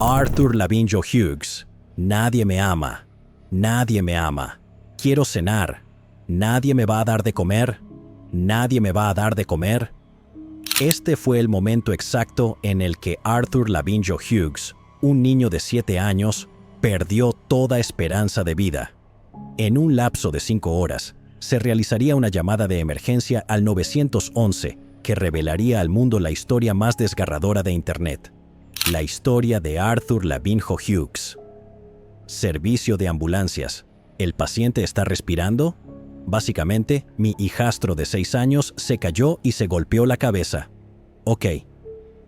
Arthur Lavinjo Hughes, nadie me ama, nadie me ama. Quiero cenar, nadie me va a dar de comer, nadie me va a dar de comer. Este fue el momento exacto en el que Arthur Lavinjo Hughes, un niño de 7 años, perdió toda esperanza de vida. En un lapso de 5 horas, se realizaría una llamada de emergencia al 911 que revelaría al mundo la historia más desgarradora de Internet. La historia de Arthur Lavinjo Hughes. Servicio de ambulancias. ¿El paciente está respirando? Básicamente, mi hijastro de 6 años se cayó y se golpeó la cabeza. Ok.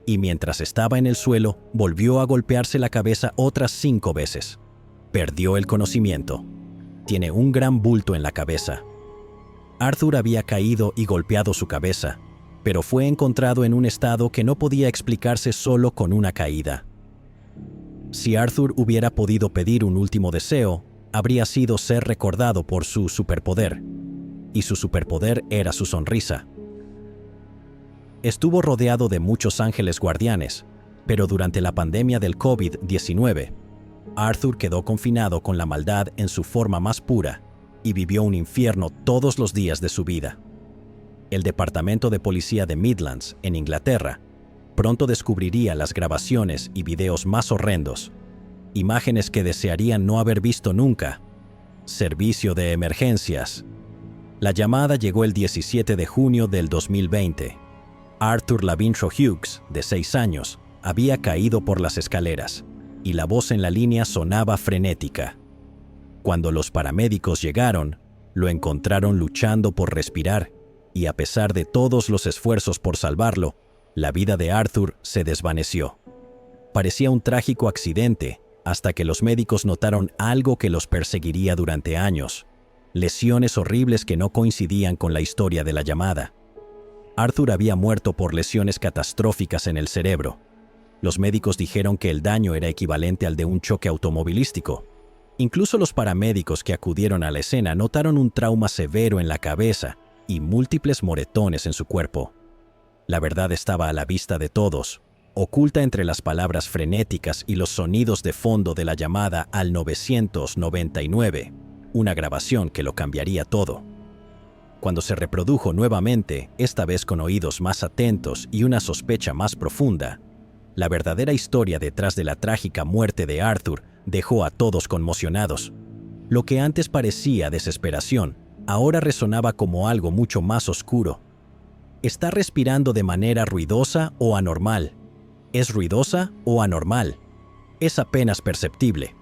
Y mientras estaba en el suelo, volvió a golpearse la cabeza otras 5 veces. Perdió el conocimiento. Tiene un gran bulto en la cabeza. Arthur había caído y golpeado su cabeza, pero fue encontrado en un estado que no podía explicarse solo con una caída. Si Arthur hubiera podido pedir un último deseo, habría sido ser recordado por su superpoder, y su superpoder era su sonrisa. Estuvo rodeado de muchos ángeles guardianes, pero durante la pandemia del COVID-19, Arthur quedó confinado con la maldad en su forma más pura y vivió un infierno todos los días de su vida. El Departamento de Policía de Midlands, en Inglaterra, pronto descubriría las grabaciones y videos más horrendos, imágenes que desearían no haber visto nunca. Servicio de emergencias. La llamada llegó el 17 de junio del 2020. Arthur Lavinjo Hughes, de 6 años, había caído por las escaleras, y la voz en la línea sonaba frenética. Cuando los paramédicos llegaron, lo encontraron luchando por respirar, y a pesar de todos los esfuerzos por salvarlo, la vida de Arthur se desvaneció. Parecía un trágico accidente, hasta que los médicos notaron algo que los perseguiría durante años: lesiones horribles que no coincidían con la historia de la llamada. Arthur había muerto por lesiones catastróficas en el cerebro. Los médicos dijeron que el daño era equivalente al de un choque automovilístico. Incluso los paramédicos que acudieron a la escena notaron un trauma severo en la cabeza y múltiples moretones en su cuerpo. La verdad estaba a la vista de todos, oculta entre las palabras frenéticas y los sonidos de fondo de la llamada al 999, una grabación que lo cambiaría todo. Cuando se reprodujo nuevamente, esta vez con oídos más atentos y una sospecha más profunda, la verdadera historia detrás de la trágica muerte de Arthur dejó a todos conmocionados. Lo que antes parecía desesperación, ahora resonaba como algo mucho más oscuro. ¿Está respirando de manera ruidosa o anormal? ¿Es ruidosa o anormal? Es apenas perceptible.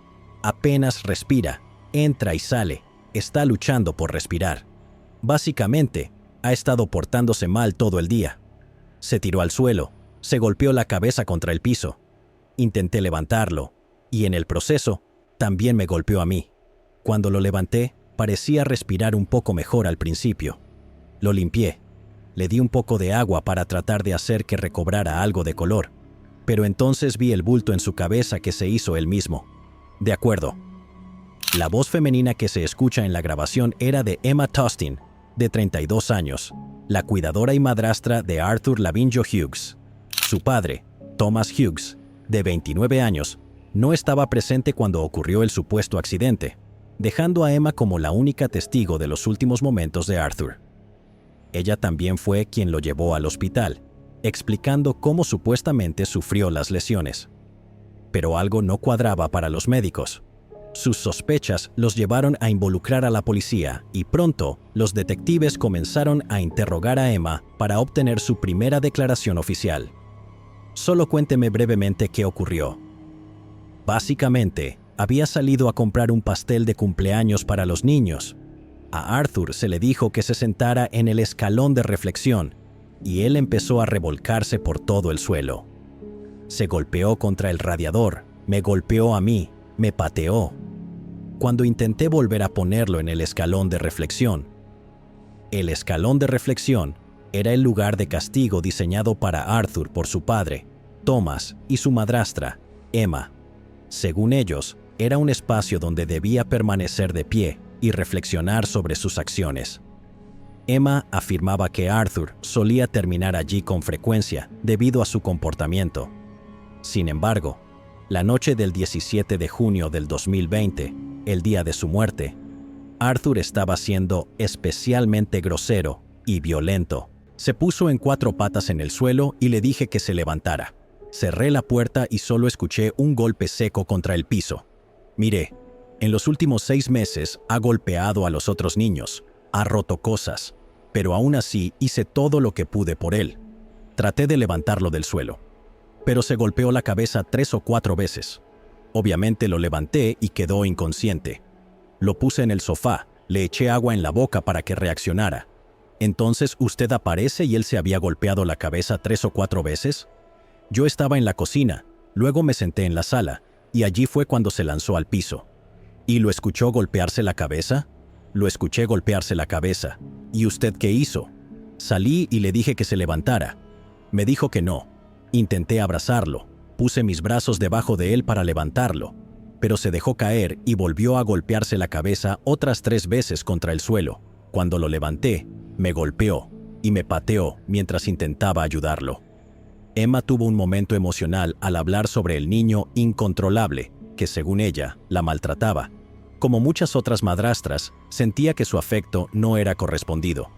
Apenas respira, entra y sale, está luchando por respirar. Básicamente, ha estado portándose mal todo el día. Se tiró al suelo, se golpeó la cabeza contra el piso. Intenté levantarlo, y en el proceso, también me golpeó a mí. Cuando lo levanté, parecía respirar un poco mejor al principio. Lo limpié. Le di un poco de agua para tratar de hacer que recobrara algo de color, pero entonces vi el bulto en su cabeza que se hizo él mismo. De acuerdo. La voz femenina que se escucha en la grabación era de Emma Tostin, de 32 años, la cuidadora y madrastra de Arthur Lavinjo Hughes. Su padre, Thomas Hughes, de 29 años, no estaba presente cuando ocurrió el supuesto accidente, dejando a Emma como la única testigo de los últimos momentos de Arthur. Ella también fue quien lo llevó al hospital, explicando cómo supuestamente sufrió las lesiones. Pero algo no cuadraba para los médicos. Sus sospechas los llevaron a involucrar a la policía y pronto los detectives comenzaron a interrogar a Emma para obtener su primera declaración oficial. Solo cuénteme brevemente qué ocurrió. Básicamente, había salido a comprar un pastel de cumpleaños para los niños. A Arthur se le dijo que se sentara en el escalón de reflexión y él empezó a revolcarse por todo el suelo. Se golpeó contra el radiador, me golpeó a mí, me pateó. Cuando intenté volver a ponerlo en el escalón de reflexión, el escalón de reflexión era el lugar de castigo diseñado para Arthur por su padre, Thomas, y su madrastra, Emma. Según ellos, era un espacio donde debía permanecer de pie y reflexionar sobre sus acciones. Emma afirmaba que Arthur solía terminar allí con frecuencia debido a su comportamiento. Sin embargo, La noche del 17 de junio del 2020, el día de su muerte, Arthur estaba siendo especialmente grosero y violento. Se puso en 4 patas en el suelo y le dije que se levantara. Cerré la puerta y solo escuché un golpe seco contra el piso. Miré, en los últimos 6 meses ha golpeado a los otros niños, ha roto cosas, pero aún así hice todo lo que pude por él. Traté de levantarlo del suelo, pero se golpeó la cabeza 3 o 4 veces. Obviamente lo levanté y quedó inconsciente. Lo puse en el sofá, le eché agua en la boca para que reaccionara. Entonces usted aparece y él se había golpeado la cabeza 3 o 4 veces. Yo estaba en la cocina, luego me senté en la sala, y allí fue cuando se lanzó al piso. ¿Y lo escuchó golpearse la cabeza? Lo escuché golpearse la cabeza. ¿Y usted qué hizo? Salí y le dije que se levantara. Me dijo que no. Intenté abrazarlo, puse mis brazos debajo de él para levantarlo, pero se dejó caer y volvió a golpearse la cabeza otras 3 veces contra el suelo. Cuando lo levanté, me golpeó y me pateó mientras intentaba ayudarlo. Emma tuvo un momento emocional al hablar sobre el niño incontrolable que, según ella, la maltrataba. Como muchas otras madrastras, sentía que su afecto no era correspondido.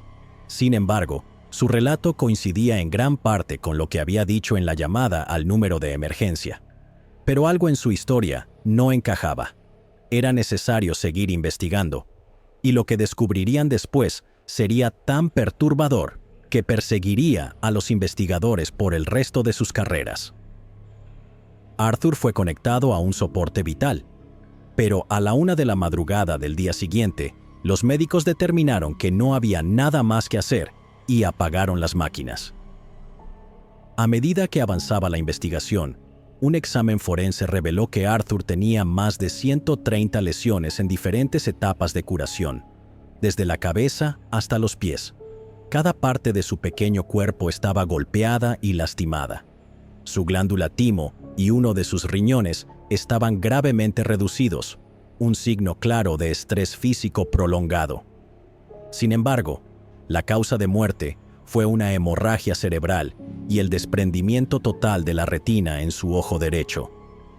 Sin embargo, su relato coincidía en gran parte con lo que había dicho en la llamada al número de emergencia. Pero algo en su historia no encajaba. Era necesario seguir investigando, y lo que descubrirían después sería tan perturbador que perseguiría a los investigadores por el resto de sus carreras. Arthur fue conectado a un soporte vital, pero a la 1 de la madrugada del día siguiente, los médicos determinaron que no había nada más que hacer y apagaron las máquinas. A medida que avanzaba la investigación, un examen forense reveló que Arthur tenía más de 130 lesiones en diferentes etapas de curación, desde la cabeza hasta los pies. Cada parte de su pequeño cuerpo estaba golpeada y lastimada. Su glándula timo y uno de sus riñones estaban gravemente reducidos, un signo claro de estrés físico prolongado. Sin embargo, la causa de muerte fue una hemorragia cerebral y el desprendimiento total de la retina en su ojo derecho.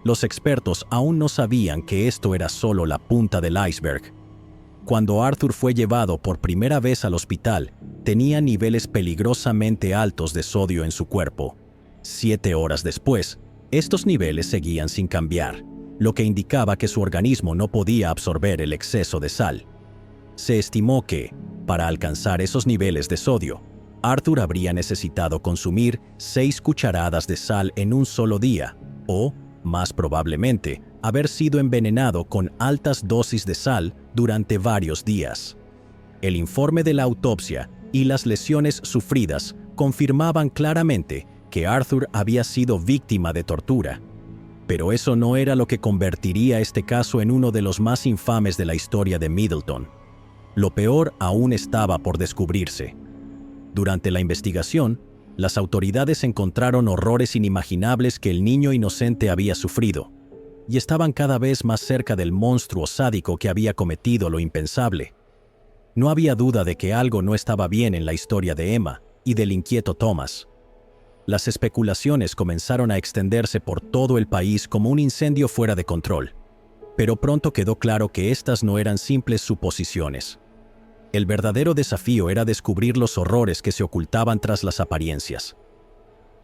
Los expertos aún no sabían que esto era solo la punta del iceberg. Cuando Arthur fue llevado por primera vez al hospital, tenía niveles peligrosamente altos de sodio en su cuerpo. 7 horas después, estos niveles seguían sin cambiar, lo que indicaba que su organismo no podía absorber el exceso de sal. Se estimó que, para alcanzar esos niveles de sodio, Arthur habría necesitado consumir 6 cucharadas de sal en un solo día, o, más probablemente, haber sido envenenado con altas dosis de sal durante varios días. El informe de la autopsia y las lesiones sufridas confirmaban claramente que Arthur había sido víctima de tortura. Pero eso no era lo que convertiría este caso en uno de los más infames de la historia de Middleton. Lo peor aún estaba por descubrirse. Durante la investigación, las autoridades encontraron horrores inimaginables que el niño inocente había sufrido, y estaban cada vez más cerca del monstruo sádico que había cometido lo impensable. No había duda de que algo no estaba bien en la historia de Emma y del inquieto Thomas. Las especulaciones comenzaron a extenderse por todo el país como un incendio fuera de control, pero pronto quedó claro que estas no eran simples suposiciones. El verdadero desafío era descubrir los horrores que se ocultaban tras las apariencias.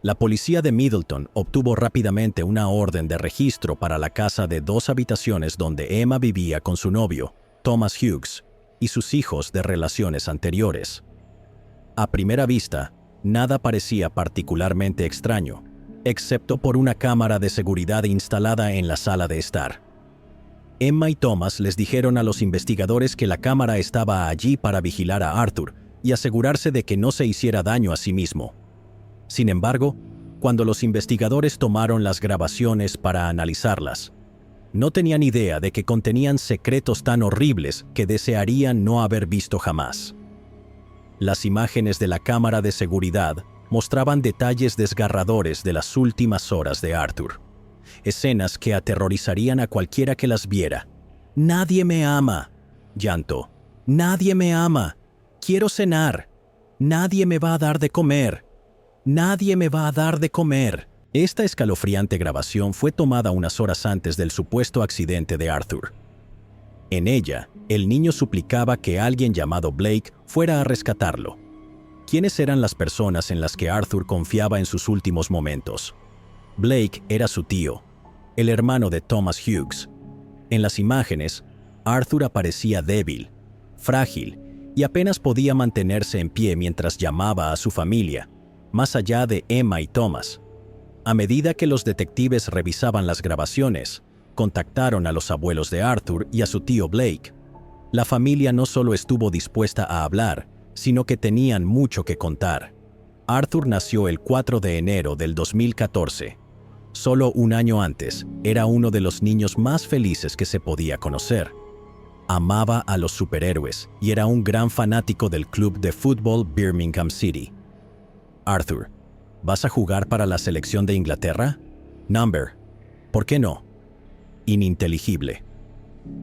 La policía de Middleton obtuvo rápidamente una orden de registro para la casa de 2 habitaciones donde Emma vivía con su novio, Thomas Hughes, y sus hijos de relaciones anteriores. A primera vista, nada parecía particularmente extraño, excepto por una cámara de seguridad instalada en la sala de estar. Emma y Thomas les dijeron a los investigadores que la cámara estaba allí para vigilar a Arthur y asegurarse de que no se hiciera daño a sí mismo. Sin embargo, cuando los investigadores tomaron las grabaciones para analizarlas, no tenían idea de que contenían secretos tan horribles que desearían no haber visto jamás. Las imágenes de la cámara de seguridad mostraban detalles desgarradores de las últimas horas de Arthur. Escenas que aterrorizarían a cualquiera que las viera. «Nadie me ama», llanto. «Nadie me ama. Quiero cenar. Nadie me va a dar de comer. Nadie me va a dar de comer». Esta escalofriante grabación fue tomada unas horas antes del supuesto accidente de Arthur. En ella, el niño suplicaba que alguien llamado Blake fuera a rescatarlo. ¿Quiénes eran las personas en las que Arthur confiaba en sus últimos momentos? Blake era su tío, el hermano de Thomas Hughes. En las imágenes, Arthur aparecía débil, frágil y apenas podía mantenerse en pie mientras llamaba a su familia, más allá de Emma y Thomas. A medida que los detectives revisaban las grabaciones, contactaron a los abuelos de Arthur y a su tío Blake. La familia no solo estuvo dispuesta a hablar, sino que tenían mucho que contar. Arthur nació el 4 de enero del 2014. Solo un año antes, era uno de los niños más felices que se podía conocer. Amaba a los superhéroes y era un gran fanático del club de fútbol Birmingham City. Arthur, ¿vas a jugar para la selección de Inglaterra? Number, ¿por qué no? Ininteligible.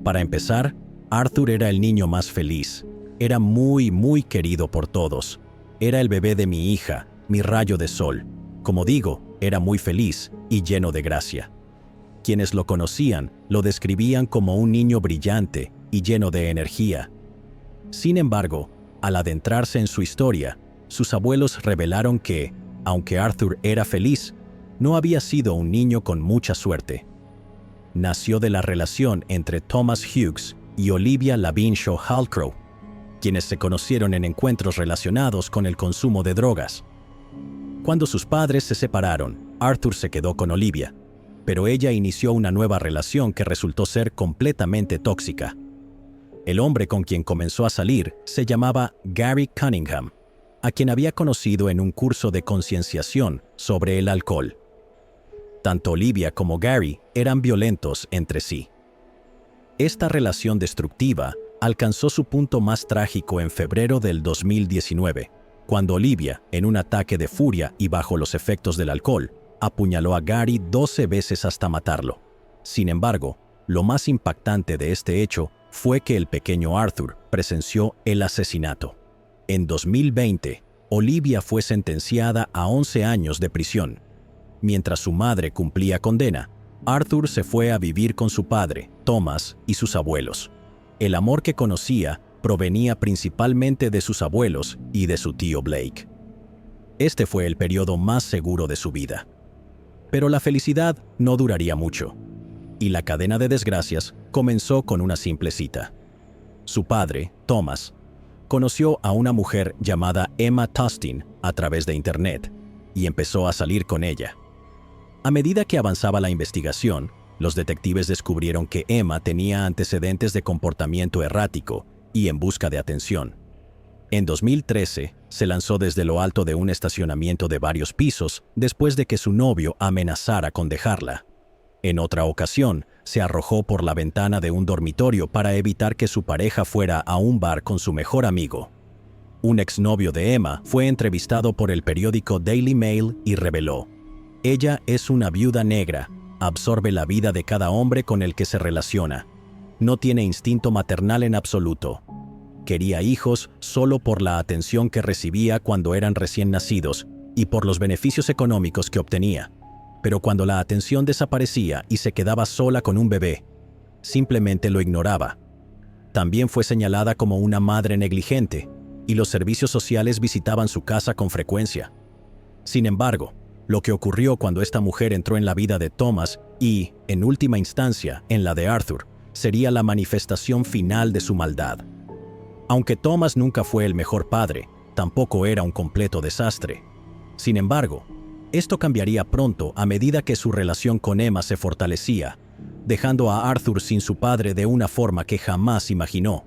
Para empezar, Arthur era el niño más feliz. Era muy querido por todos. Era el bebé de mi hija, mi rayo de sol. Como digo, era muy feliz y lleno de gracia. Quienes lo conocían lo describían como un niño brillante y lleno de energía. Sin embargo, al adentrarse en su historia, sus abuelos revelaron que, aunque Arthur era feliz, no había sido un niño con mucha suerte. Nació de la relación entre Thomas Hughes y Olivia Lavinshaw Halcrow, quienes se conocieron en encuentros relacionados con el consumo de drogas. Cuando sus padres se separaron, Arthur se quedó con Olivia, pero ella inició una nueva relación que resultó ser completamente tóxica. El hombre con quien comenzó a salir se llamaba Gary Cunningham, a quien había conocido en un curso de concienciación sobre el alcohol. Tanto Olivia como Gary eran violentos entre sí. Esta relación destructiva alcanzó su punto más trágico en febrero del 2019, cuando Olivia, en un ataque de furia y bajo los efectos del alcohol, apuñaló a Gary 12 veces hasta matarlo. Sin embargo, lo más impactante de este hecho fue que el pequeño Arthur presenció el asesinato. En 2020, Olivia fue sentenciada a 11 años de prisión. Mientras su madre cumplía condena, Arthur se fue a vivir con su padre, Thomas, y sus abuelos. El amor que conocía provenía principalmente de sus abuelos y de su tío Blake. Este fue el periodo más seguro de su vida. Pero la felicidad no duraría mucho, y la cadena de desgracias comenzó con una simple cita. Su padre, Thomas, conoció a una mujer llamada Emma Tustin a través de Internet y empezó a salir con ella. A medida que avanzaba la investigación, los detectives descubrieron que Emma tenía antecedentes de comportamiento errático y en busca de atención. En 2013, se lanzó desde lo alto de un estacionamiento de varios pisos después de que su novio amenazara con dejarla. En otra ocasión, se arrojó por la ventana de un dormitorio para evitar que su pareja fuera a un bar con su mejor amigo. Un exnovio de Emma fue entrevistado por el periódico Daily Mail y reveló: «Ella es una viuda negra, absorbe la vida de cada hombre con el que se relaciona. No tiene instinto maternal en absoluto. Quería hijos solo por la atención que recibía cuando eran recién nacidos y por los beneficios económicos que obtenía. Pero cuando la atención desaparecía y se quedaba sola con un bebé, simplemente lo ignoraba. También fue señalada como una madre negligente y los servicios sociales visitaban su casa con frecuencia. Sin embargo, lo que ocurrió cuando esta mujer entró en la vida de Thomas y, en última instancia, en la de Arthur, sería la manifestación final de su maldad. Aunque Thomas nunca fue el mejor padre, tampoco era un completo desastre. Sin embargo, esto cambiaría pronto a medida que su relación con Emma se fortalecía, dejando a Arthur sin su padre de una forma que jamás imaginó.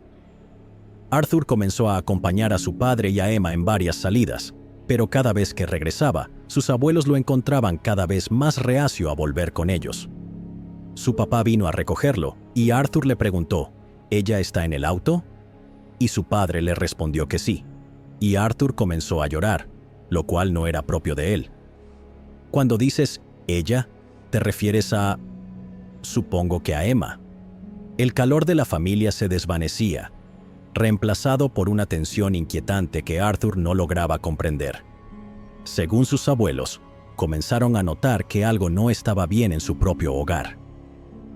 Arthur comenzó a acompañar a su padre y a Emma en varias salidas, pero cada vez que regresaba, sus abuelos lo encontraban cada vez más reacio a volver con ellos. Su papá vino a recogerlo y Arthur le preguntó: ¿ella está en el auto? Y su padre le respondió que sí, y Arthur comenzó a llorar, lo cual no era propio de él. Cuando dices «ella», ¿te refieres a...? Supongo que a Emma. El calor de la familia se desvanecía, reemplazado por una tensión inquietante que Arthur no lograba comprender. Según sus abuelos, comenzaron a notar que algo no estaba bien en su propio hogar.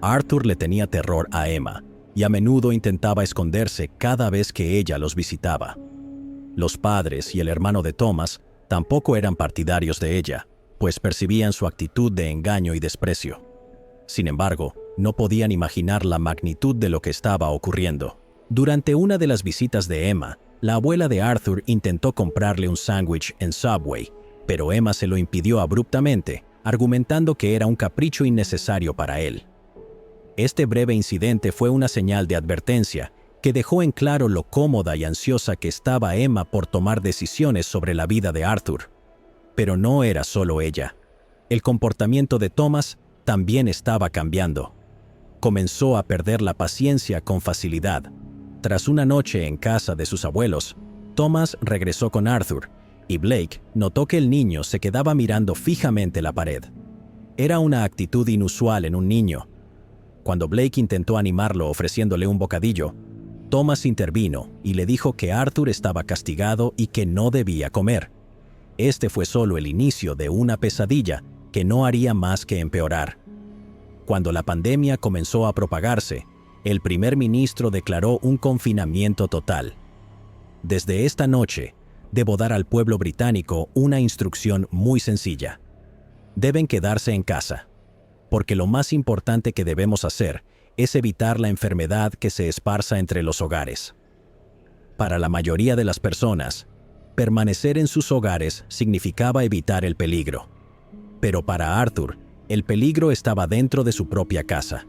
Arthur le tenía terror a Emma y a menudo intentaba esconderse cada vez que ella los visitaba. Los padres y el hermano de Thomas tampoco eran partidarios de ella, pues percibían su actitud de engaño y desprecio. Sin embargo, no podían imaginar la magnitud de lo que estaba ocurriendo. Durante una de las visitas de Emma, la abuela de Arthur intentó comprarle un sándwich en Subway, pero Emma se lo impidió abruptamente, argumentando que era un capricho innecesario para él. Este breve incidente fue una señal de advertencia que dejó en claro lo cómoda y ansiosa que estaba Emma por tomar decisiones sobre la vida de Arthur. Pero no era solo ella. El comportamiento de Thomas también estaba cambiando. Comenzó a perder la paciencia con facilidad. Tras una noche en casa de sus abuelos, Thomas regresó con Arthur, y Blake notó que el niño se quedaba mirando fijamente la pared. Era una actitud inusual en un niño. Cuando Blake intentó animarlo ofreciéndole un bocadillo, Thomas intervino y le dijo que Arthur estaba castigado y que no debía comer. Este fue solo el inicio de una pesadilla que no haría más que empeorar. Cuando la pandemia comenzó a propagarse, el primer ministro declaró un confinamiento total. Desde esta noche, debo dar al pueblo británico una instrucción muy sencilla. Deben quedarse en casa, porque lo más importante que debemos hacer es evitar la enfermedad que se esparza entre los hogares. Para la mayoría de las personas, permanecer en sus hogares significaba evitar el peligro. Pero para Arthur, el peligro estaba dentro de su propia casa.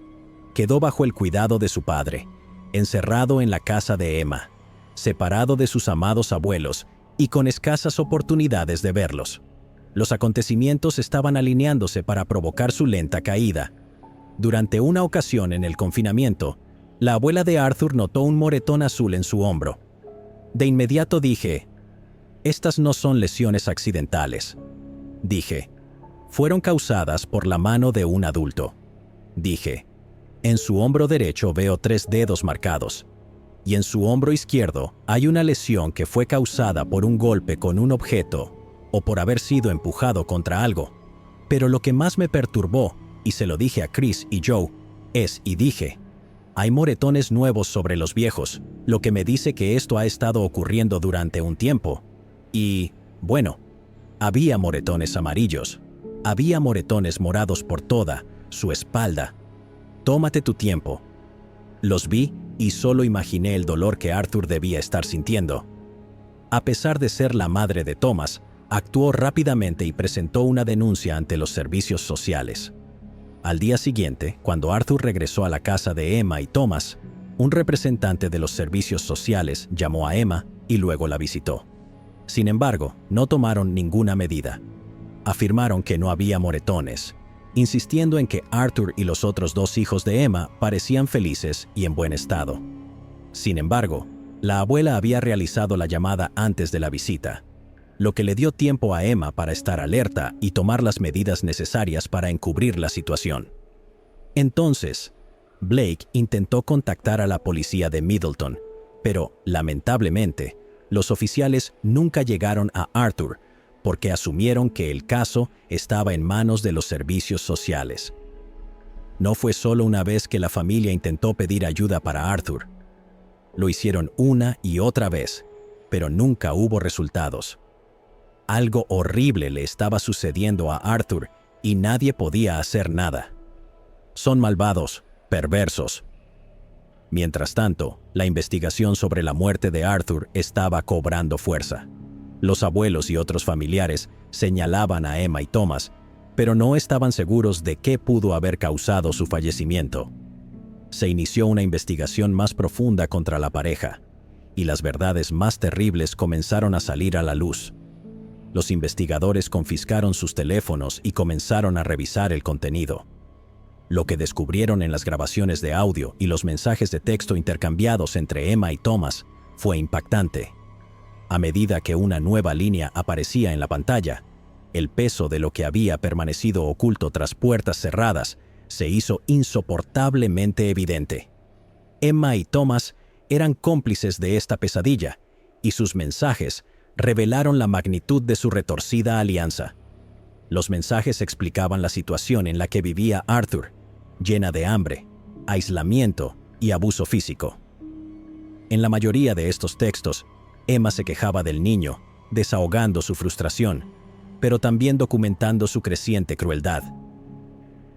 Quedó bajo el cuidado de su padre, encerrado en la casa de Emma, separado de sus amados abuelos y con escasas oportunidades de verlos. Los acontecimientos estaban alineándose para provocar su lenta caída. Durante una ocasión en el confinamiento, la abuela de Arthur notó un moretón azul en su hombro. De inmediato dije, «Estas no son lesiones accidentales». Dije, «Fueron causadas por la mano de un adulto». Dije, «En su hombro derecho veo 3 dedos marcados, y en su hombro izquierdo hay una lesión que fue causada por un golpe con un objeto o por haber sido empujado contra algo. Pero lo que más me perturbó, y se lo dije a Chris y Joe, y dije, hay moretones nuevos sobre los viejos, lo que me dice que esto ha estado ocurriendo durante un tiempo. Y, bueno, había moretones amarillos, había moretones morados por toda su espalda. Tómate tu tiempo. Los vi y solo imaginé el dolor que Arthur debía estar sintiendo. A pesar de ser la madre de Thomas, actuó rápidamente y presentó una denuncia ante los servicios sociales. Al día siguiente, cuando Arthur regresó a la casa de Emma y Thomas, un representante de los servicios sociales llamó a Emma y luego la visitó. Sin embargo, no tomaron ninguna medida. Afirmaron que no había moretones, insistiendo en que Arthur y los otros 2 hijos de Emma parecían felices y en buen estado. Sin embargo, la abuela había realizado la llamada antes de la visita, lo que le dio tiempo a Emma para estar alerta y tomar las medidas necesarias para encubrir la situación. Entonces, Blake intentó contactar a la policía de Middleton, pero, lamentablemente, los oficiales nunca llegaron a Arthur porque asumieron que el caso estaba en manos de los servicios sociales. No fue solo una vez que la familia intentó pedir ayuda para Arthur. Lo hicieron una y otra vez, pero nunca hubo resultados. Algo horrible le estaba sucediendo a Arthur y nadie podía hacer nada. Son malvados, perversos. Mientras tanto, la investigación sobre la muerte de Arthur estaba cobrando fuerza. Los abuelos y otros familiares señalaban a Emma y Thomas, pero no estaban seguros de qué pudo haber causado su fallecimiento. Se inició una investigación más profunda contra la pareja, y las verdades más terribles comenzaron a salir a la luz. Los investigadores confiscaron sus teléfonos y comenzaron a revisar el contenido. Lo que descubrieron en las grabaciones de audio y los mensajes de texto intercambiados entre Emma y Thomas fue impactante. A medida que una nueva línea aparecía en la pantalla, el peso de lo que había permanecido oculto tras puertas cerradas se hizo insoportablemente evidente. Emma y Thomas eran cómplices de esta pesadilla, y sus mensajes revelaron la magnitud de su retorcida alianza. Los mensajes explicaban la situación en la que vivía Arthur, llena de hambre, aislamiento y abuso físico. En la mayoría de estos textos, Emma se quejaba del niño, desahogando su frustración, pero también documentando su creciente crueldad.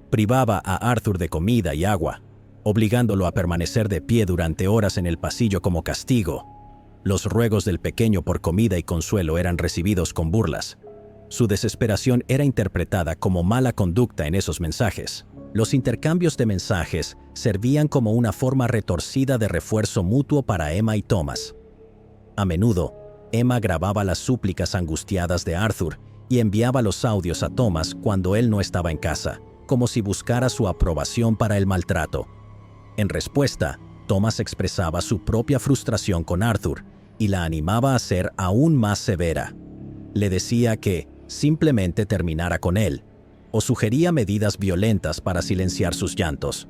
Privaba a Arthur de comida y agua, obligándolo a permanecer de pie durante horas en el pasillo como castigo. Los ruegos del pequeño por comida y consuelo eran recibidos con burlas. Su desesperación era interpretada como mala conducta en esos mensajes. Los intercambios de mensajes servían como una forma retorcida de refuerzo mutuo para Emma y Thomas. A menudo, Emma grababa las súplicas angustiadas de Arthur y enviaba los audios a Thomas cuando él no estaba en casa, como si buscara su aprobación para el maltrato. En respuesta, Thomas expresaba su propia frustración con Arthur y la animaba a ser aún más severa. Le decía que simplemente terminara con él, o sugería medidas violentas para silenciar sus llantos.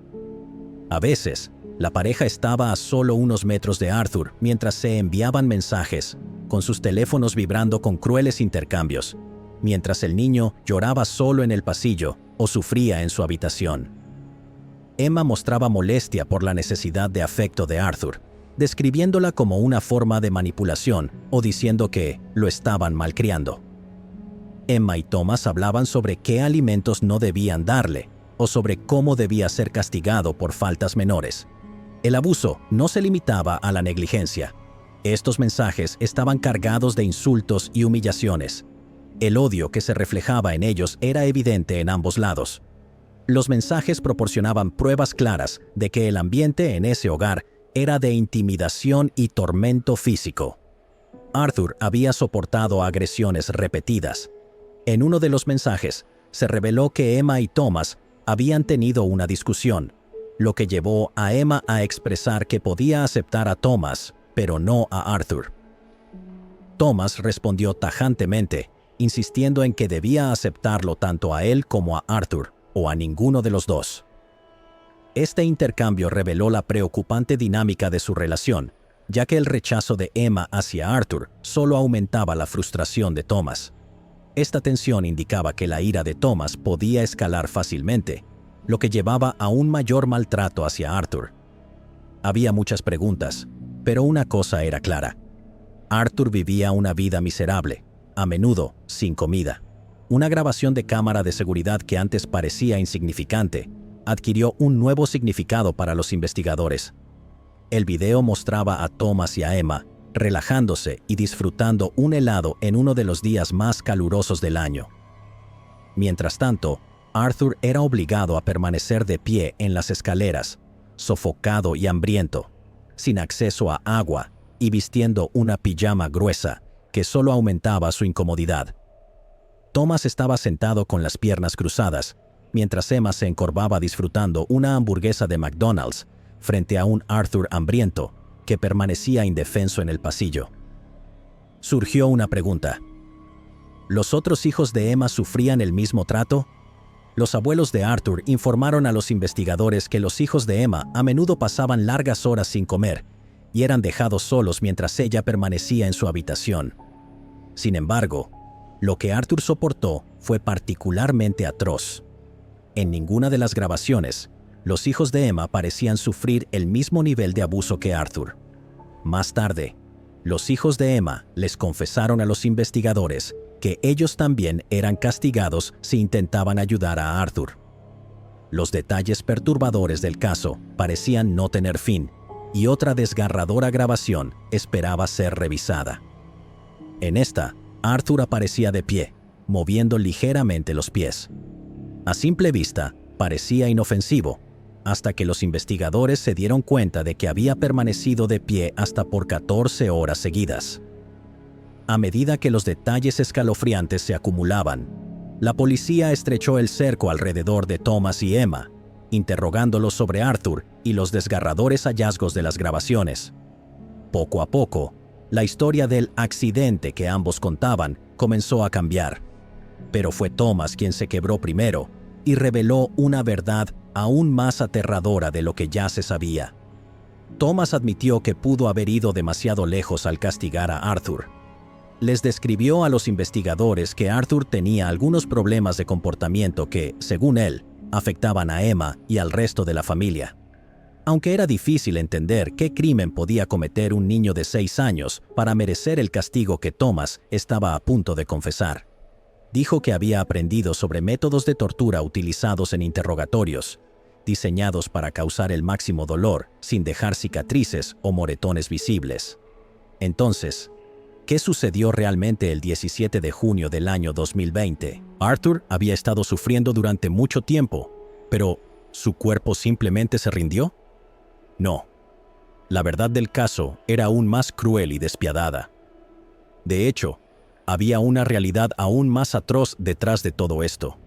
A veces, la pareja estaba a solo unos metros de Arthur mientras se enviaban mensajes, con sus teléfonos vibrando con crueles intercambios, mientras el niño lloraba solo en el pasillo o sufría en su habitación. Emma mostraba molestia por la necesidad de afecto de Arthur, describiéndola como una forma de manipulación o diciendo que lo estaban malcriando. Emma y Thomas hablaban sobre qué alimentos no debían darle o sobre cómo debía ser castigado por faltas menores. El abuso no se limitaba a la negligencia. Estos mensajes estaban cargados de insultos y humillaciones. El odio que se reflejaba en ellos era evidente en ambos lados. Los mensajes proporcionaban pruebas claras de que el ambiente en ese hogar era de intimidación y tormento físico. Arthur había soportado agresiones repetidas. En uno de los mensajes, se reveló que Emma y Thomas habían tenido una discusión, lo que llevó a Emma a expresar que podía aceptar a Thomas, pero no a Arthur. Thomas respondió tajantemente, insistiendo en que debía aceptarlo tanto a él como a Arthur, o a ninguno de los dos. Este intercambio reveló la preocupante dinámica de su relación, ya que el rechazo de Emma hacia Arthur solo aumentaba la frustración de Thomas. Esta tensión indicaba que la ira de Thomas podía escalar fácilmente, lo que llevaba a un mayor maltrato hacia Arthur. Había muchas preguntas, pero una cosa era clara. Arthur vivía una vida miserable, a menudo sin comida. Una grabación de cámara de seguridad que antes parecía insignificante, adquirió un nuevo significado para los investigadores. El video mostraba a Thomas y a Emma relajándose y disfrutando un helado en uno de los días más calurosos del año. Mientras tanto, Arthur era obligado a permanecer de pie en las escaleras, sofocado y hambriento, sin acceso a agua y vistiendo una pijama gruesa que solo aumentaba su incomodidad. Thomas estaba sentado con las piernas cruzadas, mientras Emma se encorvaba disfrutando una hamburguesa de McDonald's frente a un Arthur hambriento que permanecía indefenso en el pasillo. Surgió una pregunta. ¿Los otros hijos de Emma sufrían el mismo trato? Los abuelos de Arthur informaron a los investigadores que los hijos de Emma a menudo pasaban largas horas sin comer y eran dejados solos mientras ella permanecía en su habitación. Sin embargo, lo que Arthur soportó fue particularmente atroz. En ninguna de las grabaciones, los hijos de Emma parecían sufrir el mismo nivel de abuso que Arthur. Más tarde, los hijos de Emma les confesaron a los investigadores que ellos también eran castigados si intentaban ayudar a Arthur. Los detalles perturbadores del caso parecían no tener fin, y otra desgarradora grabación esperaba ser revisada. En esta, Arthur aparecía de pie, moviendo ligeramente los pies. A simple vista, parecía inofensivo, hasta que los investigadores se dieron cuenta de que había permanecido de pie hasta por 14 horas seguidas. A medida que los detalles escalofriantes se acumulaban, la policía estrechó el cerco alrededor de Thomas y Emma, interrogándolos sobre Arthur y los desgarradores hallazgos de las grabaciones. Poco a poco, la historia del accidente que ambos contaban comenzó a cambiar, pero fue Thomas quien se quebró primero y reveló una verdad aún más aterradora de lo que ya se sabía. Thomas admitió que pudo haber ido demasiado lejos al castigar a Arthur. les describió a los investigadores que Arthur tenía algunos problemas de comportamiento que, según él, afectaban a Emma y al resto de la familia. Aunque era difícil entender qué crimen podía cometer un niño de 6 años para merecer el castigo que Thomas estaba a punto de confesar. Dijo que había aprendido sobre métodos de tortura utilizados en interrogatorios, diseñados para causar el máximo dolor sin dejar cicatrices o moretones visibles. Entonces, ¿qué sucedió realmente el 17 de junio del año 2020? Arthur había estado sufriendo durante mucho tiempo, pero ¿su cuerpo simplemente se rindió? No. La verdad del caso era aún más cruel y despiadada. De hecho, había una realidad aún más atroz detrás de todo esto.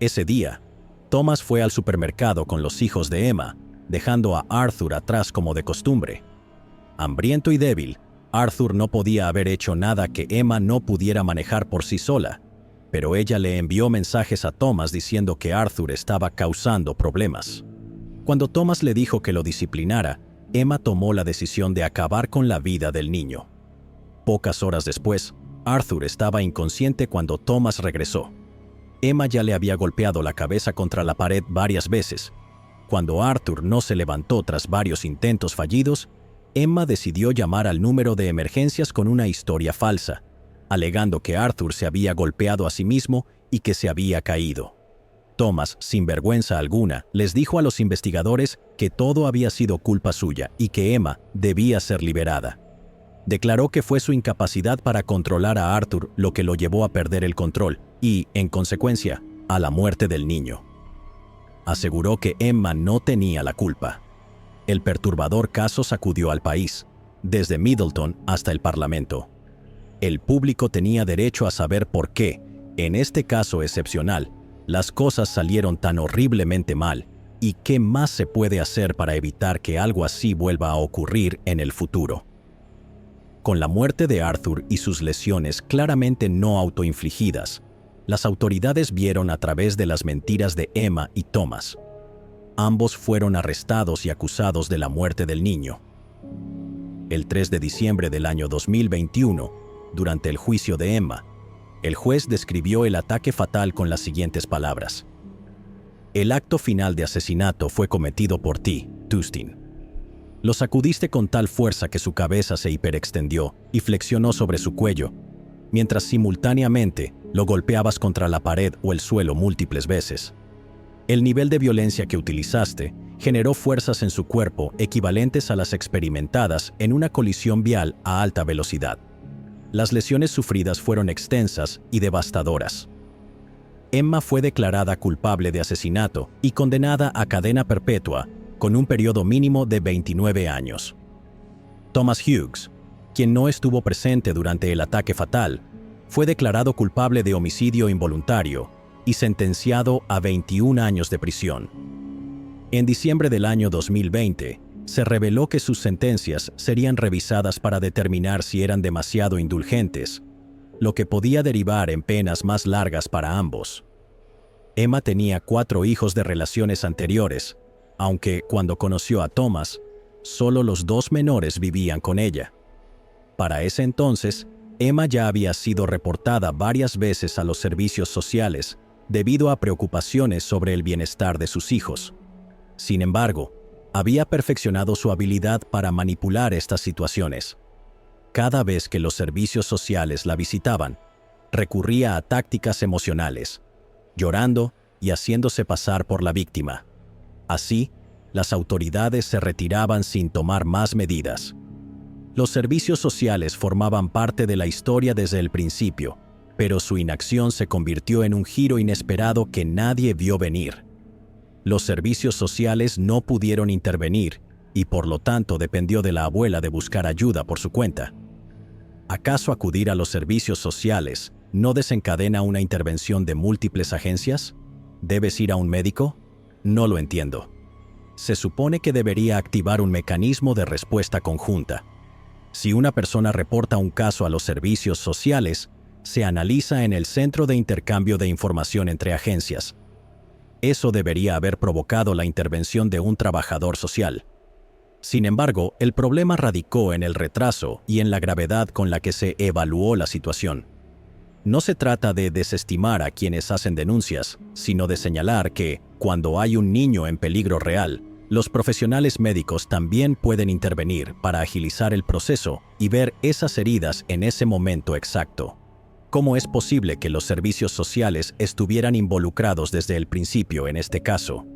Ese día, Thomas fue al supermercado con los hijos de Emma, dejando a Arthur atrás como de costumbre. Hambriento y débil, Arthur no podía haber hecho nada que Emma no pudiera manejar por sí sola, pero ella le envió mensajes a Thomas diciendo que Arthur estaba causando problemas. Cuando Thomas le dijo que lo disciplinara, Emma tomó la decisión de acabar con la vida del niño. Pocas horas después, Arthur estaba inconsciente cuando Thomas regresó. Emma ya le había golpeado la cabeza contra la pared varias veces. Cuando Arthur no se levantó tras varios intentos fallidos, Emma decidió llamar al número de emergencias con una historia falsa, alegando que Arthur se había golpeado a sí mismo y que se había caído. Thomas, sin vergüenza alguna, les dijo a los investigadores que todo había sido culpa suya y que Emma debía ser liberada. Declaró que fue su incapacidad para controlar a Arthur lo que lo llevó a perder el control y, en consecuencia, a la muerte del niño. Aseguró que Emma no tenía la culpa. El perturbador caso sacudió al país, desde Middleton hasta el Parlamento. El público tenía derecho a saber por qué, en este caso excepcional, las cosas salieron tan horriblemente mal y qué más se puede hacer para evitar que algo así vuelva a ocurrir en el futuro. Con la muerte de Arthur y sus lesiones claramente no autoinfligidas, las autoridades vieron a través de las mentiras de Emma y Thomas. Ambos fueron arrestados y acusados de la muerte del niño. El 3 de diciembre del año 2021, durante el juicio de Emma, el juez describió el ataque fatal con las siguientes palabras: "El acto final de asesinato fue cometido por ti, Tustin. Lo sacudiste con tal fuerza que su cabeza se hiperextendió y flexionó sobre su cuello, mientras simultáneamente lo golpeabas contra la pared o el suelo múltiples veces. El nivel de violencia que utilizaste generó fuerzas en su cuerpo equivalentes a las experimentadas en una colisión vial a alta velocidad. Las lesiones sufridas fueron extensas y devastadoras. Emma fue declarada culpable de asesinato y condenada a cadena perpetua con un periodo mínimo de 29 años. Thomas Hughes, quien no estuvo presente durante el ataque fatal, fue declarado culpable de homicidio involuntario y sentenciado a 21 años de prisión. En diciembre del año 2020, se reveló que sus sentencias serían revisadas para determinar si eran demasiado indulgentes, lo que podía derivar en penas más largas para ambos. Emma tenía 4 hijos de relaciones anteriores, aunque cuando conoció a Thomas, solo los 2 menores vivían con ella. Para ese entonces, Emma ya había sido reportada varias veces a los servicios sociales debido a preocupaciones sobre el bienestar de sus hijos. Sin embargo, había perfeccionado su habilidad para manipular estas situaciones. Cada vez que los servicios sociales la visitaban, recurría a tácticas emocionales, llorando y haciéndose pasar por la víctima. Así, las autoridades se retiraban sin tomar más medidas. Los servicios sociales formaban parte de la historia desde el principio, pero su inacción se convirtió en un giro inesperado que nadie vio venir. Los servicios sociales no pudieron intervenir y por lo tanto dependió de la abuela de buscar ayuda por su cuenta. ¿Acaso acudir a los servicios sociales no desencadena una intervención de múltiples agencias? ¿Debes ir a un médico? No lo entiendo. Se supone que debería activar un mecanismo de respuesta conjunta. Si una persona reporta un caso a los servicios sociales, se analiza en el Centro de Intercambio de Información entre agencias. Eso debería haber provocado la intervención de un trabajador social. Sin embargo, el problema radicó en el retraso y en la gravedad con la que se evaluó la situación. No se trata de desestimar a quienes hacen denuncias, sino de señalar que, cuando hay un niño en peligro real, los profesionales médicos también pueden intervenir para agilizar el proceso y ver esas heridas en ese momento exacto. ¿Cómo es posible que los servicios sociales estuvieran involucrados desde el principio en este caso?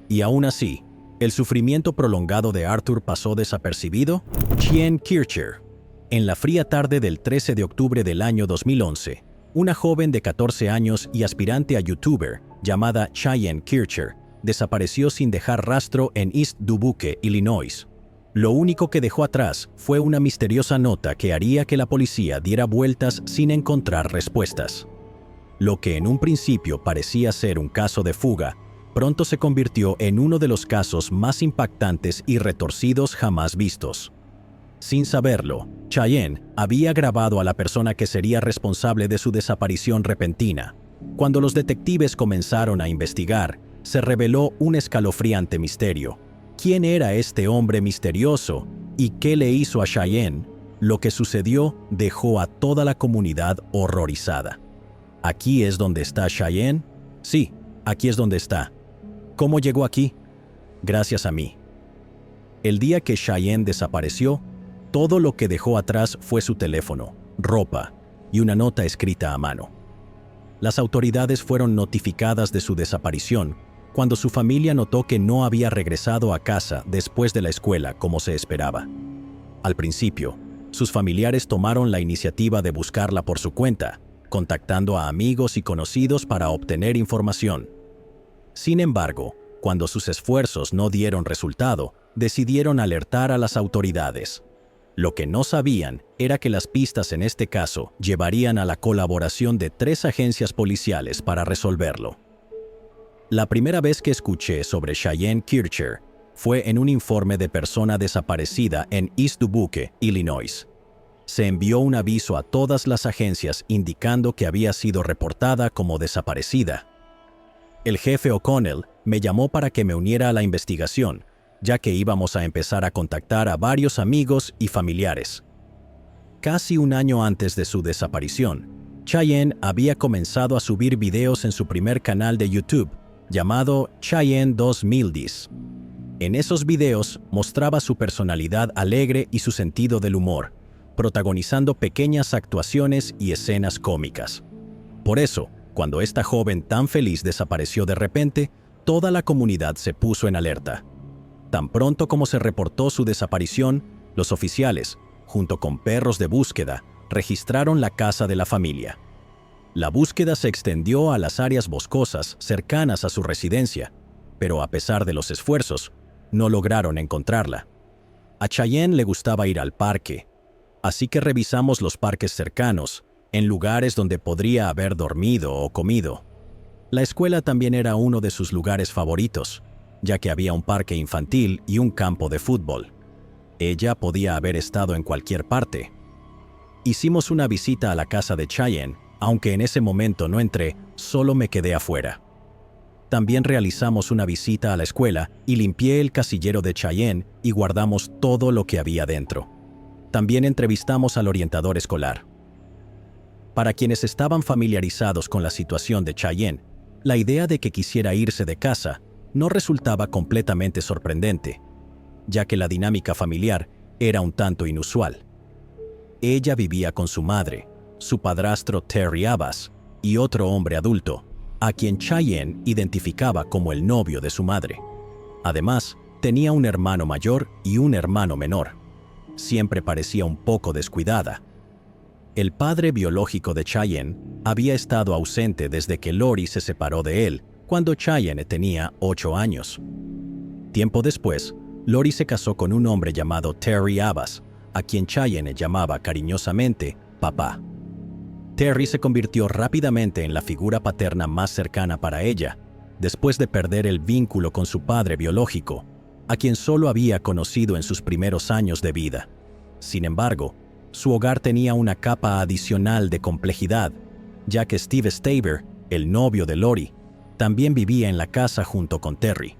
Y aún así, ¿el sufrimiento prolongado de Arthur pasó desapercibido? Cheyenne Kircher. En la fría tarde del 13 de octubre del año 2011, una joven de 14 años y aspirante a youtuber llamada Cheyenne Kircher desapareció sin dejar rastro en East Dubuque, Illinois. Lo único que dejó atrás fue una misteriosa nota que haría que la policía diera vueltas sin encontrar respuestas. Lo que en un principio parecía ser un caso de fuga, pronto se convirtió en uno de los casos más impactantes y retorcidos jamás vistos. Sin saberlo, Cheyenne había grabado a la persona que sería responsable de su desaparición repentina. Cuando los detectives comenzaron a investigar, se reveló un escalofriante misterio. ¿Quién era este hombre misterioso y qué le hizo a Cheyenne? Lo que sucedió dejó a toda la comunidad horrorizada. ¿Aquí es donde está Cheyenne? Sí, aquí es donde está. ¿Cómo llegó aquí? Gracias a mí. El día que Cheyenne desapareció, todo lo que dejó atrás fue su teléfono, ropa y una nota escrita a mano. Las autoridades fueron notificadas de su desaparición cuando su familia notó que no había regresado a casa después de la escuela como se esperaba. Al principio, sus familiares tomaron la iniciativa de buscarla por su cuenta, contactando a amigos y conocidos para obtener información. Sin embargo, cuando sus esfuerzos no dieron resultado, decidieron alertar a las autoridades. Lo que no sabían era que las pistas en este caso llevarían a la colaboración de 3 agencias policiales para resolverlo. La primera vez que escuché sobre Cheyenne Kircher fue en un informe de persona desaparecida en East Dubuque, Illinois. Se envió un aviso a todas las agencias indicando que había sido reportada como desaparecida. El jefe O'Connell me llamó para que me uniera a la investigación, ya que íbamos a empezar a contactar a varios amigos y familiares. Casi un año antes de su desaparición, Cheyenne había comenzado a subir videos en su primer canal de YouTube, llamado Cheyenne 2010. En esos videos mostraba su personalidad alegre y su sentido del humor, protagonizando pequeñas actuaciones y escenas cómicas. Por eso, cuando esta joven tan feliz desapareció de repente, toda la comunidad se puso en alerta. Tan pronto como se reportó su desaparición, los oficiales, junto con perros de búsqueda, registraron la casa de la familia. La búsqueda se extendió a las áreas boscosas cercanas a su residencia, pero a pesar de los esfuerzos, no lograron encontrarla. A Cheyenne le gustaba ir al parque, así que revisamos los parques cercanos, en lugares donde podría haber dormido o comido. La escuela también era uno de sus lugares favoritos, ya que había un parque infantil y un campo de fútbol. Ella podía haber estado en cualquier parte. Hicimos una visita a la casa de Cheyenne, aunque en ese momento no entré, solo me quedé afuera. También realizamos una visita a la escuela y limpié el casillero de Cheyenne y guardamos todo lo que había dentro. También entrevistamos al orientador escolar. Para quienes estaban familiarizados con la situación de Cheyenne, la idea de que quisiera irse de casa no resultaba completamente sorprendente, ya que la dinámica familiar era un tanto inusual. Ella vivía con su madre, su padrastro Terry Abbas y otro hombre adulto, a quien Cheyenne identificaba como el novio de su madre. Además, tenía un hermano mayor y un hermano menor. Siempre parecía un poco descuidada. El padre biológico de Cheyenne había estado ausente desde que Lori se separó de él, cuando Cheyenne tenía 8 años. Tiempo después, Lori se casó con un hombre llamado Terry Abbas, a quien Cheyenne llamaba cariñosamente papá. Terry se convirtió rápidamente en la figura paterna más cercana para ella, después de perder el vínculo con su padre biológico, a quien solo había conocido en sus primeros años de vida. Sin embargo, su hogar tenía una capa adicional de complejidad, ya que Steve Staver, el novio de Lori, también vivía en la casa junto con Terry.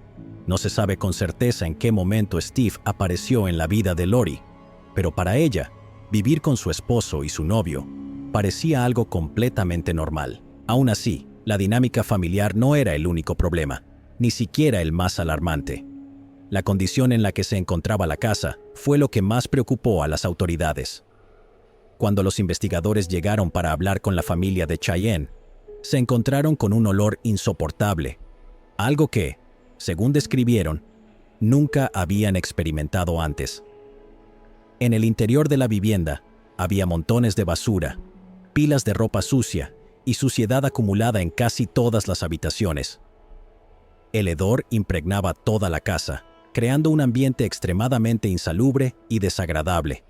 No se sabe con certeza en qué momento Steve apareció en la vida de Lori, pero para ella, vivir con su esposo y su novio parecía algo completamente normal. Aún así, la dinámica familiar no era el único problema, ni siquiera el más alarmante. La condición en la que se encontraba la casa fue lo que más preocupó a las autoridades. Cuando los investigadores llegaron para hablar con la familia de Cheyenne, se encontraron con un olor insoportable, algo que, según describieron, nunca habían experimentado antes. En el interior de la vivienda había montones de basura, pilas de ropa sucia y suciedad acumulada en casi todas las habitaciones. El hedor impregnaba toda la casa, creando un ambiente extremadamente insalubre y desagradable.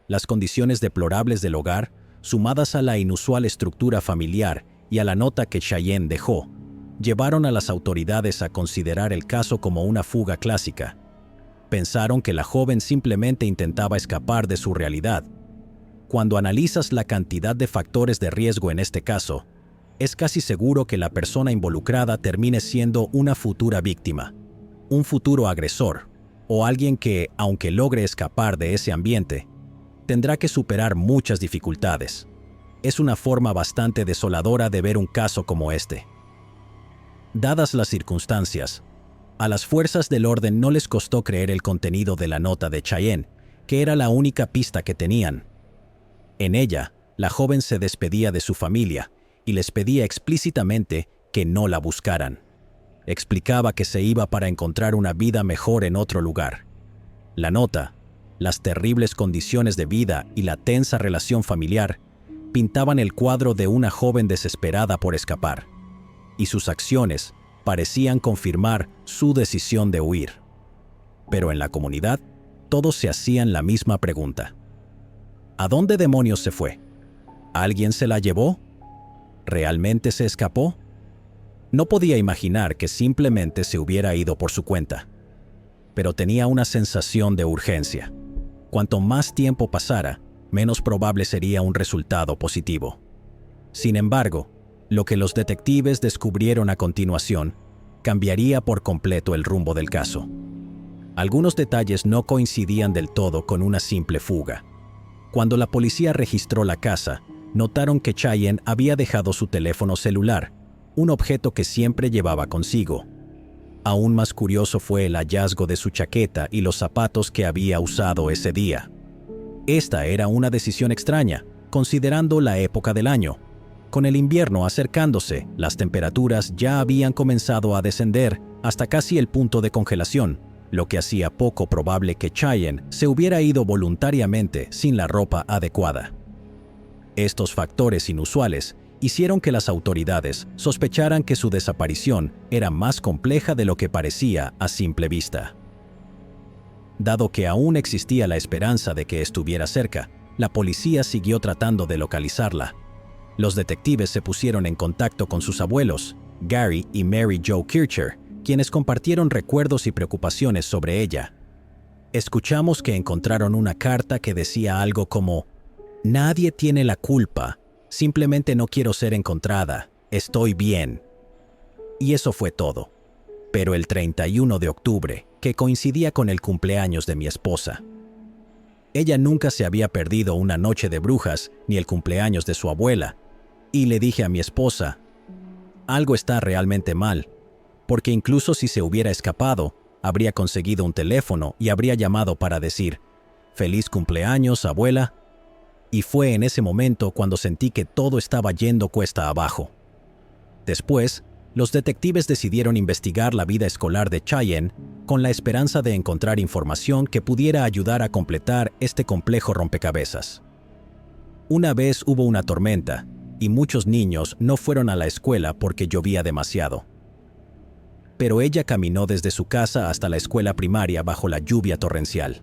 Las condiciones deplorables del hogar, sumadas a la inusual estructura familiar y a la nota que Cheyenne dejó, llevaron a las autoridades a considerar el caso como una fuga clásica. Pensaron que la joven simplemente intentaba escapar de su realidad. Cuando analizas la cantidad de factores de riesgo en este caso, es casi seguro que la persona involucrada termine siendo una futura víctima, un futuro agresor, o alguien que, aunque logre escapar de ese ambiente, tendrá que superar muchas dificultades. Es una forma bastante desoladora de ver un caso como este. Dadas las circunstancias, a las fuerzas del orden no les costó creer el contenido de la nota de Cheyenne, que era la única pista que tenían. En ella, la joven se despedía de su familia y les pedía explícitamente que no la buscaran. Explicaba que se iba para encontrar una vida mejor en otro lugar. La nota, las terribles condiciones de vida y la tensa relación familiar pintaban el cuadro de una joven desesperada por escapar, y sus acciones parecían confirmar su decisión de huir. Pero en la comunidad, todos se hacían la misma pregunta. ¿A dónde demonios se fue? ¿Alguien se la llevó? ¿Realmente se escapó? No podía imaginar que simplemente se hubiera ido por su cuenta, pero tenía una sensación de urgencia. Cuanto más tiempo pasara, menos probable sería un resultado positivo. Sin embargo, lo que los detectives descubrieron a continuación cambiaría por completo el rumbo del caso. Algunos detalles no coincidían del todo con una simple fuga. Cuando la policía registró la casa, notaron que Cheyenne había dejado su teléfono celular, un objeto que siempre llevaba consigo. Aún más curioso fue el hallazgo de su chaqueta y los zapatos que había usado ese día. Esta era una decisión extraña, considerando la época del año. Con el invierno acercándose, las temperaturas ya habían comenzado a descender hasta casi el punto de congelación, lo que hacía poco probable que Cheyenne se hubiera ido voluntariamente sin la ropa adecuada. Estos factores inusuales hicieron que las autoridades sospecharan que su desaparición era más compleja de lo que parecía a simple vista. Dado que aún existía la esperanza de que estuviera cerca, la policía siguió tratando de localizarla. Los detectives se pusieron en contacto con sus abuelos, Gary y Mary Jo Kircher, quienes compartieron recuerdos y preocupaciones sobre ella. Escuchamos que encontraron una carta que decía algo como: «Nadie tiene la culpa, simplemente no quiero ser encontrada, estoy bien». Y eso fue todo. Pero el 31 de octubre, que coincidía con el cumpleaños de mi esposa. Ella nunca se había perdido una noche de brujas ni el cumpleaños de su abuela, y le dije a mi esposa: «Algo está realmente mal, porque incluso si se hubiera escapado, habría conseguido un teléfono y habría llamado para decir: «Feliz cumpleaños, abuela». Y fue en ese momento cuando sentí que todo estaba yendo cuesta abajo. Después, los detectives decidieron investigar la vida escolar de Cheyenne con la esperanza de encontrar información que pudiera ayudar a completar este complejo rompecabezas. Una vez hubo una tormenta y muchos niños no fueron a la escuela porque llovía demasiado. Pero ella caminó desde su casa hasta la escuela primaria bajo la lluvia torrencial.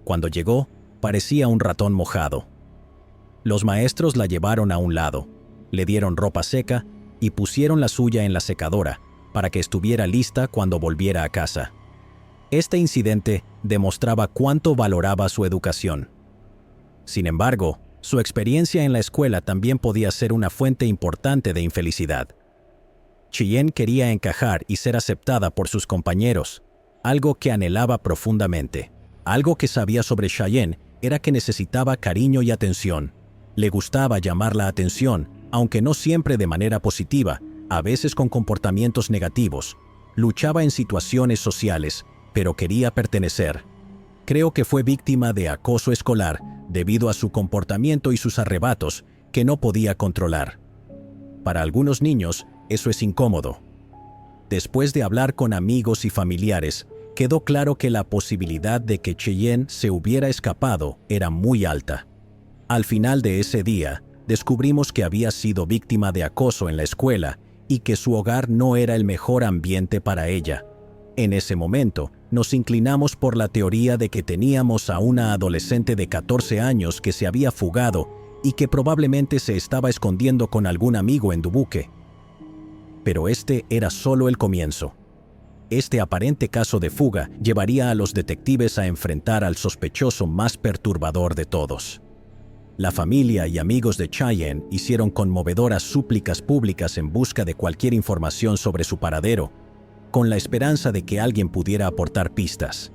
Cuando llegó, parecía un ratón mojado. Los maestros la llevaron a un lado, le dieron ropa seca y pusieron la suya en la secadora para que estuviera lista cuando volviera a casa. Este incidente demostraba cuánto valoraba su educación. Sin embargo, su experiencia en la escuela también podía ser una fuente importante de infelicidad. Cheyenne quería encajar y ser aceptada por sus compañeros, algo que anhelaba profundamente. Algo que sabía sobre Cheyenne era que necesitaba cariño y atención. Le gustaba llamar la atención, aunque no siempre de manera positiva, a veces con comportamientos negativos. Luchaba en situaciones sociales, pero quería pertenecer. Creo que fue víctima de acoso escolar debido a su comportamiento y sus arrebatos que no podía controlar. Para algunos niños, eso es incómodo. Después de hablar con amigos y familiares, quedó claro que la posibilidad de que Cheyenne se hubiera escapado era muy alta. Al final de ese día, descubrimos que había sido víctima de acoso en la escuela y que su hogar no era el mejor ambiente para ella. En ese momento, nos inclinamos por la teoría de que teníamos a una adolescente de 14 años que se había fugado y que probablemente se estaba escondiendo con algún amigo en Dubuque. Pero este era solo el comienzo. Este aparente caso de fuga llevaría a los detectives a enfrentar al sospechoso más perturbador de todos. La familia y amigos de Cheyenne hicieron conmovedoras súplicas públicas en busca de cualquier información sobre su paradero, con la esperanza de que alguien pudiera aportar pistas.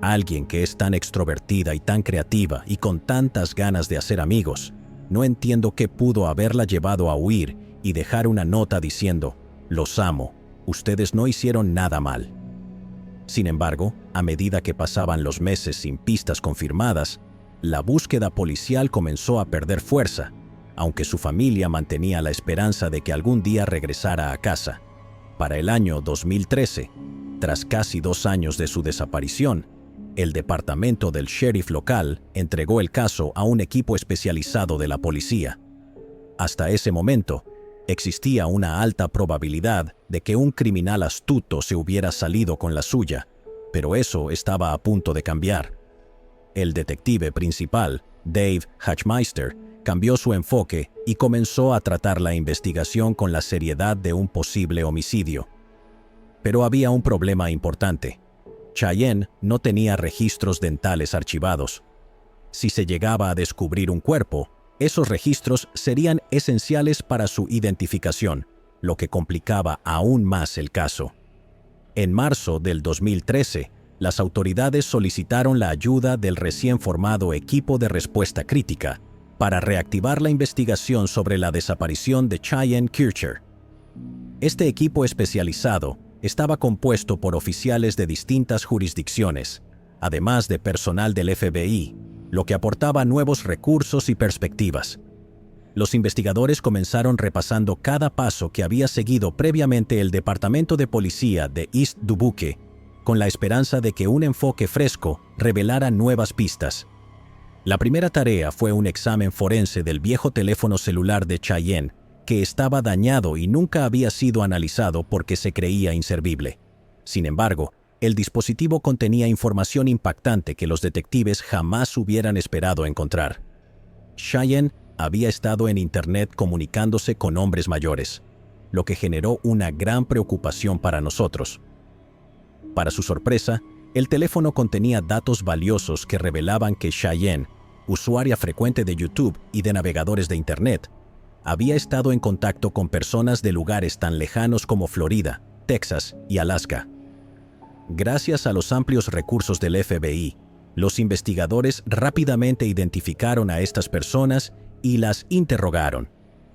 Alguien que es tan extrovertida y tan creativa y con tantas ganas de hacer amigos. No entiendo qué pudo haberla llevado a huir y dejar una nota diciendo: «Los amo, ustedes no hicieron nada mal». Sin embargo, a medida que pasaban los meses sin pistas confirmadas, la búsqueda policial comenzó a perder fuerza, aunque su familia mantenía la esperanza de que algún día regresara a casa. Para el año 2013, tras casi 2 años de su desaparición, el departamento del sheriff local entregó el caso a un equipo especializado de la policía. Hasta ese momento, existía una alta probabilidad de que un criminal astuto se hubiera salido con la suya, pero eso estaba a punto de cambiar. El detective principal, Dave Hatchmeister, cambió su enfoque y comenzó a tratar la investigación con la seriedad de un posible homicidio. Pero había un problema importante. Cheyenne no tenía registros dentales archivados. Si se llegaba a descubrir un cuerpo, esos registros serían esenciales para su identificación, lo que complicaba aún más el caso. En marzo del 2013, las autoridades solicitaron la ayuda del recién formado Equipo de Respuesta Crítica para reactivar la investigación sobre la desaparición de Cheyenne Kircher. Este equipo especializado estaba compuesto por oficiales de distintas jurisdicciones, además de personal del FBI, lo que aportaba nuevos recursos y perspectivas. Los investigadores comenzaron repasando cada paso que había seguido previamente el Departamento de Policía de East Dubuque, con la esperanza de que un enfoque fresco revelara nuevas pistas. La primera tarea fue un examen forense del viejo teléfono celular de Cheyenne, que estaba dañado y nunca había sido analizado porque se creía inservible. Sin embargo, el dispositivo contenía información impactante que los detectives jamás hubieran esperado encontrar. Cheyenne había estado en Internet comunicándose con hombres mayores, lo que generó una gran preocupación para nosotros. Para su sorpresa, el teléfono contenía datos valiosos que revelaban que Cheyenne, usuaria frecuente de YouTube y de navegadores de Internet, había estado en contacto con personas de lugares tan lejanos como Florida, Texas y Alaska. Gracias a los amplios recursos del FBI, los investigadores rápidamente identificaron a estas personas y las interrogaron.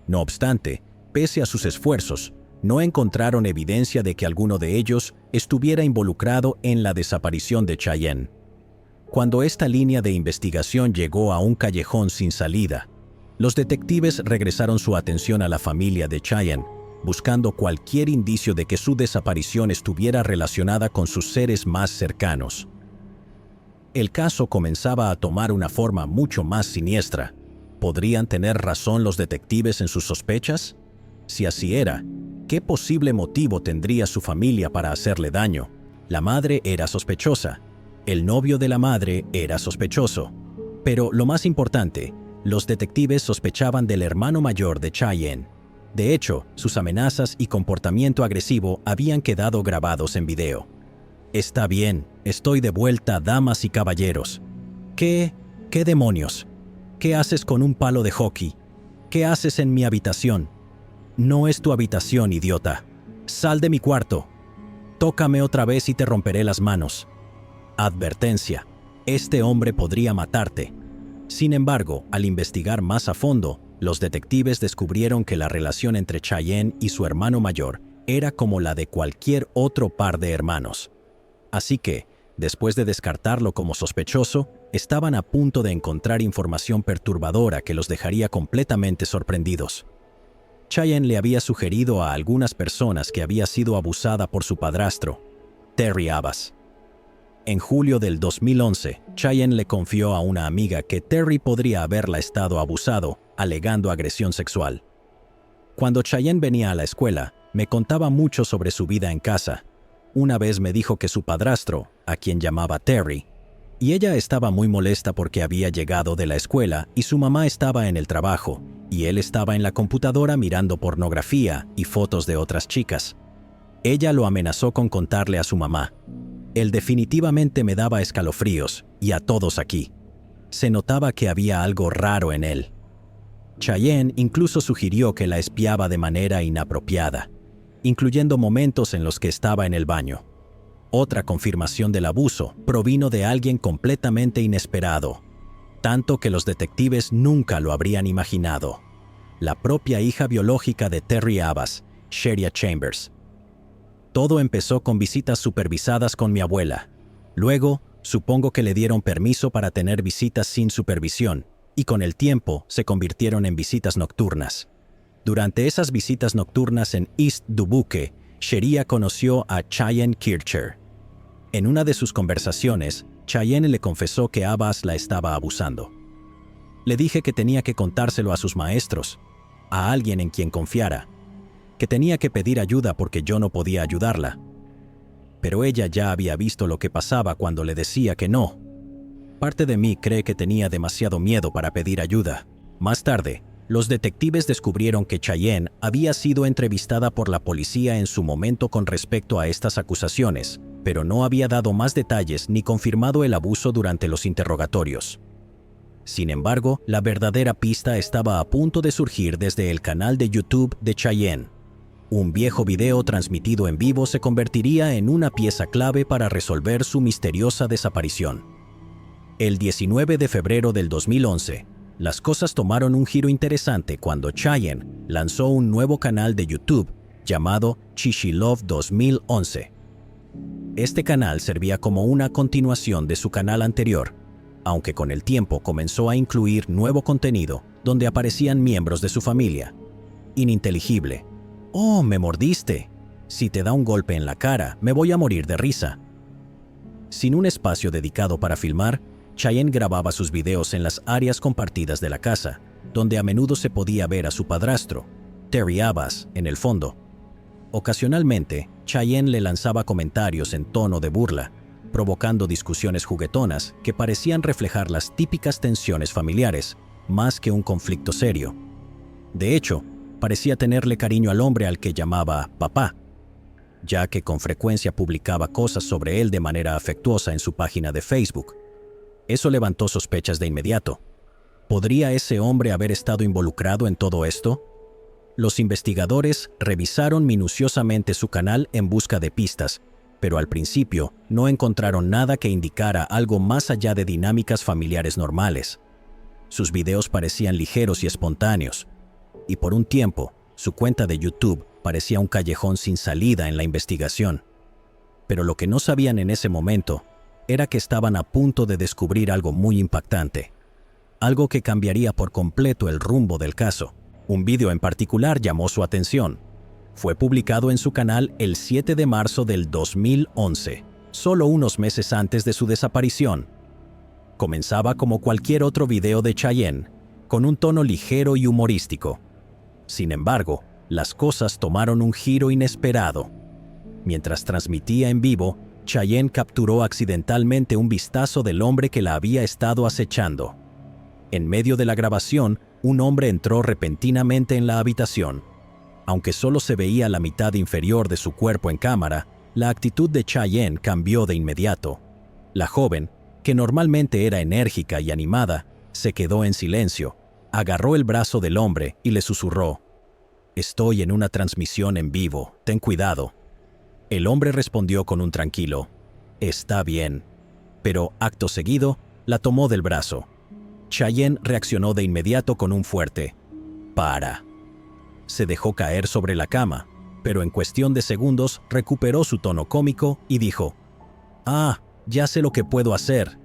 No obstante, pese a sus esfuerzos, no encontraron evidencia de que alguno de ellos estuviera involucrado en la desaparición de Cheyenne. Cuando esta línea de investigación llegó a un callejón sin salida, los detectives regresaron su atención a la familia de Cheyenne, buscando cualquier indicio de que su desaparición estuviera relacionada con sus seres más cercanos. El caso comenzaba a tomar una forma mucho más siniestra. ¿Podrían tener razón los detectives en sus sospechas? Si así era, ¿qué posible motivo tendría su familia para hacerle daño? La madre era sospechosa. El novio de la madre era sospechoso. Pero lo más importante, los detectives sospechaban del hermano mayor de Cheyenne. De hecho, sus amenazas y comportamiento agresivo habían quedado grabados en video. «Está bien, estoy de vuelta, damas y caballeros. ¿Qué demonios? ¿Qué haces con un palo de hockey? ¿Qué haces en mi habitación? No es tu habitación, idiota. Sal de mi cuarto. Tócame otra vez y te romperé las manos. Advertencia: este hombre podría matarte. Sin embargo, al investigar más a fondo, los detectives descubrieron que la relación entre Cheyenne y su hermano mayor era como la de cualquier otro par de hermanos. Así que, después de descartarlo como sospechoso, estaban a punto de encontrar información perturbadora que los dejaría completamente sorprendidos. Cheyenne le había sugerido a algunas personas que había sido abusada por su padrastro, Terry Abbas. En julio del 2011, Cheyenne le confió a una amiga que Terry podría haberla estado abusado, alegando agresión sexual. Cuando Cheyenne venía a la escuela, me contaba mucho sobre su vida en casa. Una vez me dijo que su padrastro, a quien llamaba Terry, y ella estaba muy molesta porque había llegado de la escuela y su mamá estaba en el trabajo, y él estaba en la computadora mirando pornografía y fotos de otras chicas. Ella lo amenazó con contarle a su mamá. Él definitivamente me daba escalofríos, y a todos aquí. Se notaba que había algo raro en él. Cheyenne incluso sugirió que la espiaba de manera inapropiada, incluyendo momentos en los que estaba en el baño. Otra confirmación del abuso provino de alguien completamente inesperado, tanto que los detectives nunca lo habrían imaginado: la propia hija biológica de Terry Abbas, Sheria Chambers. Todo empezó con visitas supervisadas con mi abuela. Luego, supongo que le dieron permiso para tener visitas sin supervisión, y con el tiempo se convirtieron en visitas nocturnas. Durante esas visitas nocturnas en East Dubuque, Sheria conoció a Cheyenne Kircher. En una de sus conversaciones, Cheyenne le confesó que Abbas la estaba abusando. Le dije que tenía que contárselo a sus maestros, a alguien en quien confiara, que tenía que pedir ayuda porque yo no podía ayudarla. Pero ella ya había visto lo que pasaba cuando le decía que no. Parte de mí cree que tenía demasiado miedo para pedir ayuda. Más tarde, los detectives descubrieron que Cheyenne había sido entrevistada por la policía en su momento con respecto a estas acusaciones, pero no había dado más detalles ni confirmado el abuso durante los interrogatorios. Sin embargo, la verdadera pista estaba a punto de surgir desde el canal de YouTube de Cheyenne. Un viejo video transmitido en vivo se convertiría en una pieza clave para resolver su misteriosa desaparición. El 19 de febrero del 2011, las cosas tomaron un giro interesante cuando Cheyenne lanzó un nuevo canal de YouTube llamado Chishilov 2011. Este canal servía como una continuación de su canal anterior, aunque con el tiempo comenzó a incluir nuevo contenido donde aparecían miembros de su familia. Ininteligible. «Oh, me mordiste. Si te da un golpe en la cara, me voy a morir de risa». Sin un espacio dedicado para filmar, Cheyenne grababa sus videos en las áreas compartidas de la casa, donde a menudo se podía ver a su padrastro, Terry Abbas, en el fondo. Ocasionalmente, Cheyenne le lanzaba comentarios en tono de burla, provocando discusiones juguetonas que parecían reflejar las típicas tensiones familiares, más que un conflicto serio. De hecho, parecía tenerle cariño al hombre al que llamaba papá, ya que con frecuencia publicaba cosas sobre él de manera afectuosa en su página de Facebook. Eso levantó sospechas de inmediato. ¿Podría ese hombre haber estado involucrado en todo esto? Los investigadores revisaron minuciosamente su canal en busca de pistas, pero al principio no encontraron nada que indicara algo más allá de dinámicas familiares normales. Sus videos parecían ligeros y espontáneos, y por un tiempo, su cuenta de YouTube parecía un callejón sin salida en la investigación. Pero lo que no sabían en ese momento era que estaban a punto de descubrir algo muy impactante, algo que cambiaría por completo el rumbo del caso. Un video en particular llamó su atención. Fue publicado en su canal el 7 de marzo del 2011, solo unos meses antes de su desaparición. Comenzaba como cualquier otro video de Cheyenne, con un tono ligero y humorístico. Sin embargo, las cosas tomaron un giro inesperado. Mientras transmitía en vivo, Cheyenne capturó accidentalmente un vistazo del hombre que la había estado acechando. En medio de la grabación, un hombre entró repentinamente en la habitación. Aunque solo se veía la mitad inferior de su cuerpo en cámara, la actitud de Cheyenne cambió de inmediato. La joven, que normalmente era enérgica y animada, se quedó en silencio, agarró el brazo del hombre y le susurró: Estoy en una transmisión en vivo, ten cuidado. El hombre respondió con un tranquilo, está bien. Pero, acto seguido, la tomó del brazo. Cheyenne reaccionó de inmediato con un fuerte, para. Se dejó caer sobre la cama, pero en cuestión de segundos recuperó su tono cómico y dijo, ya sé lo que puedo hacer.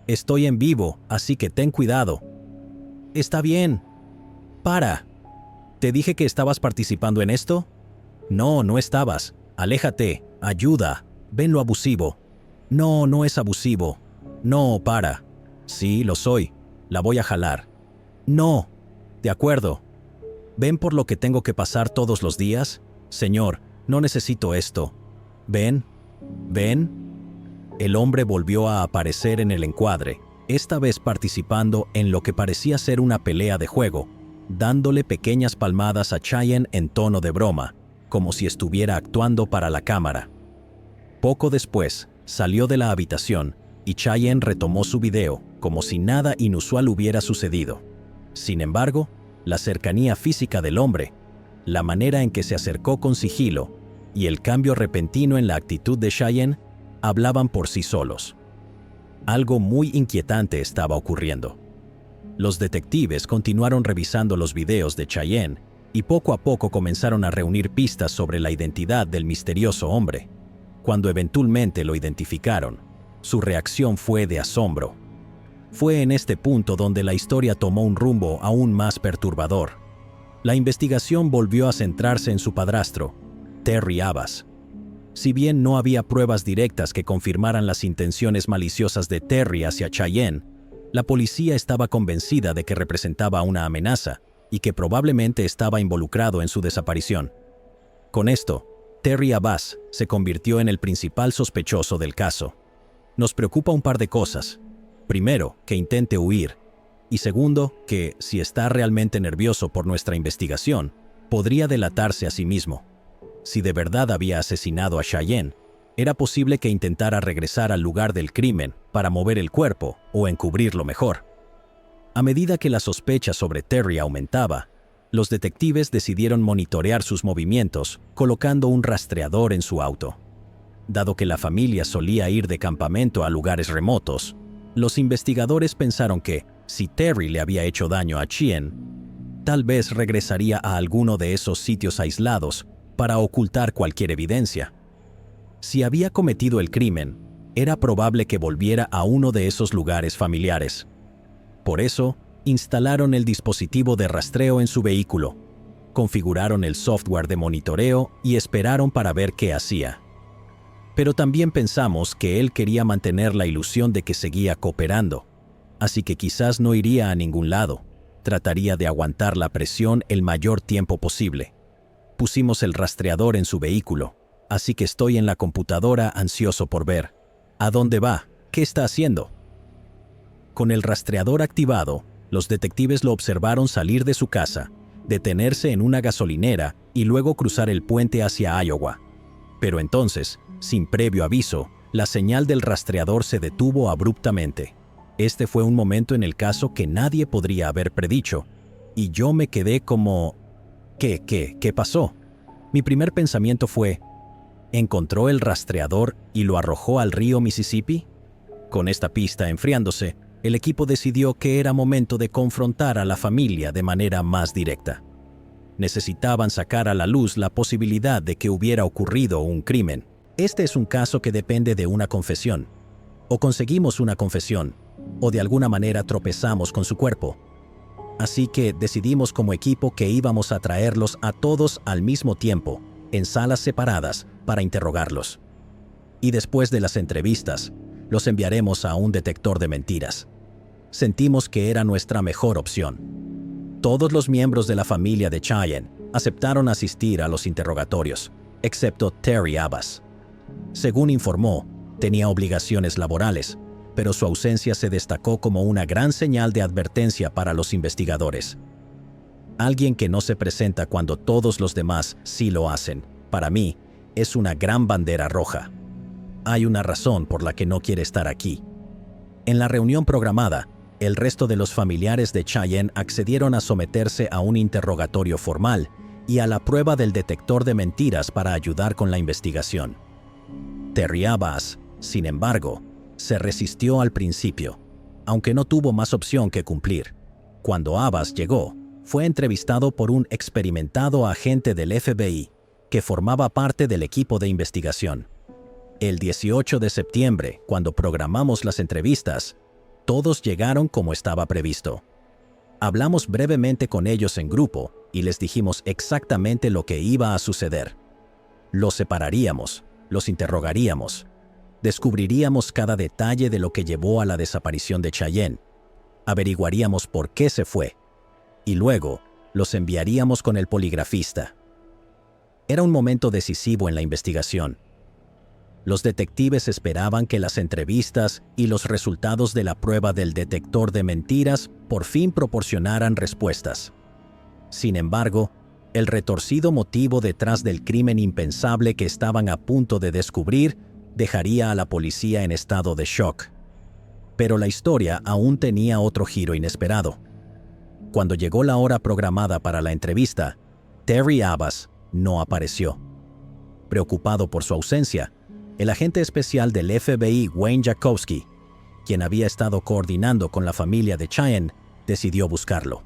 Estoy en vivo, así que ten cuidado. Está bien. Para. ¿Te dije que estabas participando en esto? No, no estabas. Aléjate. Ayuda. Ven lo abusivo. No, no es abusivo. No, para. Sí, lo soy. La voy a jalar. No. De acuerdo. ¿Ven por lo que tengo que pasar todos los días? Señor, no necesito esto. ¿Ven? ¿Ven? El hombre volvió a aparecer en el encuadre, esta vez participando en lo que parecía ser una pelea de juego, dándole pequeñas palmadas a Cheyenne en tono de broma, como si estuviera actuando para la cámara. Poco después, salió de la habitación y Cheyenne retomó su video, como si nada inusual hubiera sucedido. Sin embargo, la cercanía física del hombre, la manera en que se acercó con sigilo y el cambio repentino en la actitud de Cheyenne hablaban por sí solos. Algo muy inquietante estaba ocurriendo. Los detectives continuaron revisando los videos de Cheyenne y poco a poco comenzaron a reunir pistas sobre la identidad del misterioso hombre. Cuando eventualmente lo identificaron, su reacción fue de asombro. Fue en este punto donde la historia tomó un rumbo aún más perturbador. La investigación volvió a centrarse en su padrastro, Terry Abbas. Si bien no había pruebas directas que confirmaran las intenciones maliciosas de Terry hacia Cheyenne, la policía estaba convencida de que representaba una amenaza y que probablemente estaba involucrado en su desaparición. Con esto, Terry Abbas se convirtió en el principal sospechoso del caso. Nos preocupa un par de cosas. Primero, que intente huir. Y segundo, que, si está realmente nervioso por nuestra investigación, podría delatarse a sí mismo. Si de verdad había asesinado a Cheyenne, era posible que intentara regresar al lugar del crimen para mover el cuerpo o encubrirlo mejor. A medida que la sospecha sobre Terry aumentaba, los detectives decidieron monitorear sus movimientos colocando un rastreador en su auto. Dado que la familia solía ir de campamento a lugares remotos, los investigadores pensaron que, si Terry le había hecho daño a Cheyenne, tal vez regresaría a alguno de esos sitios aislados para ocultar cualquier evidencia. Si había cometido el crimen, era probable que volviera a uno de esos lugares familiares. Por eso, instalaron el dispositivo de rastreo en su vehículo, configuraron el software de monitoreo y esperaron para ver qué hacía. Pero también pensamos que él quería mantener la ilusión de que seguía cooperando, así que quizás no iría a ningún lado, trataría de aguantar la presión el mayor tiempo posible. Pusimos el rastreador en su vehículo, así que estoy en la computadora ansioso por ver. ¿A dónde va? ¿Qué está haciendo? Con el rastreador activado, los detectives lo observaron salir de su casa, detenerse en una gasolinera y luego cruzar el puente hacia Iowa. Pero entonces, sin previo aviso, la señal del rastreador se detuvo abruptamente. Este fue un momento en el caso que nadie podría haber predicho, y yo me quedé como... ¿Qué pasó? Mi primer pensamiento fue, ¿encontró el rastreador y lo arrojó al río Mississippi? Con esta pista enfriándose, el equipo decidió que era momento de confrontar a la familia de manera más directa. Necesitaban sacar a la luz la posibilidad de que hubiera ocurrido un crimen. Este es un caso que depende de una confesión. O conseguimos una confesión, o de alguna manera tropezamos con su cuerpo. Así que decidimos como equipo que íbamos a traerlos a todos al mismo tiempo, en salas separadas, para interrogarlos. Y después de las entrevistas, los enviaremos a un detector de mentiras. Sentimos que era nuestra mejor opción. Todos los miembros de la familia de Cheyenne aceptaron asistir a los interrogatorios, excepto Terry Abbas. Según informó, tenía obligaciones laborales, pero su ausencia se destacó como una gran señal de advertencia para los investigadores. Alguien que no se presenta cuando todos los demás sí lo hacen, para mí, es una gran bandera roja. Hay una razón por la que no quiere estar aquí. En la reunión programada, El resto de los familiares de Cheyenne accedieron a someterse a un interrogatorio formal y a la prueba del detector de mentiras para ayudar con la investigación. Terry Abbas, sin embargo, se resistió al principio, aunque no tuvo más opción que cumplir. Cuando Abbas llegó, fue entrevistado por un experimentado agente del FBI que formaba parte del equipo de investigación. El 18 de septiembre, cuando programamos las entrevistas, todos llegaron como estaba previsto. Hablamos brevemente con ellos en grupo y les dijimos exactamente lo que iba a suceder. Los separaríamos, los interrogaríamos, descubriríamos cada detalle de lo que llevó a la desaparición de Cheyenne, averiguaríamos por qué se fue, y luego los enviaríamos con el poligrafista. Era un momento decisivo en la investigación. Los detectives esperaban que las entrevistas y los resultados de la prueba del detector de mentiras por fin proporcionaran respuestas. Sin embargo, el retorcido motivo detrás del crimen impensable que estaban a punto de descubrir dejaría a la policía en estado de shock. Pero la historia aún tenía otro giro inesperado. Cuando llegó la hora programada para la entrevista, Terry Abbas no apareció. Preocupado por su ausencia, el agente especial del FBI Wayne Jackowski, quien había estado coordinando con la familia de Cheyenne, decidió buscarlo.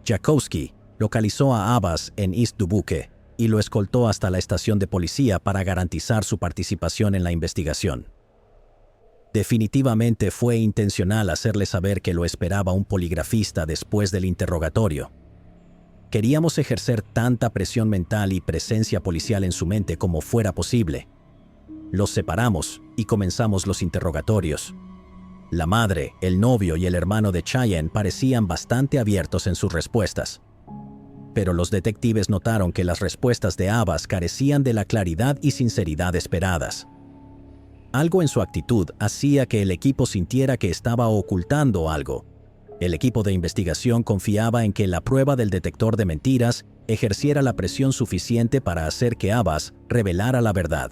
Jackowski localizó a Abbas en East Dubuque y lo escoltó hasta la estación de policía para garantizar su participación en la investigación. Definitivamente fue intencional hacerle saber que lo esperaba un poligrafista después del interrogatorio. Queríamos ejercer tanta presión mental y presencia policial en su mente como fuera posible. Los separamos y comenzamos los interrogatorios. La madre, el novio y el hermano de Cheyenne parecían bastante abiertos en sus respuestas. Pero los detectives notaron que las respuestas de Abbas carecían de la claridad y sinceridad esperadas. Algo en su actitud hacía que el equipo sintiera que estaba ocultando algo. El equipo de investigación confiaba en que la prueba del detector de mentiras ejerciera la presión suficiente para hacer que Abbas revelara la verdad.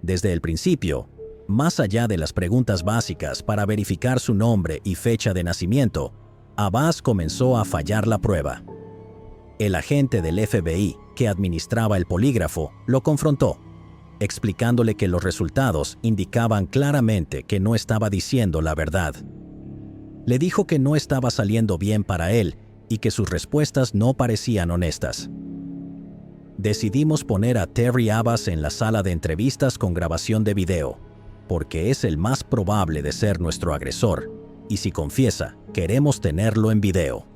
Desde el principio, más allá de las preguntas básicas para verificar su nombre y fecha de nacimiento, Abbas comenzó a fallar la prueba. El agente del FBI, que administraba el polígrafo, lo confrontó, explicándole que los resultados indicaban claramente que no estaba diciendo la verdad. Le dijo que no estaba saliendo bien para él y que sus respuestas no parecían honestas. Decidimos poner a Terry Abbas en la sala de entrevistas con grabación de video, porque es el más probable de ser nuestro agresor, y si confiesa, queremos tenerlo en video.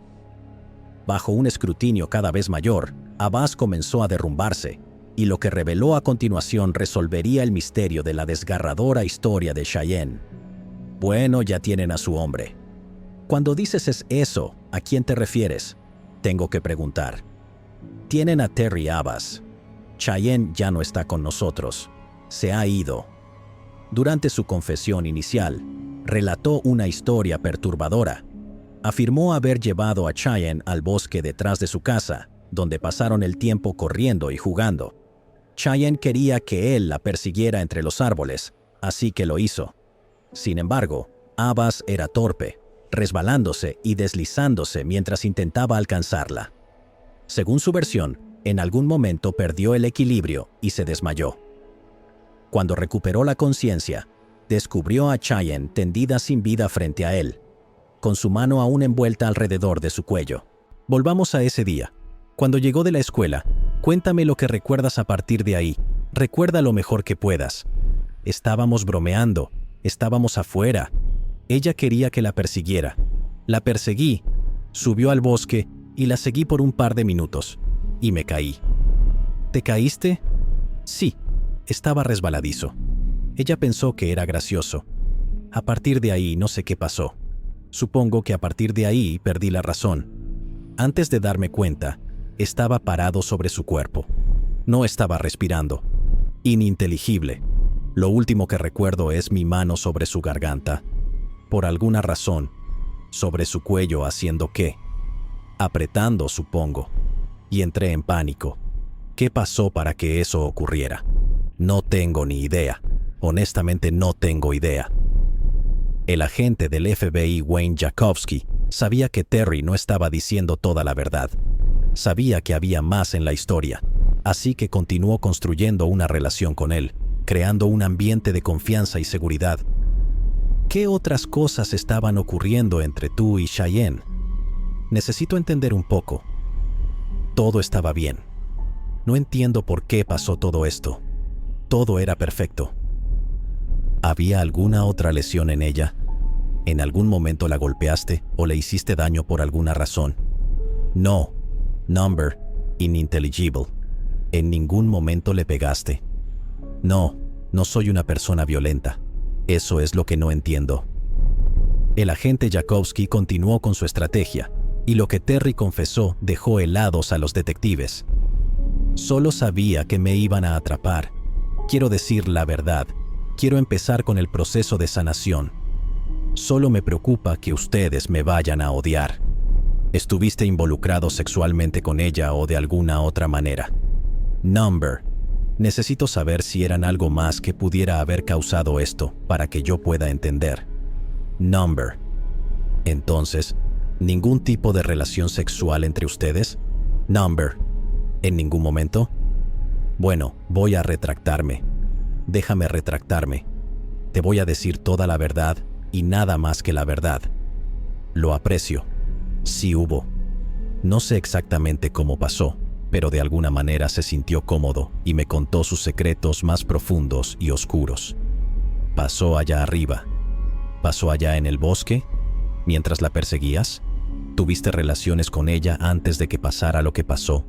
Bajo un escrutinio cada vez mayor, Abbas comenzó a derrumbarse, y lo que reveló a continuación resolvería el misterio de la desgarradora historia de Cheyenne. Bueno, ya tienen a su hombre. Cuando dices es eso, ¿a quién te refieres? Tengo que preguntar. Tienen a Terry Abbas. Cheyenne ya no está con nosotros. Se ha ido. Durante su confesión inicial, relató una historia perturbadora. Afirmó haber llevado a Cheyenne al bosque detrás de su casa, donde pasaron el tiempo corriendo y jugando. Cheyenne quería que él la persiguiera entre los árboles, así que lo hizo. Sin embargo, Abbas era torpe, resbalándose y deslizándose mientras intentaba alcanzarla. Según su versión, en algún momento perdió el equilibrio y se desmayó. Cuando recuperó la conciencia, descubrió a Cheyenne tendida sin vida frente a él, con su mano aún envuelta alrededor de su cuello. Volvamos a ese día. Cuando llegó de la escuela, cuéntame lo que recuerdas a partir de ahí. Recuerda lo mejor que puedas. Estábamos bromeando, estábamos afuera. Ella quería que la persiguiera. La perseguí, subió al bosque y la seguí por un par de minutos. Y me caí. ¿Te caíste? Sí, estaba resbaladizo. Ella pensó que era gracioso. A partir de ahí no sé qué pasó. Supongo que a partir de ahí perdí la razón. Antes de darme cuenta, estaba parado sobre su cuerpo. No estaba respirando. Ininteligible. Lo último que recuerdo es mi mano sobre su garganta. Por alguna razón, sobre su cuello haciendo qué. Apretando, supongo. Y entré en pánico. ¿Qué pasó para que eso ocurriera? No tengo ni idea. Honestamente no tengo idea. El agente del FBI Wayne Jackowski sabía que Terry no estaba diciendo toda la verdad. Sabía que había más en la historia, así que continuó construyendo una relación con él, creando un ambiente de confianza y seguridad. ¿Qué otras cosas estaban ocurriendo entre tú y Cheyenne? Necesito entender un poco. Todo estaba bien. No entiendo por qué pasó todo esto. Todo era perfecto. ¿Había alguna otra lesión en ella? ¿En algún momento la golpeaste o le hiciste daño por alguna razón? No. Number inintelligible. ¿En ningún momento le pegaste? No, no soy una persona violenta. Eso es lo que no entiendo. El agente Jackowski continuó con su estrategia, y lo que Terry confesó dejó helados a los detectives. Solo sabía que me iban a atrapar. Quiero decir la verdad. Quiero empezar con el proceso de sanación. Solo me preocupa que ustedes me vayan a odiar. ¿Estuviste involucrado sexualmente con ella o de alguna otra manera? Number. Necesito saber si eran algo más que pudiera haber causado esto para que yo pueda entender. Number. Entonces, ¿ningún tipo de relación sexual entre ustedes? Number. ¿En ningún momento? Bueno, voy a retractarme. Déjame retractarme. Te voy a decir toda la verdad y nada más que la verdad. Lo aprecio. Sí hubo. No sé exactamente cómo pasó, pero de alguna manera se sintió cómodo y me contó sus secretos más profundos y oscuros. Pasó allá arriba. Pasó allá en el bosque, mientras la perseguías. ¿Tuviste relaciones con ella antes de que pasara lo que pasó?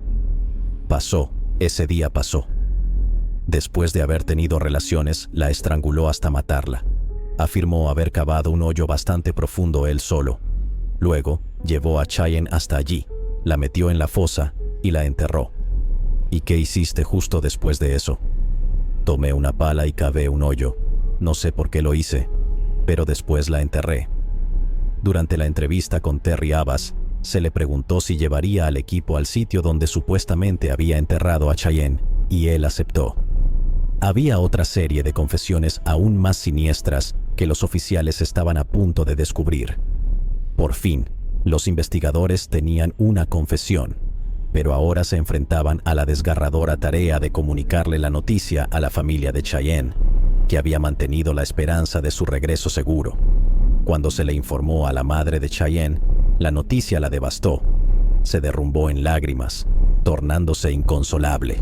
Pasó. Ese día pasó. Después de haber tenido relaciones, la estranguló hasta matarla. Afirmó haber cavado un hoyo bastante profundo él solo. Luego, llevó a Cheyenne hasta allí, la metió en la fosa y la enterró. ¿Y qué hiciste justo después de eso? Tomé una pala y cavé un hoyo. No sé por qué lo hice, pero después la enterré. Durante la entrevista con Terry Abbas, se le preguntó si llevaría al equipo al sitio donde supuestamente había enterrado a Cheyenne, y él aceptó. Había otra serie de confesiones aún más siniestras que los oficiales estaban a punto de descubrir. Por fin, los investigadores tenían una confesión, pero ahora se enfrentaban a la desgarradora tarea de comunicarle la noticia a la familia de Cheyenne, que había mantenido la esperanza de su regreso seguro. Cuando se le informó a la madre de Cheyenne, la noticia la devastó. Se derrumbó en lágrimas, tornándose inconsolable.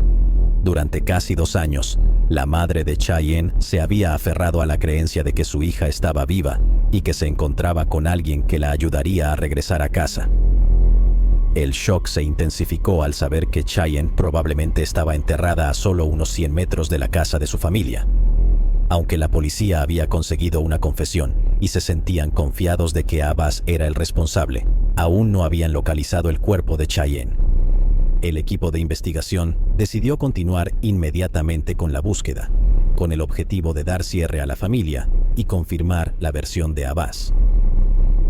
Durante casi 2 años, la madre de Cheyenne se había aferrado a la creencia de que su hija estaba viva y que se encontraba con alguien que la ayudaría a regresar a casa. El shock se intensificó al saber que Cheyenne probablemente estaba enterrada a solo unos 100 metros de la casa de su familia. Aunque la policía había conseguido una confesión y se sentían confiados de que Abbas era el responsable, aún no habían localizado el cuerpo de Cheyenne. El equipo de investigación decidió continuar inmediatamente con la búsqueda, con el objetivo de dar cierre a la familia y confirmar la versión de Abbas.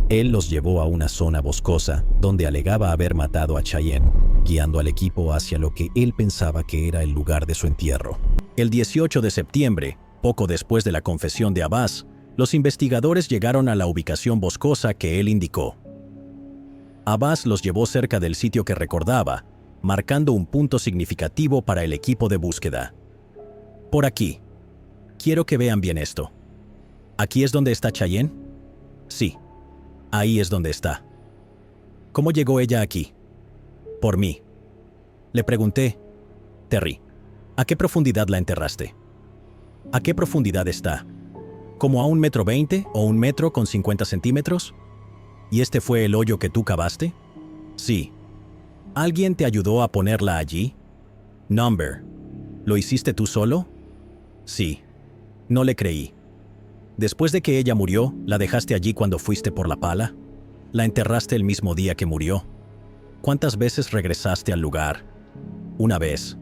Él los llevó a una zona boscosa donde alegaba haber matado a Cheyenne, guiando al equipo hacia lo que él pensaba que era el lugar de su entierro. El 18 de septiembre, poco después de la confesión de Abbas, los investigadores llegaron a la ubicación boscosa que él indicó. Abbas los llevó cerca del sitio que recordaba, marcando un punto significativo para el equipo de búsqueda. Por aquí. Quiero que vean bien esto. ¿Aquí es donde está Cheyenne? Sí. Ahí es donde está. ¿Cómo llegó ella aquí? Por mí. Le pregunté, Terry, ¿a qué profundidad la enterraste? ¿A qué profundidad está? ¿Como a 1,20 m o 1,50 m? ¿Y este fue el hoyo que tú cavaste? Sí. ¿Alguien te ayudó a ponerla allí? Number. ¿Lo hiciste tú solo? Sí. No le creí. Después de que ella murió, ¿la dejaste allí cuando fuiste por la pala? ¿La enterraste el mismo día que murió? ¿Cuántas veces regresaste al lugar? Una vez.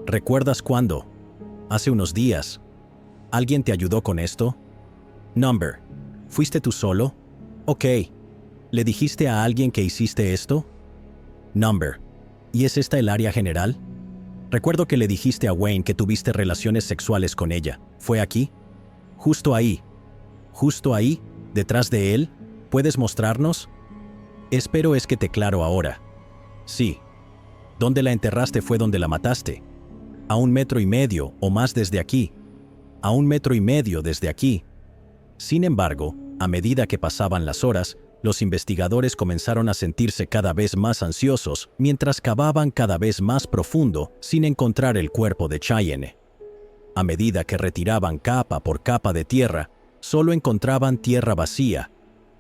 ¿Recuerdas cuándo? Hace unos días. ¿Alguien te ayudó con esto? Number. ¿Fuiste tú solo? Ok. ¿Le dijiste a alguien que hiciste esto? Number. ¿Y es esta el área general? Recuerdo que le dijiste a Wayne que tuviste relaciones sexuales con ella. ¿Fue aquí? Justo ahí. Justo ahí. ¿Detrás de él? ¿Puedes mostrarnos? Espero es que te claro ahora. Sí. Donde la enterraste fue donde la mataste. A 1,5 metros o más desde aquí. A 1,5 metros desde aquí. Sin embargo, a medida que pasaban las horas, los investigadores comenzaron a sentirse cada vez más ansiosos mientras cavaban cada vez más profundo sin encontrar el cuerpo de Cheyenne. A medida que retiraban capa por capa de tierra, solo encontraban tierra vacía,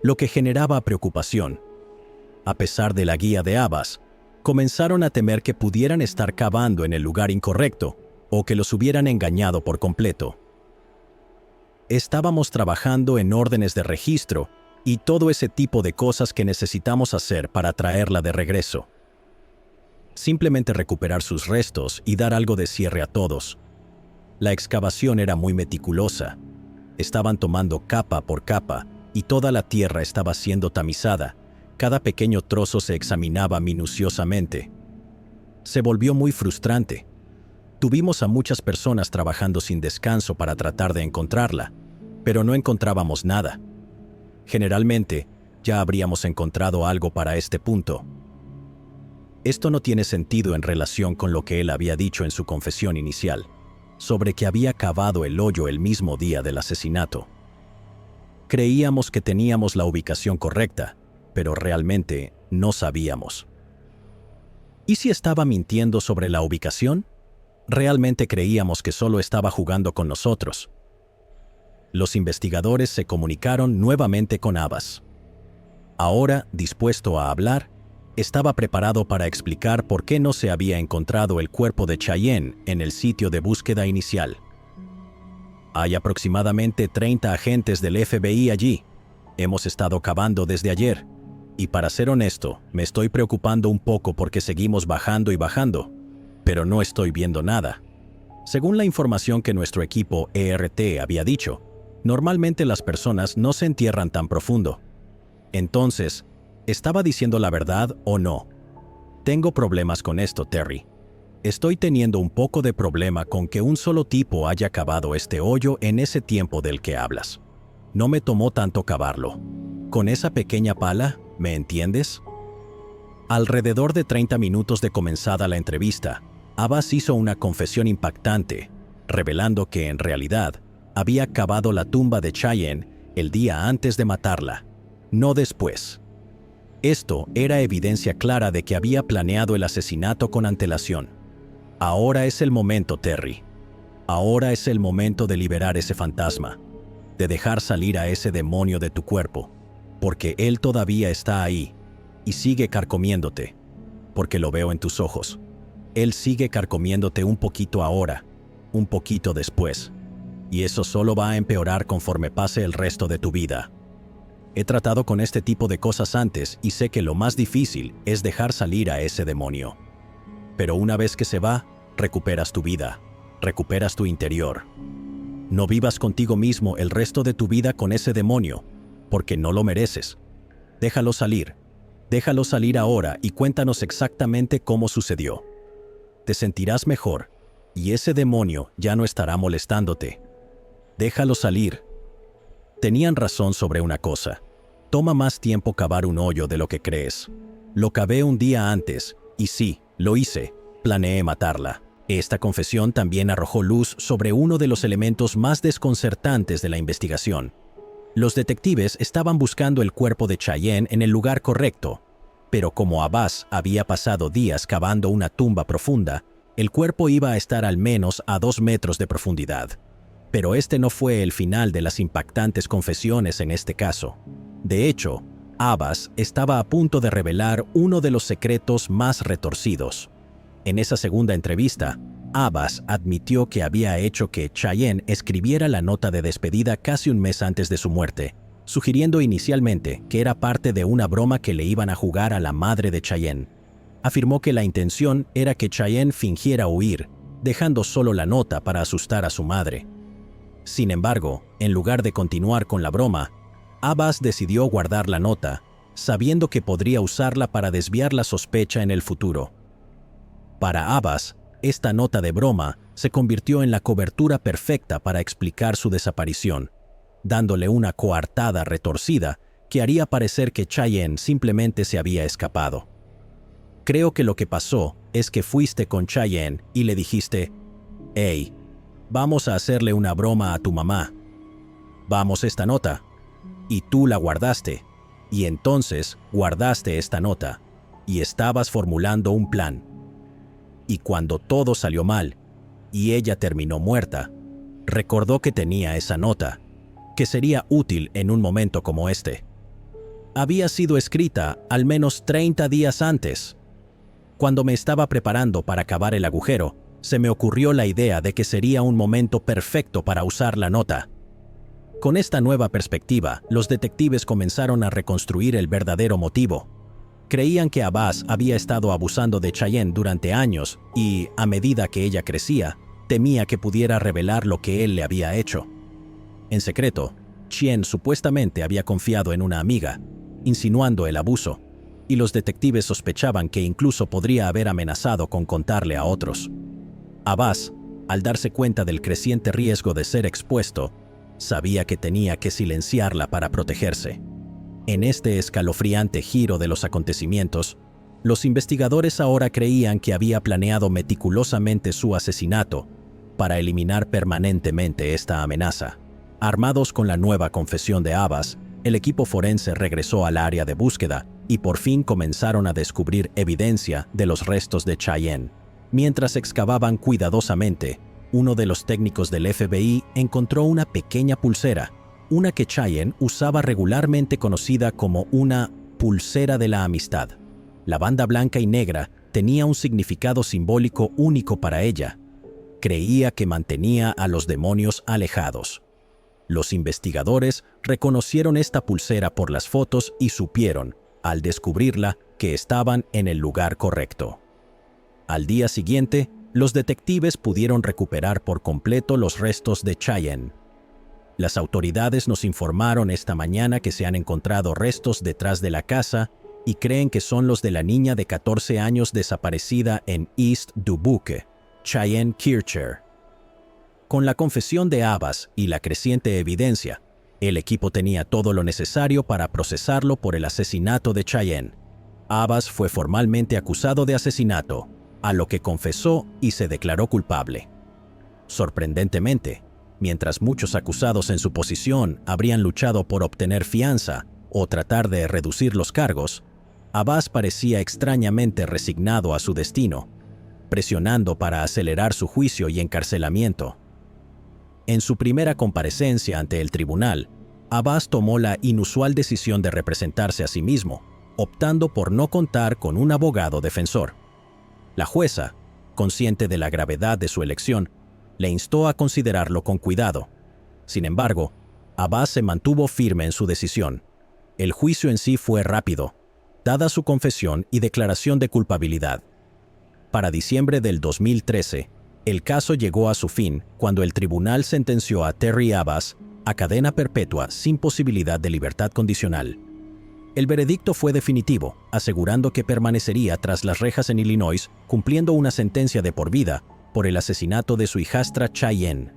lo que generaba preocupación. A pesar de la guía de Abbas, comenzaron a temer que pudieran estar cavando en el lugar incorrecto o que los hubieran engañado por completo. Estábamos trabajando en órdenes de registro y todo ese tipo de cosas que necesitamos hacer para traerla de regreso. Simplemente recuperar sus restos y dar algo de cierre a todos. La excavación era muy meticulosa. Estaban tomando capa por capa y toda la tierra estaba siendo tamizada. Cada pequeño trozo se examinaba minuciosamente. Se volvió muy frustrante. Tuvimos a muchas personas trabajando sin descanso para tratar de encontrarla, pero no encontrábamos nada. Generalmente, ya habríamos encontrado algo para este punto. Esto no tiene sentido en relación con lo que él había dicho en su confesión inicial, sobre que había cavado el hoyo el mismo día del asesinato. Creíamos que teníamos la ubicación correcta, pero realmente no sabíamos. ¿Y si estaba mintiendo sobre la ubicación? Realmente creíamos que solo estaba jugando con nosotros. Los investigadores se comunicaron nuevamente con Abbas. Ahora, dispuesto a hablar, estaba preparado para explicar por qué no se había encontrado el cuerpo de Cheyenne en el sitio de búsqueda inicial. Hay aproximadamente 30 agentes del FBI allí. Hemos estado cavando desde ayer. Y para ser honesto, me estoy preocupando un poco porque seguimos bajando y bajando, pero no estoy viendo nada. Según la información que nuestro equipo ERT había dicho, normalmente las personas no se entierran tan profundo. Entonces, ¿estaba diciendo la verdad o no? Tengo problemas con esto, Terry. Estoy teniendo un poco de problema con que un solo tipo haya cavado este hoyo en ese tiempo del que hablas. No me tomó tanto cavarlo. Con esa pequeña pala, ¿me entiendes? Alrededor de 30 minutos de comenzada la entrevista, Abbas hizo una confesión impactante, revelando que en realidad había cavado la tumba de Cheyenne el día antes de matarla, no después. Esto era evidencia clara de que había planeado el asesinato con antelación. Ahora es el momento, Terry. Ahora es el momento de liberar ese fantasma, de dejar salir a ese demonio de tu cuerpo, porque él todavía está ahí y sigue carcomiéndote, porque lo veo en tus ojos. Él sigue carcomiéndote un poquito ahora, un poquito después, y eso solo va a empeorar conforme pase el resto de tu vida. He tratado con este tipo de cosas antes y sé que lo más difícil es dejar salir a ese demonio. Pero una vez que se va, recuperas tu vida, recuperas tu interior. No vivas contigo mismo el resto de tu vida con ese demonio, porque no lo mereces. Déjalo salir ahora y cuéntanos exactamente cómo sucedió. Te sentirás mejor, y ese demonio ya no estará molestándote. Déjalo salir. Tenían razón sobre una cosa. Toma más tiempo cavar un hoyo de lo que crees. Lo cavé un día antes, y sí, lo hice. Planeé matarla. Esta confesión también arrojó luz sobre uno de los elementos más desconcertantes de la investigación. Los detectives estaban buscando el cuerpo de Cheyenne en el lugar correcto, pero como Abbas había pasado días cavando una tumba profunda, el cuerpo iba a estar al menos a 2 metros de profundidad. Pero este no fue el final de las impactantes confesiones en este caso. De hecho, Abbas estaba a punto de revelar uno de los secretos más retorcidos. En esa segunda entrevista, Abbas admitió que había hecho que Cheyenne escribiera la nota de despedida casi un mes antes de su muerte, sugiriendo inicialmente que era parte de una broma que le iban a jugar a la madre de Cheyenne. Afirmó que la intención era que Cheyenne fingiera huir, dejando solo la nota para asustar a su madre. Sin embargo, en lugar de continuar con la broma, Abbas decidió guardar la nota, sabiendo que podría usarla para desviar la sospecha en el futuro. Para Abbas, esta nota de broma se convirtió en la cobertura perfecta para explicar su desaparición. dándole una coartada retorcida que haría parecer que Cheyenne simplemente se había escapado. Creo que lo que pasó es que fuiste con Cheyenne y le dijiste: «Hey, vamos a hacerle una broma a tu mamá. Vamos esta nota». Y tú la guardaste. Y entonces guardaste esta nota. Y estabas formulando un plan. Y cuando todo salió mal, y ella terminó muerta, recordó que tenía esa nota, que sería útil en un momento como este. Había sido escrita al menos 30 días antes. Cuando me estaba preparando para cavar el agujero, se me ocurrió la idea de que sería un momento perfecto para usar la nota. Con esta nueva perspectiva, los detectives comenzaron a reconstruir el verdadero motivo. Creían que Abbas había estado abusando de Cheyenne durante años y, a medida que ella crecía, temía que pudiera revelar lo que él le había hecho. En secreto, Cheyenne supuestamente había confiado en una amiga, insinuando el abuso, y los detectives sospechaban que incluso podría haber amenazado con contarle a otros. Abbas, al darse cuenta del creciente riesgo de ser expuesto, sabía que tenía que silenciarla para protegerse. En este escalofriante giro de los acontecimientos, los investigadores ahora creían que había planeado meticulosamente su asesinato para eliminar permanentemente esta amenaza. Armados con la nueva confesión de Abbas, el equipo forense regresó al área de búsqueda y por fin comenzaron a descubrir evidencia de los restos de Cheyenne. Mientras excavaban cuidadosamente, uno de los técnicos del FBI encontró una pequeña pulsera, una que Cheyenne usaba regularmente, conocida como una pulsera de la amistad. La banda blanca y negra tenía un significado simbólico único para ella. Creía que mantenía a los demonios alejados. Los investigadores reconocieron esta pulsera por las fotos y supieron, al descubrirla, que estaban en el lugar correcto. Al día siguiente, los detectives pudieron recuperar por completo los restos de Cheyenne. Las autoridades nos informaron esta mañana que se han encontrado restos detrás de la casa y creen que son los de la niña de 14 años desaparecida en East Dubuque, Cheyenne Kircher. Con la confesión de Abbas y la creciente evidencia, el equipo tenía todo lo necesario para procesarlo por el asesinato de Cheyenne. Abbas fue formalmente acusado de asesinato, a lo que confesó y se declaró culpable. Sorprendentemente, mientras muchos acusados en su posición habrían luchado por obtener fianza o tratar de reducir los cargos, Abbas parecía extrañamente resignado a su destino, presionando para acelerar su juicio y encarcelamiento. En su primera comparecencia ante el tribunal, Abbas tomó la inusual decisión de representarse a sí mismo, optando por no contar con un abogado defensor. La jueza, consciente de la gravedad de su elección, le instó a considerarlo con cuidado. Sin embargo, Abbas se mantuvo firme en su decisión. El juicio en sí fue rápido, dada su confesión y declaración de culpabilidad. Para diciembre del 2013, el caso llegó a su fin cuando el tribunal sentenció a Terry Abbas a cadena perpetua sin posibilidad de libertad condicional. El veredicto fue definitivo, asegurando que permanecería tras las rejas en Illinois, cumpliendo una sentencia de por vida por el asesinato de su hijastra Cheyenne.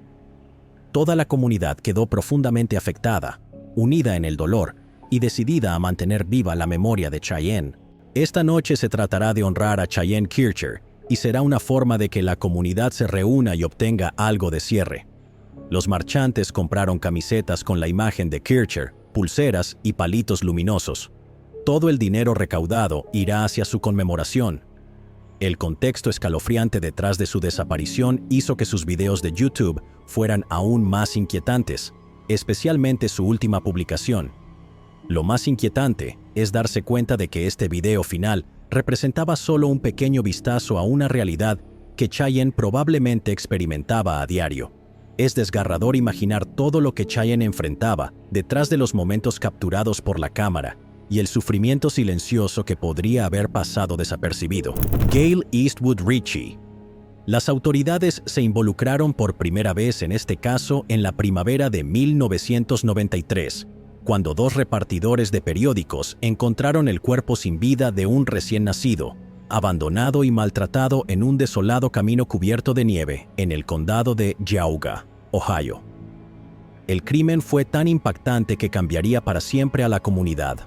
Toda la comunidad quedó profundamente afectada, unida en el dolor y decidida a mantener viva la memoria de Cheyenne. Esta noche se tratará de honrar a Cheyenne Kircher y será una forma de que la comunidad se reúna y obtenga algo de cierre. Los marchantes compraron camisetas con la imagen de Kircher, pulseras y palitos luminosos. Todo el dinero recaudado irá hacia su conmemoración. El contexto escalofriante detrás de su desaparición hizo que sus videos de YouTube fueran aún más inquietantes, especialmente su última publicación. Lo más inquietante es darse cuenta de que este video final representaba solo un pequeño vistazo a una realidad que Cheyenne probablemente experimentaba a diario. Es desgarrador imaginar todo lo que Cheyenne enfrentaba detrás de los momentos capturados por la cámara y el sufrimiento silencioso que podría haber pasado desapercibido. Gail Eastwood Ritchie. Las autoridades se involucraron por primera vez en este caso en la primavera de 1993, cuando dos repartidores de periódicos encontraron el cuerpo sin vida de un recién nacido, abandonado y maltratado en un desolado camino cubierto de nieve en el condado de Geauga, Ohio. El crimen fue tan impactante que cambiaría para siempre a la comunidad.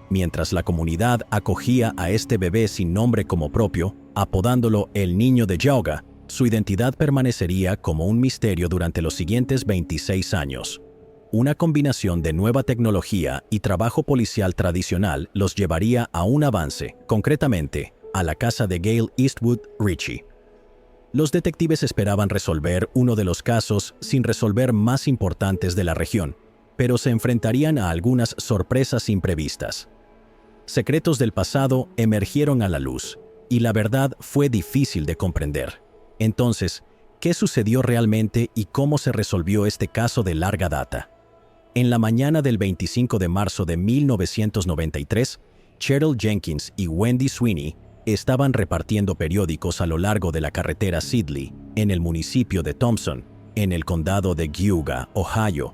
Mientras la comunidad acogía a este bebé sin nombre como propio, apodándolo el niño de Geauga, su identidad permanecería como un misterio durante los siguientes 26 años. Una combinación de nueva tecnología y trabajo policial tradicional los llevaría a un avance, concretamente, a la casa de Gail Eastwood Ritchie. Los detectives esperaban resolver uno de los casos sin resolver más importantes de la región, pero se enfrentarían a algunas sorpresas imprevistas. Secretos del pasado emergieron a la luz, y la verdad fue difícil de comprender. Entonces, ¿qué sucedió realmente y cómo se resolvió este caso de larga data? En la mañana del 25 de marzo de 1993, Cheryl Jenkins y Wendy Sweeney estaban repartiendo periódicos a lo largo de la carretera Sidley, en el municipio de Thompson, en el condado de Geauga, Ohio.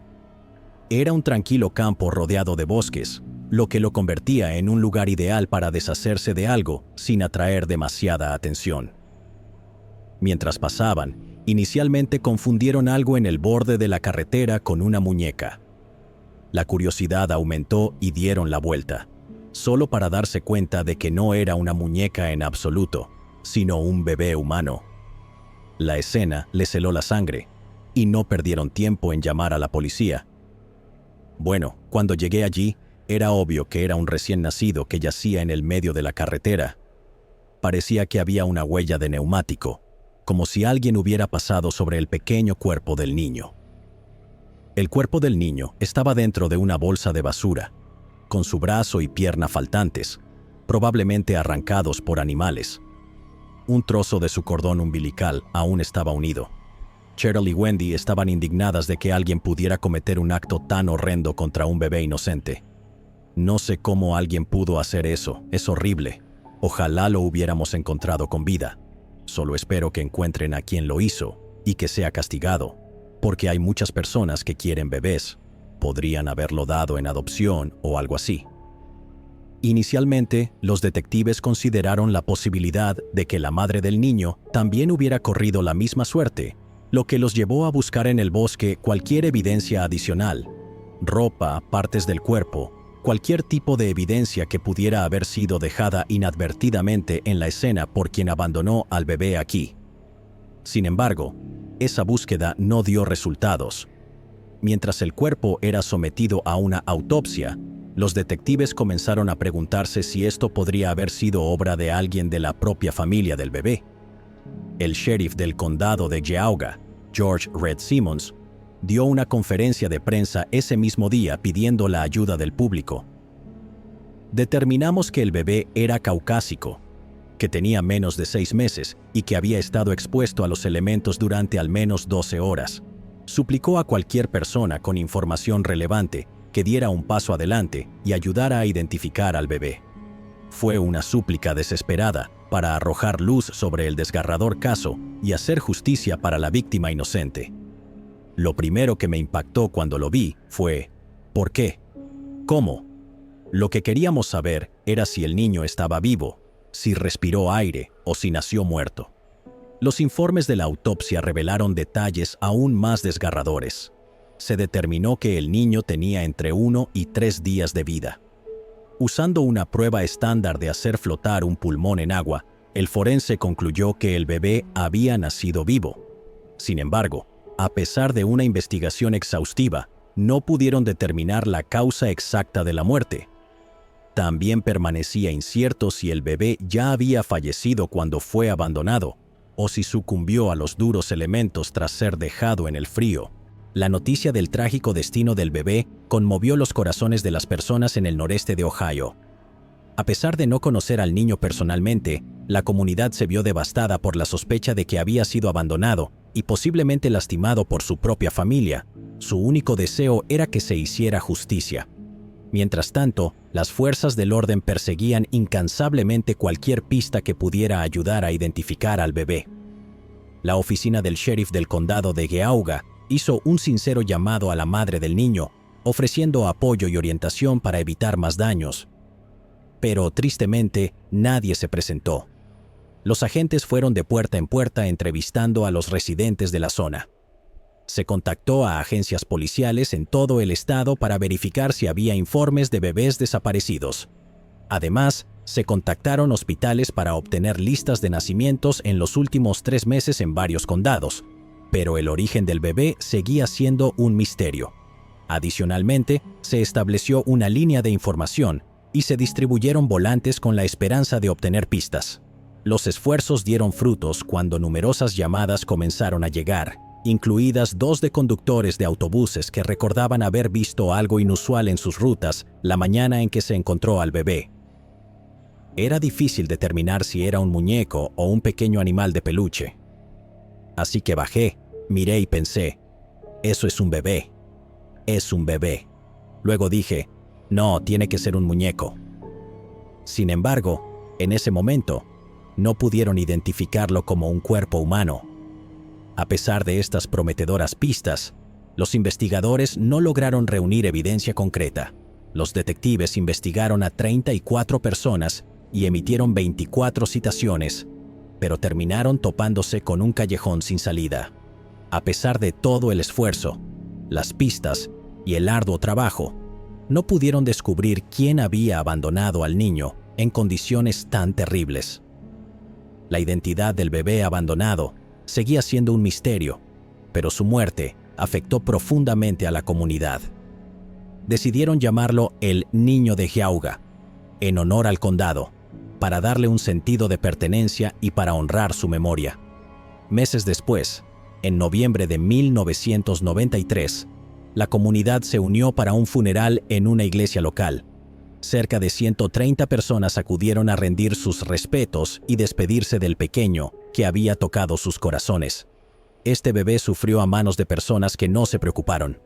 Era un tranquilo campo rodeado de bosques, lo que lo convertía en un lugar ideal para deshacerse de algo sin atraer demasiada atención. Mientras pasaban, inicialmente confundieron algo en el borde de la carretera con una muñeca. La curiosidad aumentó y dieron la vuelta, solo para darse cuenta de que no era una muñeca en absoluto, sino un bebé humano. La escena les heló la sangre, y no perdieron tiempo en llamar a la policía. Bueno, cuando llegué allí, era obvio que era un recién nacido que yacía en el medio de la carretera. Parecía que había una huella de neumático, como si alguien hubiera pasado sobre el pequeño cuerpo del niño. El cuerpo del niño estaba dentro de una bolsa de basura, con su brazo y pierna faltantes, probablemente arrancados por animales. Un trozo de su cordón umbilical aún estaba unido. Cheryl y Wendy estaban indignadas de que alguien pudiera cometer un acto tan horrendo contra un bebé inocente. No sé cómo alguien pudo hacer eso, es horrible. Ojalá lo hubiéramos encontrado con vida. Solo espero que encuentren a quien lo hizo y que sea castigado, porque hay muchas personas que quieren bebés. Podrían haberlo dado en adopción o algo así. Inicialmente, los detectives consideraron la posibilidad de que la madre del niño también hubiera corrido la misma suerte, lo que los llevó a buscar en el bosque cualquier evidencia adicional: ropa, partes del cuerpo, cualquier tipo de evidencia que pudiera haber sido dejada inadvertidamente en la escena por quien abandonó al bebé aquí. Sin embargo, esa búsqueda no dio resultados. Mientras el cuerpo era sometido a una autopsia, los detectives comenzaron a preguntarse si esto podría haber sido obra de alguien de la propia familia del bebé. El sheriff del condado de Geauga, George Red Simmons, dio una conferencia de prensa ese mismo día pidiendo la ayuda del público. Determinamos que el bebé era caucásico, que tenía menos de 6 meses y que había estado expuesto a los elementos durante al menos 12 horas. Suplicó a cualquier persona con información relevante que diera un paso adelante y ayudara a identificar al bebé. Fue una súplica desesperada para arrojar luz sobre el desgarrador caso y hacer justicia para la víctima inocente. Lo primero que me impactó cuando lo vi fue: ¿por qué? ¿Cómo? Lo que queríamos saber era si el niño estaba vivo, si respiró aire o si nació muerto. Los informes de la autopsia revelaron detalles aún más desgarradores. Se determinó que el niño tenía entre 1 y 3 días de vida. Usando una prueba estándar de hacer flotar un pulmón en agua, el forense concluyó que el bebé había nacido vivo. Sin embargo, a pesar de una investigación exhaustiva, no pudieron determinar la causa exacta de la muerte. También permanecía incierto si el bebé ya había fallecido cuando fue abandonado, o si sucumbió a los duros elementos tras ser dejado en el frío. La noticia del trágico destino del bebé conmovió los corazones de las personas en el noreste de Ohio. A pesar de no conocer al niño personalmente, la comunidad se vio devastada por la sospecha de que había sido abandonado y posiblemente lastimado por su propia familia. Su único deseo era que se hiciera justicia. Mientras tanto, las fuerzas del orden perseguían incansablemente cualquier pista que pudiera ayudar a identificar al bebé. La oficina del sheriff del condado de Geauga hizo un sincero llamado a la madre del niño, ofreciendo apoyo y orientación para evitar más daños. Pero, tristemente, nadie se presentó. Los agentes fueron de puerta en puerta entrevistando a los residentes de la zona. Se contactó a agencias policiales en todo el estado para verificar si había informes de bebés desaparecidos. Además, se contactaron hospitales para obtener listas de nacimientos en los últimos 3 meses en varios condados, pero el origen del bebé seguía siendo un misterio. Adicionalmente, se estableció una línea de información y se distribuyeron volantes con la esperanza de obtener pistas. Los esfuerzos dieron frutos cuando numerosas llamadas comenzaron a llegar, incluidas 2 de conductores de autobuses que recordaban haber visto algo inusual en sus rutas la mañana en que se encontró al bebé. Era difícil determinar si era un muñeco o un pequeño animal de peluche. Así que bajé, miré y pensé, eso es un bebé. Es un bebé. Luego dije, no, tiene que ser un muñeco. Sin embargo, en ese momento, no pudieron identificarlo como un cuerpo humano. A pesar de estas prometedoras pistas, los investigadores no lograron reunir evidencia concreta. Los detectives investigaron a 34 personas y emitieron 24 citaciones, pero terminaron topándose con un callejón sin salida. A pesar de todo el esfuerzo, las pistas y el arduo trabajo, no pudieron descubrir quién había abandonado al niño en condiciones tan terribles. La identidad del bebé abandonado seguía siendo un misterio, pero su muerte afectó profundamente a la comunidad. Decidieron llamarlo el Niño de Geauga, en honor al condado, para darle un sentido de pertenencia y para honrar su memoria. Meses después, en noviembre de 1993, la comunidad se unió para un funeral en una iglesia local. Cerca de 130 personas acudieron a rendir sus respetos y despedirse del pequeño que había tocado sus corazones. Este bebé sufrió a manos de personas que no se preocuparon.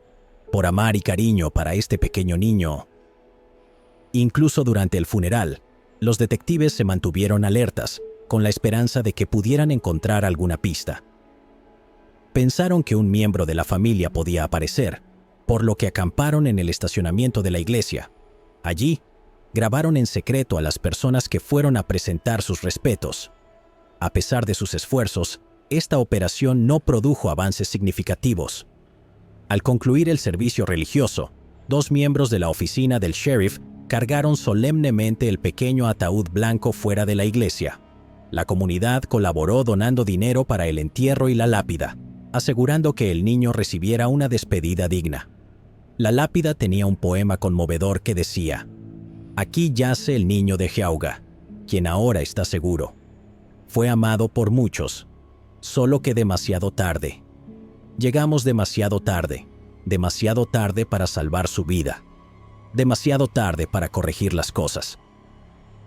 Por amar y cariño para este pequeño niño. Incluso durante el funeral, los detectives se mantuvieron alertas, con la esperanza de que pudieran encontrar alguna pista. Pensaron que un miembro de la familia podía aparecer, por lo que acamparon en el estacionamiento de la iglesia. Allí, grabaron en secreto a las personas que fueron a presentar sus respetos. A pesar de sus esfuerzos, esta operación no produjo avances significativos. Al concluir el servicio religioso, 2 miembros de la oficina del sheriff cargaron solemnemente el pequeño ataúd blanco fuera de la iglesia. La comunidad colaboró donando dinero para el entierro y la lápida, asegurando que el niño recibiera una despedida digna. La lápida tenía un poema conmovedor que decía: «Aquí yace el niño de Geauga, quien ahora está seguro. Fue amado por muchos, solo que demasiado tarde. Llegamos demasiado tarde para salvar su vida, demasiado tarde para corregir las cosas,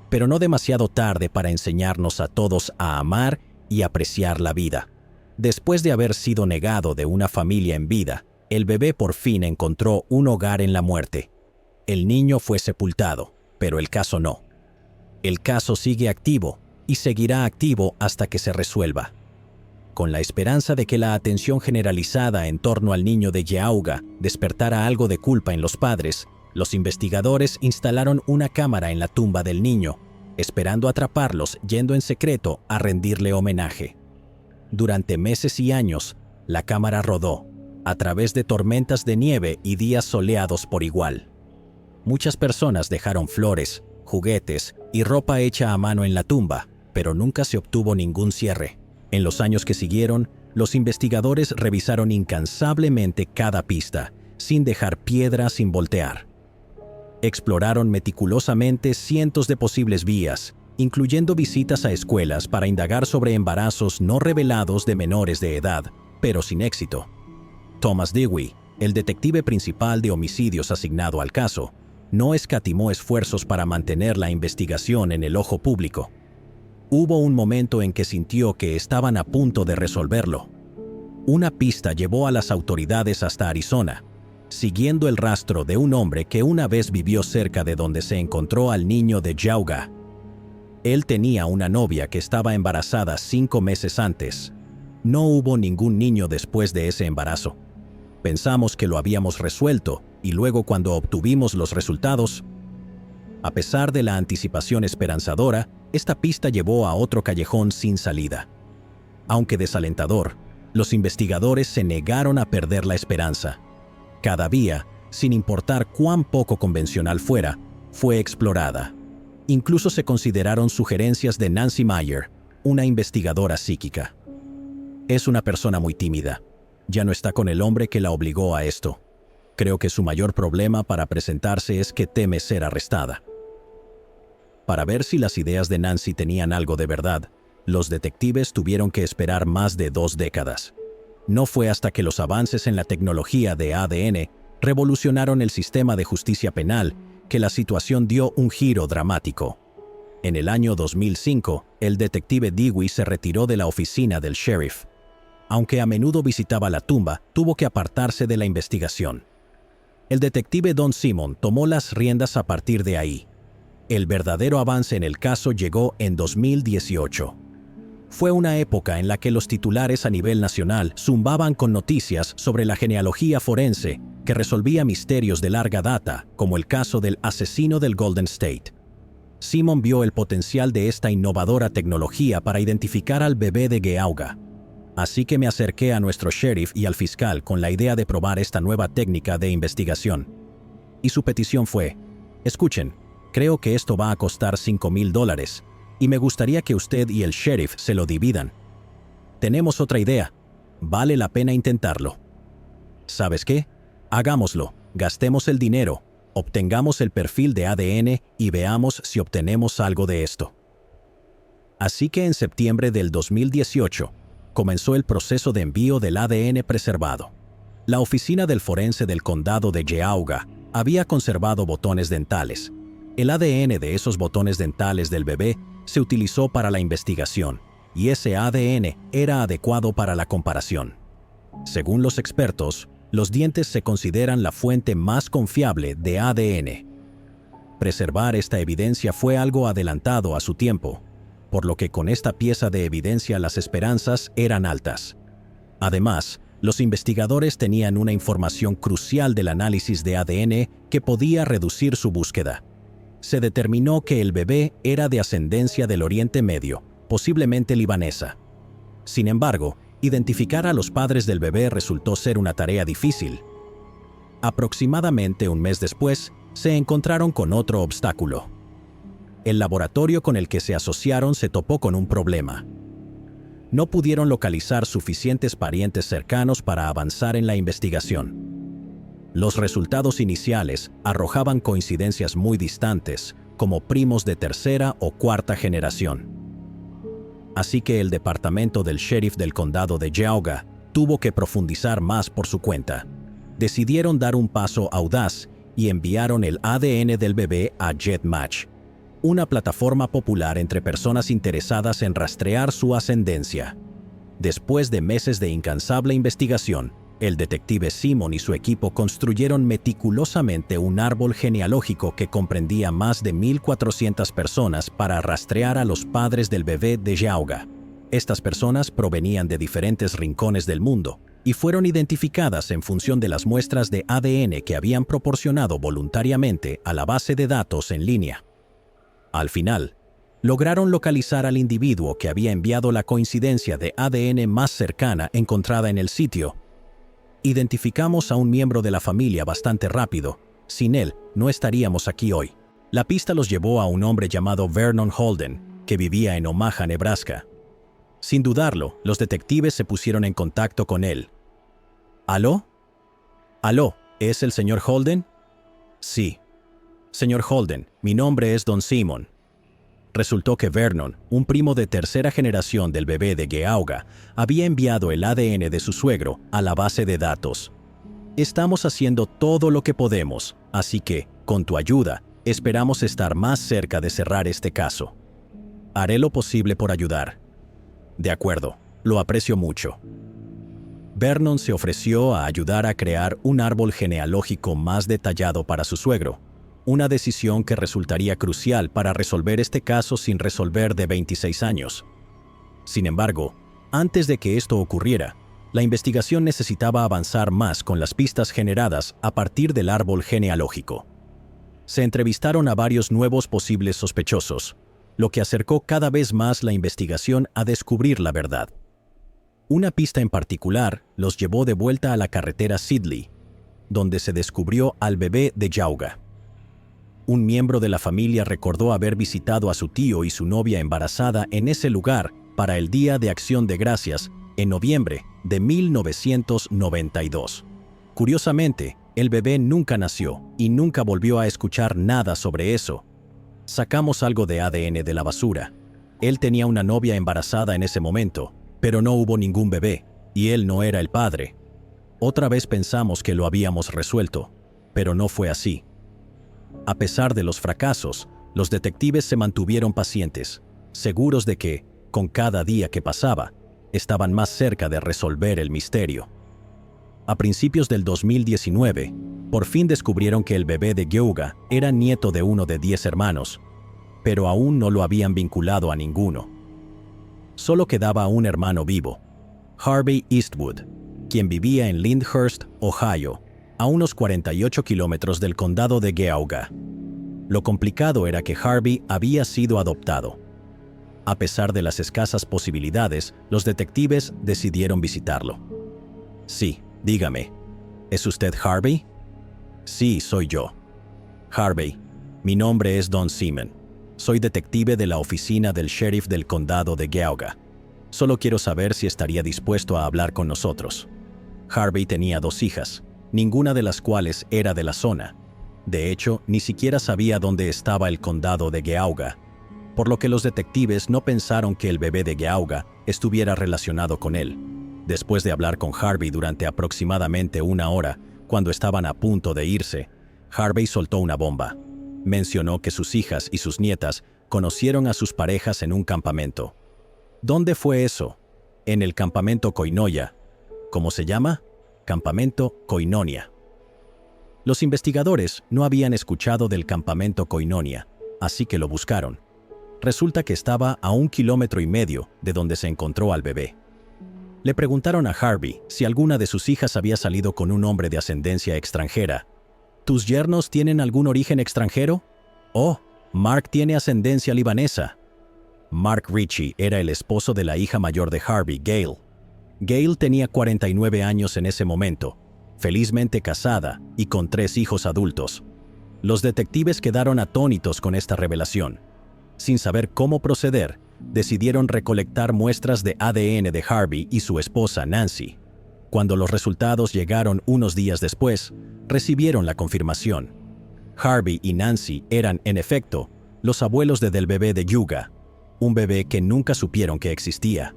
pero no demasiado tarde para enseñarnos a todos a amar y apreciar la vida». Después de haber sido negado de una familia en vida, el bebé por fin encontró un hogar en la muerte. El niño fue sepultado, pero el caso no. El caso sigue activo y seguirá activo hasta que se resuelva. Con la esperanza de que la atención generalizada en torno al niño de Geauga despertara algo de culpa en los padres, los investigadores instalaron una cámara en la tumba del niño, esperando atraparlos yendo en secreto a rendirle homenaje. Durante meses y años, la cámara rodó, a través de tormentas de nieve y días soleados por igual. Muchas personas dejaron flores, juguetes y ropa hecha a mano en la tumba, pero nunca se obtuvo ningún cierre. En los años que siguieron, los investigadores revisaron incansablemente cada pista, sin dejar piedra sin voltear. Exploraron meticulosamente cientos de posibles vías, incluyendo visitas a escuelas para indagar sobre embarazos no revelados de menores de edad, pero sin éxito. Thomas Dewey, el detective principal de homicidios asignado al caso, no escatimó esfuerzos para mantener la investigación en el ojo público. Hubo un momento en que sintió que estaban a punto de resolverlo. Una pista llevó a las autoridades hasta Arizona, siguiendo el rastro de un hombre que una vez vivió cerca de donde se encontró al niño de Geauga. Él tenía una novia que estaba embarazada 5 meses antes. No hubo ningún niño después de ese embarazo. Pensamos que lo habíamos resuelto y luego cuando obtuvimos los resultados, a pesar de la anticipación esperanzadora, esta pista llevó a otro callejón sin salida. Aunque desalentador, Los investigadores se negaron a perder la esperanza. Cada vía, sin importar cuán poco convencional fuera, fue explorada. Incluso se consideraron sugerencias de Nancy Meyer, una investigadora psíquica. Es una persona muy tímida. Ya no está con el hombre que la obligó a esto. Creo que su mayor problema para presentarse es que teme ser arrestada. Para ver si las ideas de Nancy tenían algo de verdad, los detectives tuvieron que esperar más de 2 décadas. No fue hasta que los avances en la tecnología de ADN revolucionaron el sistema de justicia penal que la situación dio un giro dramático. En el año 2005, el detective Dewey se retiró de la oficina del sheriff. Aunque a menudo visitaba la tumba, tuvo que apartarse de la investigación. El detective Don Simon tomó las riendas a partir de ahí. El verdadero avance en el caso llegó en 2018. Fue una época en la que los titulares a nivel nacional zumbaban con noticias sobre la genealogía forense que resolvía misterios de larga data, como el caso del asesino del Golden State. Simon vio el potencial de esta innovadora tecnología para identificar al bebé de Geauga. Así que me acerqué a nuestro sheriff y al fiscal con la idea de probar esta nueva técnica de investigación. Y su petición fue: escuchen, creo que esto va a costar $5,000 y me gustaría que usted y el sheriff se lo dividan. Tenemos otra idea. Vale la pena intentarlo. ¿Sabes qué? Hagámoslo. Gastemos el dinero, obtengamos el perfil de ADN y veamos si obtenemos algo de esto. Así que en septiembre del 2018, comenzó el proceso de envío del ADN preservado. La oficina del forense del condado de Geauga había conservado botones dentales. El ADN de esos botones dentales del bebé se utilizó para la investigación, y ese ADN era adecuado para la comparación. Según los expertos, los dientes se consideran la fuente más confiable de ADN. Preservar esta evidencia fue algo adelantado a su tiempo, por lo que con esta pieza de evidencia las esperanzas eran altas. Además, los investigadores tenían una información crucial del análisis de ADN que podía reducir su búsqueda. Se determinó que el bebé era de ascendencia del Oriente Medio, posiblemente libanesa. Sin embargo, identificar a los padres del bebé resultó ser una tarea difícil. Aproximadamente un mes después, se encontraron con otro obstáculo. El laboratorio con el que se asociaron se topó con un problema. No pudieron localizar suficientes parientes cercanos para avanzar en la investigación. Los resultados iniciales arrojaban coincidencias muy distantes, como primos de tercera o cuarta generación. Así que el departamento del sheriff del condado de Geauga tuvo que profundizar más por su cuenta. Decidieron dar un paso audaz y enviaron el ADN del bebé a GEDmatch, una plataforma popular entre personas interesadas en rastrear su ascendencia. Después de meses de incansable investigación, el detective Simon y su equipo construyeron meticulosamente un árbol genealógico que comprendía más de 1,400 personas para rastrear a los padres del bebé de Geauga. Estas personas provenían de diferentes rincones del mundo y fueron identificadas en función de las muestras de ADN que habían proporcionado voluntariamente a la base de datos en línea. Al final, lograron localizar al individuo que había enviado la coincidencia de ADN más cercana encontrada en el sitio. Identificamos a un miembro de la familia bastante rápido. Sin él, no estaríamos aquí hoy. La pista los llevó a un hombre llamado Vernon Holden, que vivía en Omaha, Nebraska. Sin dudarlo, los detectives se pusieron en contacto con él. ¿Aló? ¿Aló? ¿Es el señor Holden? Sí. Señor Holden, mi nombre es Don Simon. Resultó que Vernon, un primo de tercera generación del bebé de Geauga, había enviado el ADN de su suegro a la base de datos. Estamos haciendo todo lo que podemos, así que, con tu ayuda, esperamos estar más cerca de cerrar este caso. Haré lo posible por ayudar. De acuerdo, lo aprecio mucho. Vernon se ofreció a ayudar a crear un árbol genealógico más detallado para su suegro, una decisión que resultaría crucial para resolver este caso sin resolver de 26 años. Sin embargo, antes de que esto ocurriera, la investigación necesitaba avanzar más con las pistas generadas a partir del árbol genealógico. Se entrevistaron a varios nuevos posibles sospechosos, lo que acercó cada vez más la investigación a descubrir la verdad. Una pista en particular los llevó de vuelta a la carretera Sidley, donde se descubrió al bebé de Yauga. Un miembro de la familia recordó haber visitado a su tío y su novia embarazada en ese lugar para el Día de Acción de Gracias en noviembre de 1992. Curiosamente, el bebé nunca nació y nunca volvió a escuchar nada sobre eso. Sacamos algo de ADN de la basura. Él tenía una novia embarazada en ese momento, pero no hubo ningún bebé, y él no era el padre. Otra vez pensamos que lo habíamos resuelto, pero no fue así. A pesar de los fracasos, los detectives se mantuvieron pacientes, seguros de que, con cada día que pasaba, estaban más cerca de resolver el misterio. A principios del 2019, por fin descubrieron que el bebé de Yauga era nieto de uno de 10 hermanos, pero aún no lo habían vinculado a ninguno. Solo quedaba un hermano vivo, Harvey Eastwood, quien vivía en Lyndhurst, Ohio, a unos 48 kilómetros del condado de Geauga. Lo complicado era que Harvey había sido adoptado. A pesar de las escasas posibilidades, los detectives decidieron visitarlo. Sí, dígame, ¿es usted Harvey? Sí, soy yo. Harvey, mi nombre es Don Seaman. Soy detective de la oficina del sheriff del condado de Geauga. Solo quiero saber si estaría dispuesto a hablar con nosotros. Harvey tenía 2 hijas, ninguna de las cuales era de la zona. De hecho, ni siquiera sabía dónde estaba el condado de Geauga, por lo que los detectives no pensaron que el bebé de Geauga estuviera relacionado con él. Después de hablar con Harvey durante aproximadamente 1 hora, cuando estaban a punto de irse, Harvey soltó una bomba. Mencionó que sus hijas y sus nietas conocieron a sus parejas en un campamento. ¿Dónde fue eso? En el campamento Koinonia. ¿Cómo se llama? Campamento Koinonia. Los investigadores no habían escuchado del campamento Koinonia, así que lo buscaron. Resulta que estaba a 1,5 kilómetros de donde se encontró al bebé. Le preguntaron a Harvey si alguna de sus hijas había salido con un hombre de ascendencia extranjera. ¿Tus yernos tienen algún origen extranjero? Oh, Mark tiene ascendencia libanesa. Mark Ritchie era el esposo de la hija mayor de Harvey, Gail. Gail tenía 49 años en ese momento, felizmente casada y con 3 hijos adultos. Los detectives quedaron atónitos con esta revelación. Sin saber cómo proceder, decidieron recolectar muestras de ADN de Harvey y su esposa Nancy. Cuando los resultados llegaron unos días después, recibieron la confirmación. Harvey y Nancy eran, en efecto, los abuelos del bebé de Yauga, un bebé que nunca supieron que existía.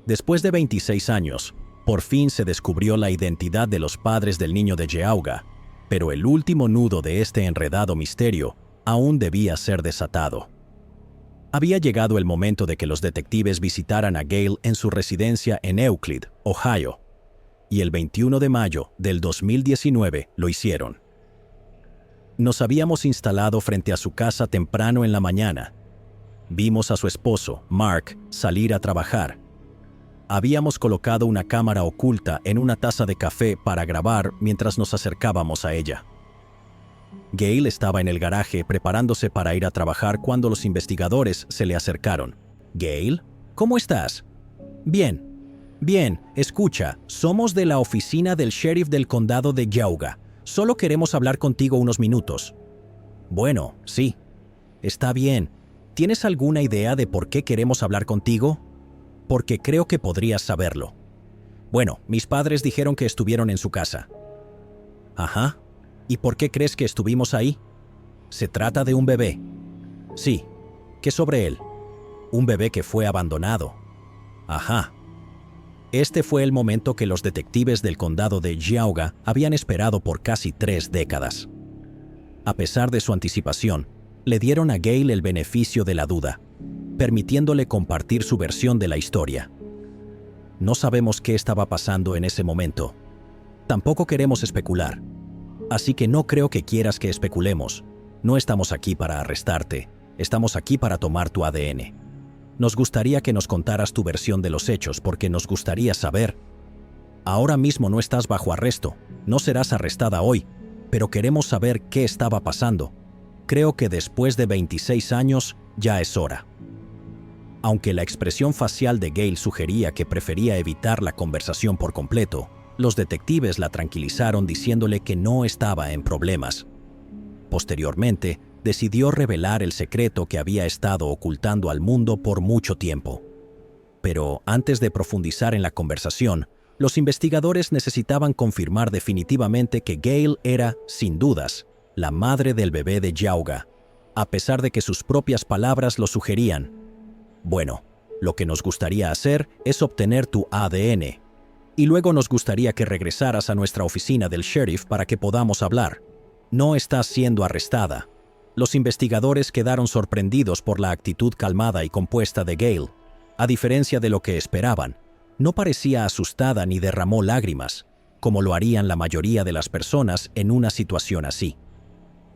Después de 26 años, por fin se descubrió la identidad de los padres del niño de Yauga, pero el último nudo de este enredado misterio aún debía ser desatado. Había llegado el momento de que los detectives visitaran a Gail en su residencia en Euclid, Ohio, y el 21 de mayo del 2019 lo hicieron. Nos habíamos instalado frente a su casa temprano en la mañana. Vimos a su esposo, Mark, salir a trabajar. Habíamos colocado una cámara oculta en una taza de café para grabar mientras nos acercábamos a ella. Gail estaba en el garaje preparándose para ir a trabajar cuando los investigadores se le acercaron. «Gail, ¿cómo estás?» «Bien. Bien, escucha, somos de la oficina del sheriff del condado de Geauga. Solo queremos hablar contigo unos minutos». «Bueno, sí. Está bien. ¿Tienes alguna idea de por qué queremos hablar contigo?» «Porque creo que podrías saberlo». «Bueno, mis padres dijeron que estuvieron en su casa». «Ajá. ¿Y por qué crees que estuvimos ahí?» «Se trata de un bebé». «Sí. ¿Qué sobre él?» «Un bebé que fue abandonado». «Ajá». Este fue el momento que los detectives del condado de Geauga habían esperado por casi 3 décadas. A pesar de su anticipación, le dieron a Gail el beneficio de la duda, permitiéndole compartir su versión de la historia. No sabemos qué estaba pasando en ese momento. Tampoco queremos especular. Así que no creo que quieras que especulemos. No estamos aquí para arrestarte, estamos aquí para tomar tu ADN. Nos gustaría que nos contaras tu versión de los hechos porque nos gustaría saber. Ahora mismo no estás bajo arresto, no serás arrestada hoy, pero queremos saber qué estaba pasando. Creo que después de 26 años ya es hora. Aunque la expresión facial de Gail sugería que prefería evitar la conversación por completo, los detectives la tranquilizaron diciéndole que no estaba en problemas. Posteriormente, decidió revelar el secreto que había estado ocultando al mundo por mucho tiempo. Pero antes de profundizar en la conversación, los investigadores necesitaban confirmar definitivamente que Gail era, sin dudas, la madre del bebé de Yauga, a pesar de que sus propias palabras lo sugerían. Bueno, lo que nos gustaría hacer es obtener tu ADN, y luego nos gustaría que regresaras a nuestra oficina del sheriff para que podamos hablar. No estás siendo arrestada. Los investigadores quedaron sorprendidos por la actitud calmada y compuesta de Gail. A diferencia de lo que esperaban, no parecía asustada ni derramó lágrimas, como lo harían la mayoría de las personas en una situación así.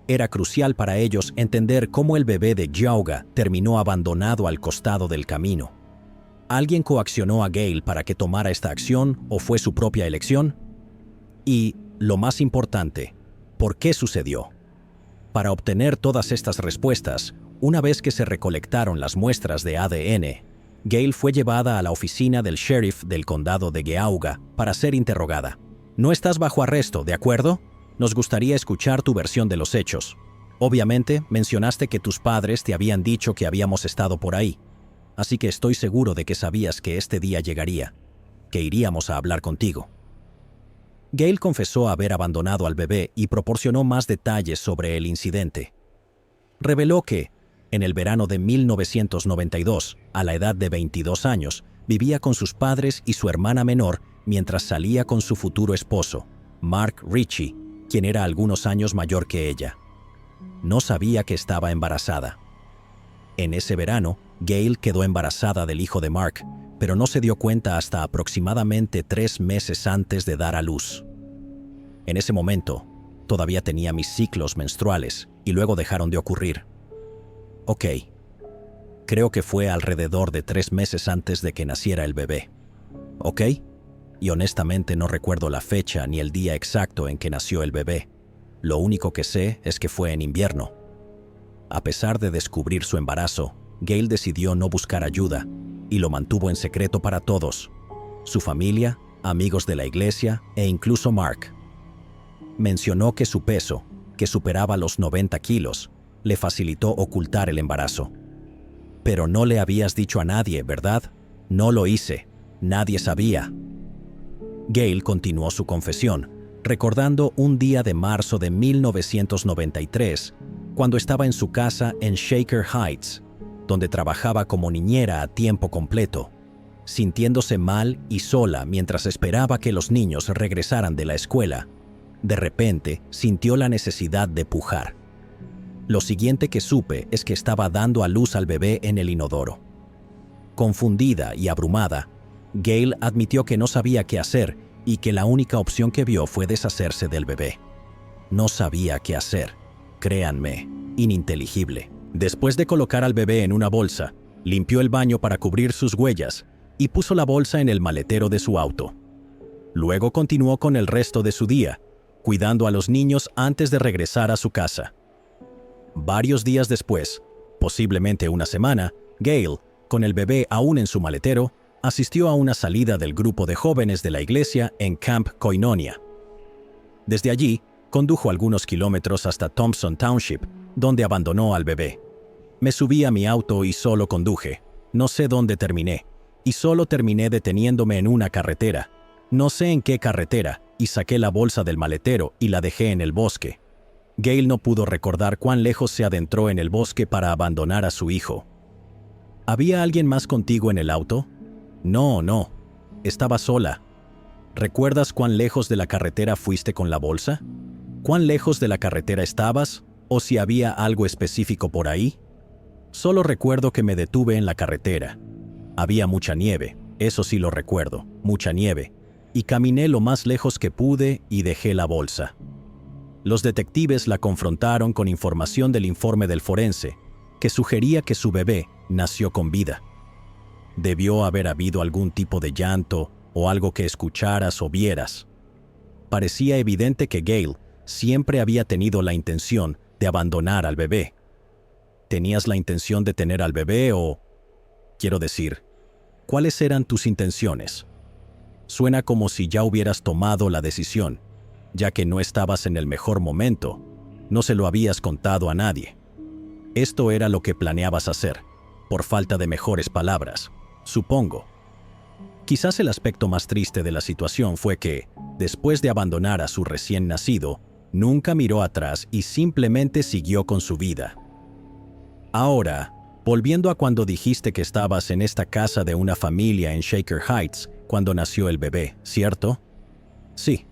Era crucial para ellos entender cómo el bebé de Yauga terminó abandonado al costado del camino. ¿Alguien coaccionó a Gail para que tomara esta acción o fue su propia elección? Y, lo más importante, ¿por qué sucedió? Para obtener todas estas respuestas, una vez que se recolectaron las muestras de ADN, Gail fue llevada a la oficina del sheriff del condado de Geauga para ser interrogada. No estás bajo arresto, ¿de acuerdo? Nos gustaría escuchar tu versión de los hechos. Obviamente, mencionaste que tus padres te habían dicho que habíamos estado por ahí, así que estoy seguro de que sabías que este día llegaría, que iríamos a hablar contigo. Gail confesó haber abandonado al bebé y proporcionó más detalles sobre el incidente. Reveló que, en el verano de 1992, a la edad de 22 años, vivía con sus padres y su hermana menor mientras salía con su futuro esposo, Mark Ritchie, quien era algunos años mayor que ella. No sabía que estaba embarazada. En ese verano, Gail quedó embarazada del hijo de Mark, pero no se dio cuenta hasta aproximadamente 3 meses antes de dar a luz. En ese momento, todavía tenía mis ciclos menstruales y luego dejaron de ocurrir. Ok, creo que fue alrededor de 3 meses antes de que naciera el bebé. ¿Ok? Y honestamente no recuerdo la fecha ni el día exacto en que nació el bebé. Lo único que sé es que fue en invierno. A pesar de descubrir su embarazo, Gail decidió no buscar ayuda y lo mantuvo en secreto para todos, su familia, amigos de la iglesia e incluso Mark. Mencionó que su peso, que superaba los 90 kilos, le facilitó ocultar el embarazo. Pero no le habías dicho a nadie, ¿verdad? No lo hice. Nadie sabía. Gail continuó su confesión, recordando un día de marzo de 1993, cuando estaba en su casa en Shaker Heights, donde trabajaba como niñera a tiempo completo, sintiéndose mal y sola mientras esperaba que los niños regresaran de la escuela. De repente, sintió la necesidad de pujar. Lo siguiente que supe es que estaba dando a luz al bebé en el inodoro. Confundida y abrumada, Gail admitió que no sabía qué hacer y que la única opción que vio fue deshacerse del bebé. No sabía qué hacer, créanme, ininteligible. Después de colocar al bebé en una bolsa, limpió el baño para cubrir sus huellas y puso la bolsa en el maletero de su auto. Luego continuó con el resto de su día, cuidando a los niños antes de regresar a su casa. Varios días después, posiblemente una semana, Gail, con el bebé aún en su maletero, asistió a una salida del grupo de jóvenes de la iglesia en Camp Koinonia. Desde allí, condujo algunos kilómetros hasta Thompson Township, donde abandonó al bebé. Me subí a mi auto y solo conduje. No sé dónde terminé, y solo terminé deteniéndome en una carretera. No sé en qué carretera, y saqué la bolsa del maletero y la dejé en el bosque. Gail no pudo recordar cuán lejos se adentró en el bosque para abandonar a su hijo. ¿Había alguien más contigo en el auto? No. Estaba sola. ¿Recuerdas cuán lejos de la carretera fuiste con la bolsa? ¿Cuán lejos de la carretera estabas? ¿O si había algo específico por ahí? Solo recuerdo que me detuve en la carretera. Había mucha nieve, eso sí lo recuerdo, mucha nieve, y caminé lo más lejos que pude y dejé la bolsa. Los detectives la confrontaron con información del informe del forense, que sugería que su bebé nació con vida. Debió haber habido algún tipo de llanto o algo que escucharas o vieras. Parecía evidente que Gail siempre había tenido la intención de abandonar al bebé. ¿Tenías la intención de tener al bebé o...? Quiero decir, ¿cuáles eran tus intenciones? Suena como si ya hubieras tomado la decisión, ya que no estabas en el mejor momento. No se lo habías contado a nadie. Esto era lo que planeabas hacer, por falta de mejores palabras, supongo. Quizás el aspecto más triste de la situación fue que, después de abandonar a su recién nacido, nunca miró atrás y simplemente siguió con su vida. Ahora, volviendo a cuando dijiste que estabas en esta casa de una familia en Shaker Heights cuando nació el bebé, ¿cierto? Sí.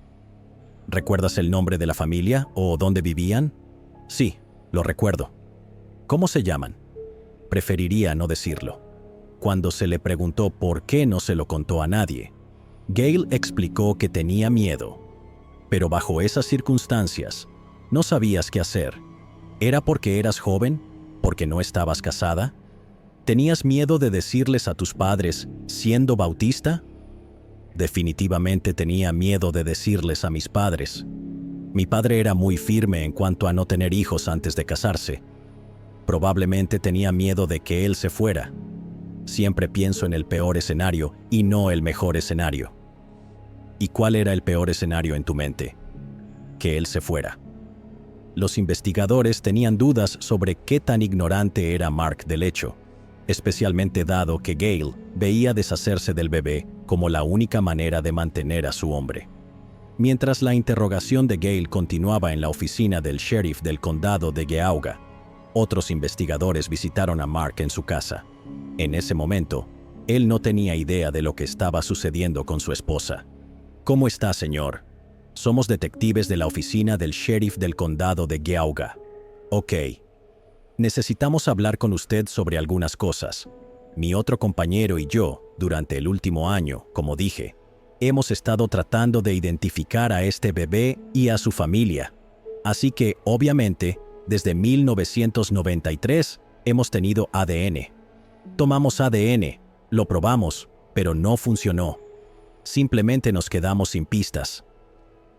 ¿Recuerdas el nombre de la familia o dónde vivían? Sí, lo recuerdo. ¿Cómo se llaman? Preferiría no decirlo. Cuando se le preguntó por qué no se lo contó a nadie, Gail explicó que tenía miedo. Pero bajo esas circunstancias, no sabías qué hacer. ¿Era porque eras joven? ¿Porque no estabas casada? ¿Tenías miedo de decirles a tus padres siendo bautista? Definitivamente tenía miedo de decirles a mis padres. Mi padre era muy firme en cuanto a no tener hijos antes de casarse. Probablemente tenía miedo de que él se fuera. Siempre pienso en el peor escenario y no el mejor escenario. ¿Y cuál era el peor escenario en tu mente? Que él se fuera. Los investigadores tenían dudas sobre qué tan ignorante era Mark del hecho, especialmente dado que Gail veía deshacerse del bebé como la única manera de mantener a su hombre. Mientras la interrogación de Gail continuaba en la oficina del sheriff del condado de Geauga, otros investigadores visitaron a Mark en su casa. En ese momento, él no tenía idea de lo que estaba sucediendo con su esposa. ¿Cómo está, señor? Somos detectives de la oficina del sheriff del condado de Geauga. Ok. Necesitamos hablar con usted sobre algunas cosas. Mi otro compañero y yo, durante el último año, como dije, hemos estado tratando de identificar a este bebé y a su familia. Así que, obviamente, desde 1993 hemos tenido ADN. Tomamos ADN, lo probamos, pero no funcionó. Simplemente nos quedamos sin pistas.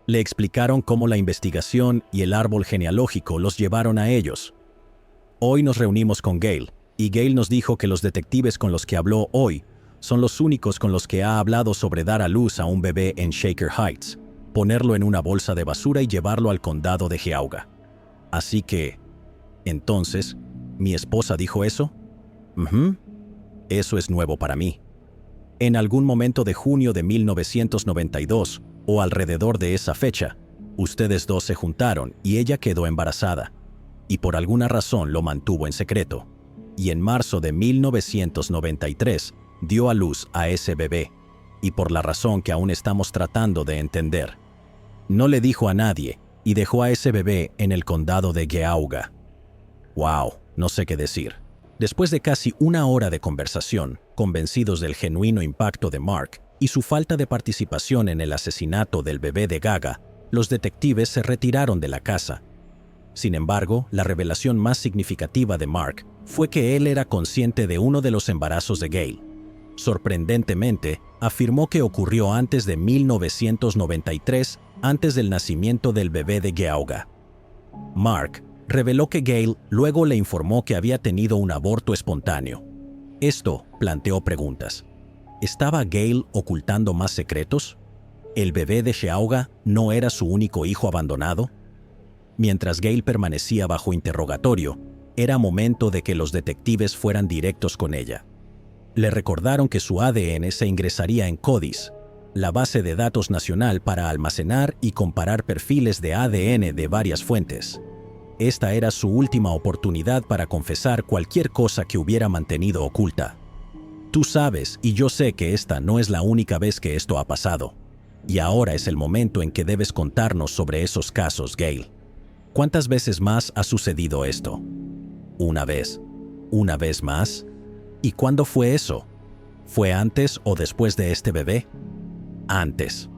Le explicaron cómo la investigación y el árbol genealógico los llevaron a ellos. Hoy nos reunimos con Gail, y Gail nos dijo que los detectives con los que habló hoy son los únicos con los que ha hablado sobre dar a luz a un bebé en Shaker Heights, ponerlo en una bolsa de basura y llevarlo al condado de Geauga. Así que, entonces, ¿mi esposa dijo eso? Eso es nuevo para mí. En algún momento de junio de 1992, o alrededor de esa fecha, ustedes dos se juntaron y ella quedó embarazada, y por alguna razón lo mantuvo en secreto. Y en marzo de 1993 dio a luz a ese bebé, y por la razón que aún estamos tratando de entender. No le dijo a nadie y dejó a ese bebé en el condado de Geauga. Wow, no sé qué decir. Después de casi una hora de conversación, convencidos del genuino impacto de Mark y su falta de participación en el asesinato del bebé de Gaga, los detectives se retiraron de la casa. Sin embargo, la revelación más significativa de Mark fue que él era consciente de uno de los embarazos de Gail. Sorprendentemente, afirmó que ocurrió antes de 1993, antes del nacimiento del bebé de Geauga. Mark reveló que Gail luego le informó que había tenido un aborto espontáneo. Esto planteó preguntas. ¿Estaba Gail ocultando más secretos? ¿El bebé de Geauga no era su único hijo abandonado? Mientras Gail permanecía bajo interrogatorio, era momento de que los detectives fueran directos con ella. Le recordaron que su ADN se ingresaría en CODIS, la base de datos nacional para almacenar y comparar perfiles de ADN de varias fuentes. Esta era su última oportunidad para confesar cualquier cosa que hubiera mantenido oculta. Tú sabes y yo sé que esta no es la única vez que esto ha pasado. Y ahora es el momento en que debes contarnos sobre esos casos, Gail. ¿Cuántas veces más ha sucedido esto? ¿Una vez? ¿Una vez más? ¿Y cuándo fue eso? ¿Fue antes o después de este bebé? Antes.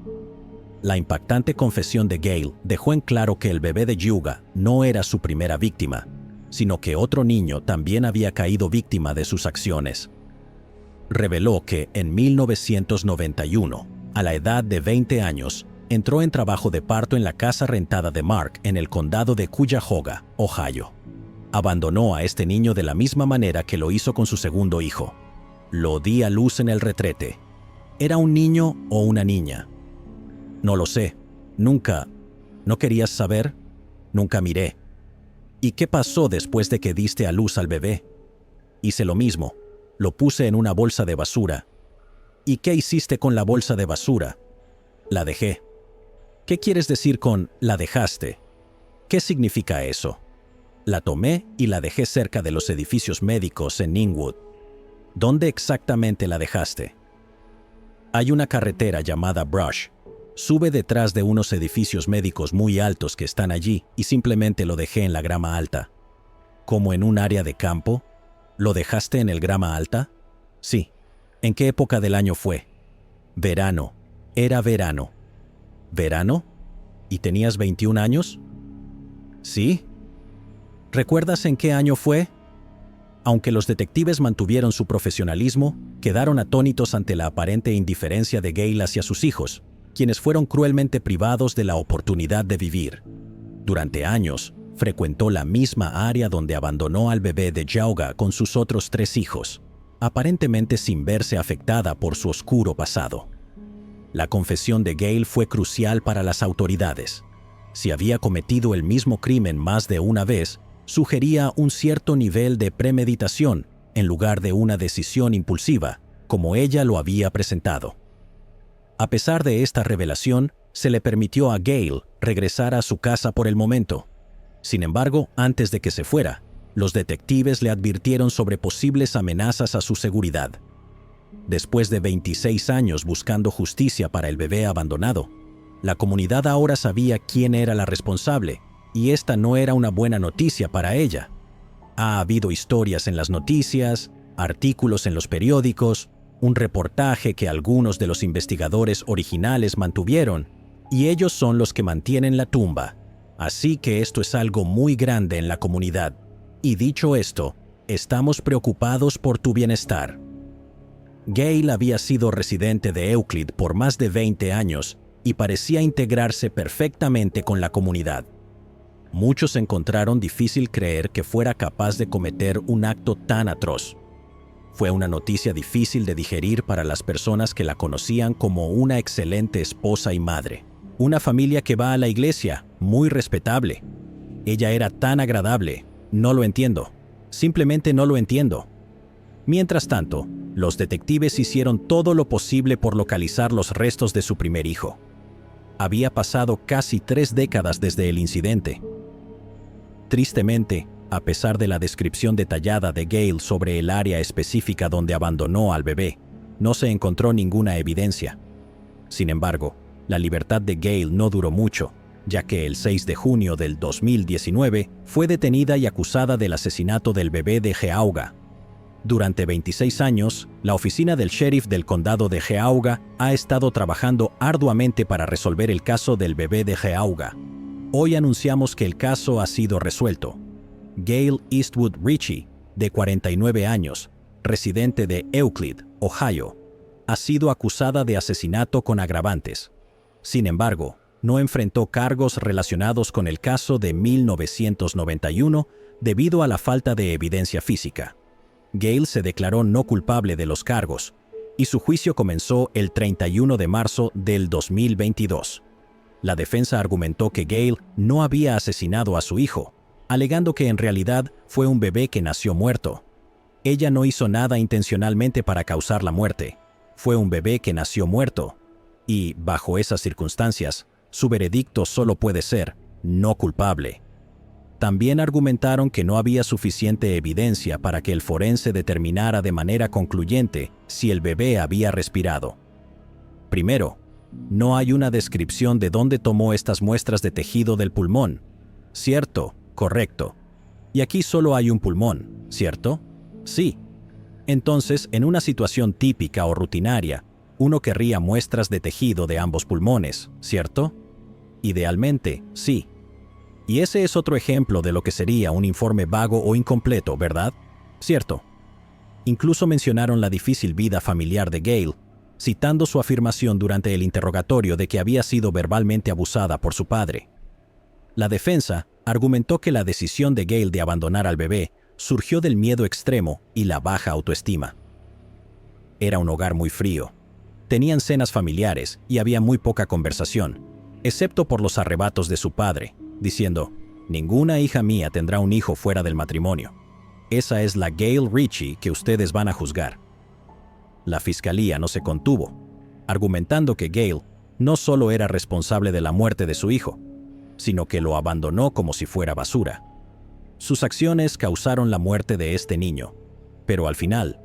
La impactante confesión de Gail dejó en claro que el bebé de Geauga no era su primera víctima, sino que otro niño también había caído víctima de sus acciones. Reveló que en 1991, a la edad de 20 años, entró en trabajo de parto en la casa rentada de Mark en el condado de Cuyahoga, Ohio. Abandonó a este niño de la misma manera que lo hizo con su segundo hijo. Lo di a luz en el retrete. ¿Era un niño o una niña? No lo sé. Nunca. ¿No querías saber? Nunca miré. ¿Y qué pasó después de que diste a luz al bebé? Hice lo mismo. Lo puse en una bolsa de basura. ¿Y qué hiciste con la bolsa de basura? La dejé. ¿Qué quieres decir con la dejaste? ¿Qué significa eso? La tomé y la dejé cerca de los edificios médicos en Inwood. ¿Dónde exactamente la dejaste? Hay una carretera llamada Brush. Sube detrás de unos edificios médicos muy altos que están allí y simplemente lo dejé en la grama alta. ¿Como en un área de campo? ¿Lo dejaste en el grama alta? Sí. ¿En qué época del año fue? Verano. Era verano. ¿Verano? ¿Y tenías 21 años? Sí. ¿Recuerdas en qué año fue? Aunque los detectives mantuvieron su profesionalismo, quedaron atónitos ante la aparente indiferencia de Gale hacia sus hijos, quienes fueron cruelmente privados de la oportunidad de vivir. Durante años, frecuentó la misma área donde abandonó al bebé de Geauga con sus otros 3 hijos, aparentemente sin verse afectada por su oscuro pasado. La confesión de Gale fue crucial para las autoridades. Si había cometido el mismo crimen más de una vez, sugería un cierto nivel de premeditación en lugar de una decisión impulsiva, como ella lo había presentado. A pesar de esta revelación, se le permitió a Gale regresar a su casa por el momento. Sin embargo, antes de que se fuera, los detectives le advirtieron sobre posibles amenazas a su seguridad. Después de 26 años buscando justicia para el bebé abandonado, la comunidad ahora sabía quién era la responsable, y esta no era una buena noticia para ella. Ha habido historias en las noticias, artículos en los periódicos, un reportaje que algunos de los investigadores originales mantuvieron, y ellos son los que mantienen la tumba. Así que esto es algo muy grande en la comunidad. Y dicho esto, estamos preocupados por tu bienestar. Gale había sido residente de Euclid por más de 20 años y parecía integrarse perfectamente con la comunidad. Muchos encontraron difícil creer que fuera capaz de cometer un acto tan atroz. Fue una noticia difícil de digerir para las personas que la conocían como una excelente esposa y madre. Una familia que va a la iglesia, muy respetable. Ella era tan agradable. No lo entiendo. Simplemente no lo entiendo. Mientras tanto, los detectives hicieron todo lo posible por localizar los restos de su primer hijo. Había pasado casi 3 décadas desde el incidente. Tristemente, a pesar de la descripción detallada de Gale sobre el área específica donde abandonó al bebé, no se encontró ninguna evidencia. Sin embargo, la libertad de Gale no duró mucho, ya que el 6 de junio del 2019 fue detenida y acusada del asesinato del bebé de Geauga. Durante 26 años, la oficina del sheriff del condado de Geauga ha estado trabajando arduamente para resolver el caso del bebé de Geauga. Hoy anunciamos que el caso ha sido resuelto. Gale Eastwood Ritchie, de 49 años, residente de Euclid, Ohio, ha sido acusada de asesinato con agravantes. Sin embargo, no enfrentó cargos relacionados con el caso de 1991 debido a la falta de evidencia física. Gale se declaró no culpable de los cargos, y su juicio comenzó el 31 de marzo del 2022. La defensa argumentó que Gale no había asesinado a su hijo, alegando que en realidad fue un bebé que nació muerto. Ella no hizo nada intencionalmente para causar la muerte. Fue un bebé que nació muerto. Y, bajo esas circunstancias, su veredicto solo puede ser no culpable. También argumentaron que no había suficiente evidencia para que el forense determinara de manera concluyente si el bebé había respirado. Primero, no hay una descripción de dónde tomó estas muestras de tejido del pulmón. ¿Cierto? Correcto. Y aquí solo hay un pulmón, ¿cierto? Sí. Entonces, en una situación típica o rutinaria, uno querría muestras de tejido de ambos pulmones, ¿cierto? Idealmente, sí. Y ese es otro ejemplo de lo que sería un informe vago o incompleto, ¿verdad? Cierto. Incluso mencionaron la difícil vida familiar de Gale, citando su afirmación durante el interrogatorio de que había sido verbalmente abusada por su padre. La defensa argumentó que la decisión de Gale de abandonar al bebé surgió del miedo extremo y la baja autoestima. Era un hogar muy frío. Tenían cenas familiares y había muy poca conversación, excepto por los arrebatos de su padre, diciendo: «Ninguna hija mía tendrá un hijo fuera del matrimonio. Esa es la Gail Ritchie que ustedes van a juzgar». La fiscalía no se contuvo, argumentando que Gail no solo era responsable de la muerte de su hijo, sino que lo abandonó como si fuera basura. Sus acciones causaron la muerte de este niño, pero al final,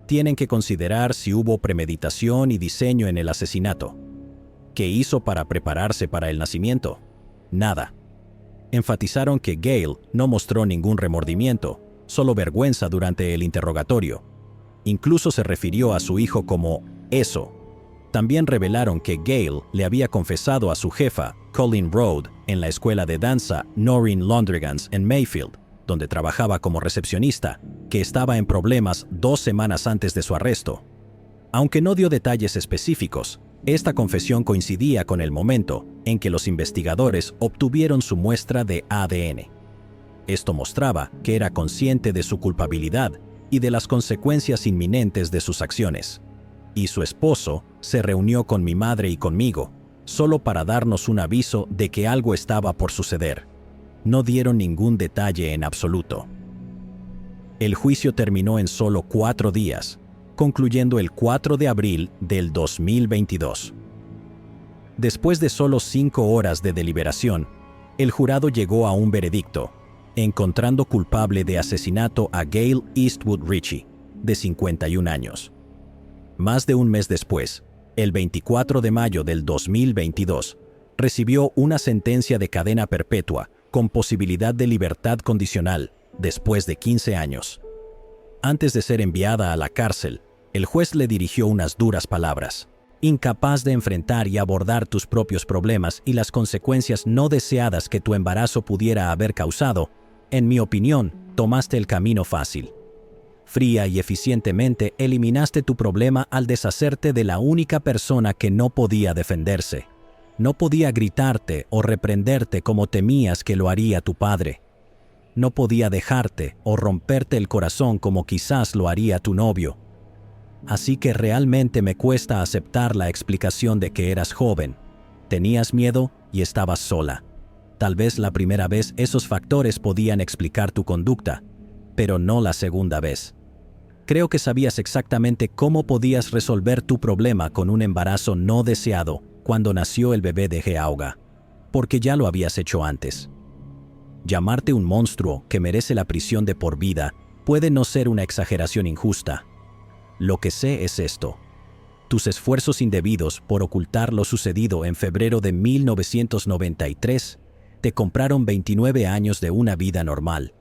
tienen que considerar si hubo premeditación y diseño en el asesinato. ¿Qué hizo para prepararse para el nacimiento? Nada. Enfatizaron que Gail no mostró ningún remordimiento, solo vergüenza durante el interrogatorio. Incluso se refirió a su hijo como «eso». También revelaron que Gail le había confesado a su jefa, Colleen Road, en la escuela de danza Noreen Londregans en Mayfield, donde trabajaba como recepcionista, que estaba en problemas 2 semanas antes de su arresto. Aunque no dio detalles específicos, esta confesión coincidía con el momento en que los investigadores obtuvieron su muestra de ADN. Esto mostraba que era consciente de su culpabilidad y de las consecuencias inminentes de sus acciones. Y su esposo se reunió con mi madre y conmigo, solo para darnos un aviso de que algo estaba por suceder. No dieron ningún detalle en absoluto. El juicio terminó en solo 4 días, concluyendo el 4 de abril del 2022. Después de solo 5 horas de deliberación, el jurado llegó a un veredicto, encontrando culpable de asesinato a Gail Eastwood Ritchie, de 51 años. Más de un mes después, el 24 de mayo del 2022, recibió una sentencia de cadena perpetua con posibilidad de libertad condicional después de 15 años. Antes de ser enviada a la cárcel, el juez le dirigió unas duras palabras. Incapaz de enfrentar y abordar tus propios problemas y las consecuencias no deseadas que tu embarazo pudiera haber causado, en mi opinión, tomaste el camino fácil. Fría y eficientemente eliminaste tu problema al deshacerte de la única persona que no podía defenderse. No podía gritarte o reprenderte como temías que lo haría tu padre. No podía dejarte o romperte el corazón como quizás lo haría tu novio. Así que realmente me cuesta aceptar la explicación de que eras joven, tenías miedo y estabas sola. Tal vez la primera vez esos factores podían explicar tu conducta, pero no la segunda vez. Creo que sabías exactamente cómo podías resolver tu problema con un embarazo no deseado cuando nació el bebé de Geauga, porque ya lo habías hecho antes. Llamarte un monstruo que merece la prisión de por vida puede no ser una exageración injusta. Lo que sé es esto: tus esfuerzos indebidos por ocultar lo sucedido en febrero de 1993 te compraron 29 años de una vida normal,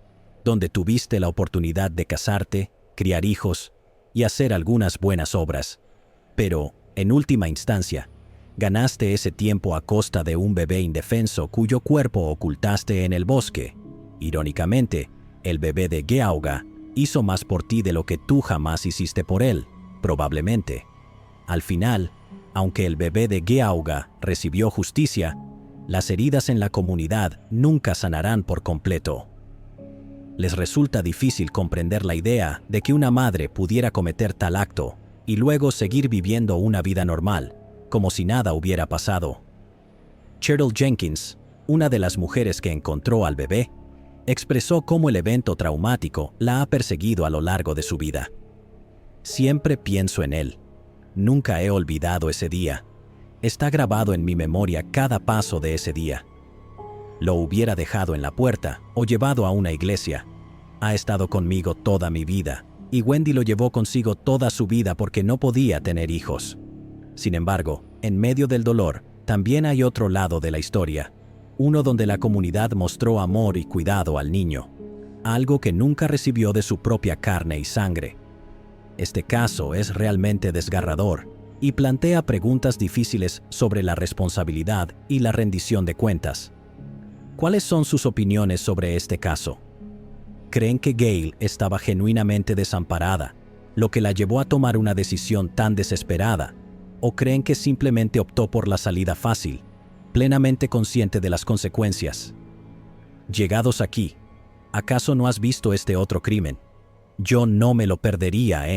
donde tuviste la oportunidad de casarte, criar hijos y hacer algunas buenas obras. Pero, en última instancia, ganaste ese tiempo a costa de un bebé indefenso cuyo cuerpo ocultaste en el bosque. Irónicamente, el bebé de Geauga hizo más por ti de lo que tú jamás hiciste por él, probablemente. Al final, aunque el bebé de Geauga recibió justicia, las heridas en la comunidad nunca sanarán por completo. Les resulta difícil comprender la idea de que una madre pudiera cometer tal acto y luego seguir viviendo una vida normal, como si nada hubiera pasado. Cheryl Jenkins, una de las mujeres que encontró al bebé, expresó cómo el evento traumático la ha perseguido a lo largo de su vida. Siempre pienso en él. Nunca he olvidado ese día. Está grabado en mi memoria cada paso de ese día. Lo hubiera dejado en la puerta o llevado a una iglesia. Ha estado conmigo toda mi vida, y Wendy lo llevó consigo toda su vida porque no podía tener hijos. Sin embargo, en medio del dolor, también hay otro lado de la historia, uno donde la comunidad mostró amor y cuidado al niño, algo que nunca recibió de su propia carne y sangre. Este caso es realmente desgarrador y plantea preguntas difíciles sobre la responsabilidad y la rendición de cuentas. ¿Cuáles son sus opiniones sobre este caso? ¿Creen que Gail estaba genuinamente desamparada, lo que la llevó a tomar una decisión tan desesperada? ¿O creen que simplemente optó por la salida fácil, plenamente consciente de las consecuencias? Llegados aquí, ¿acaso no has visto este otro crimen? Yo no me lo perdería,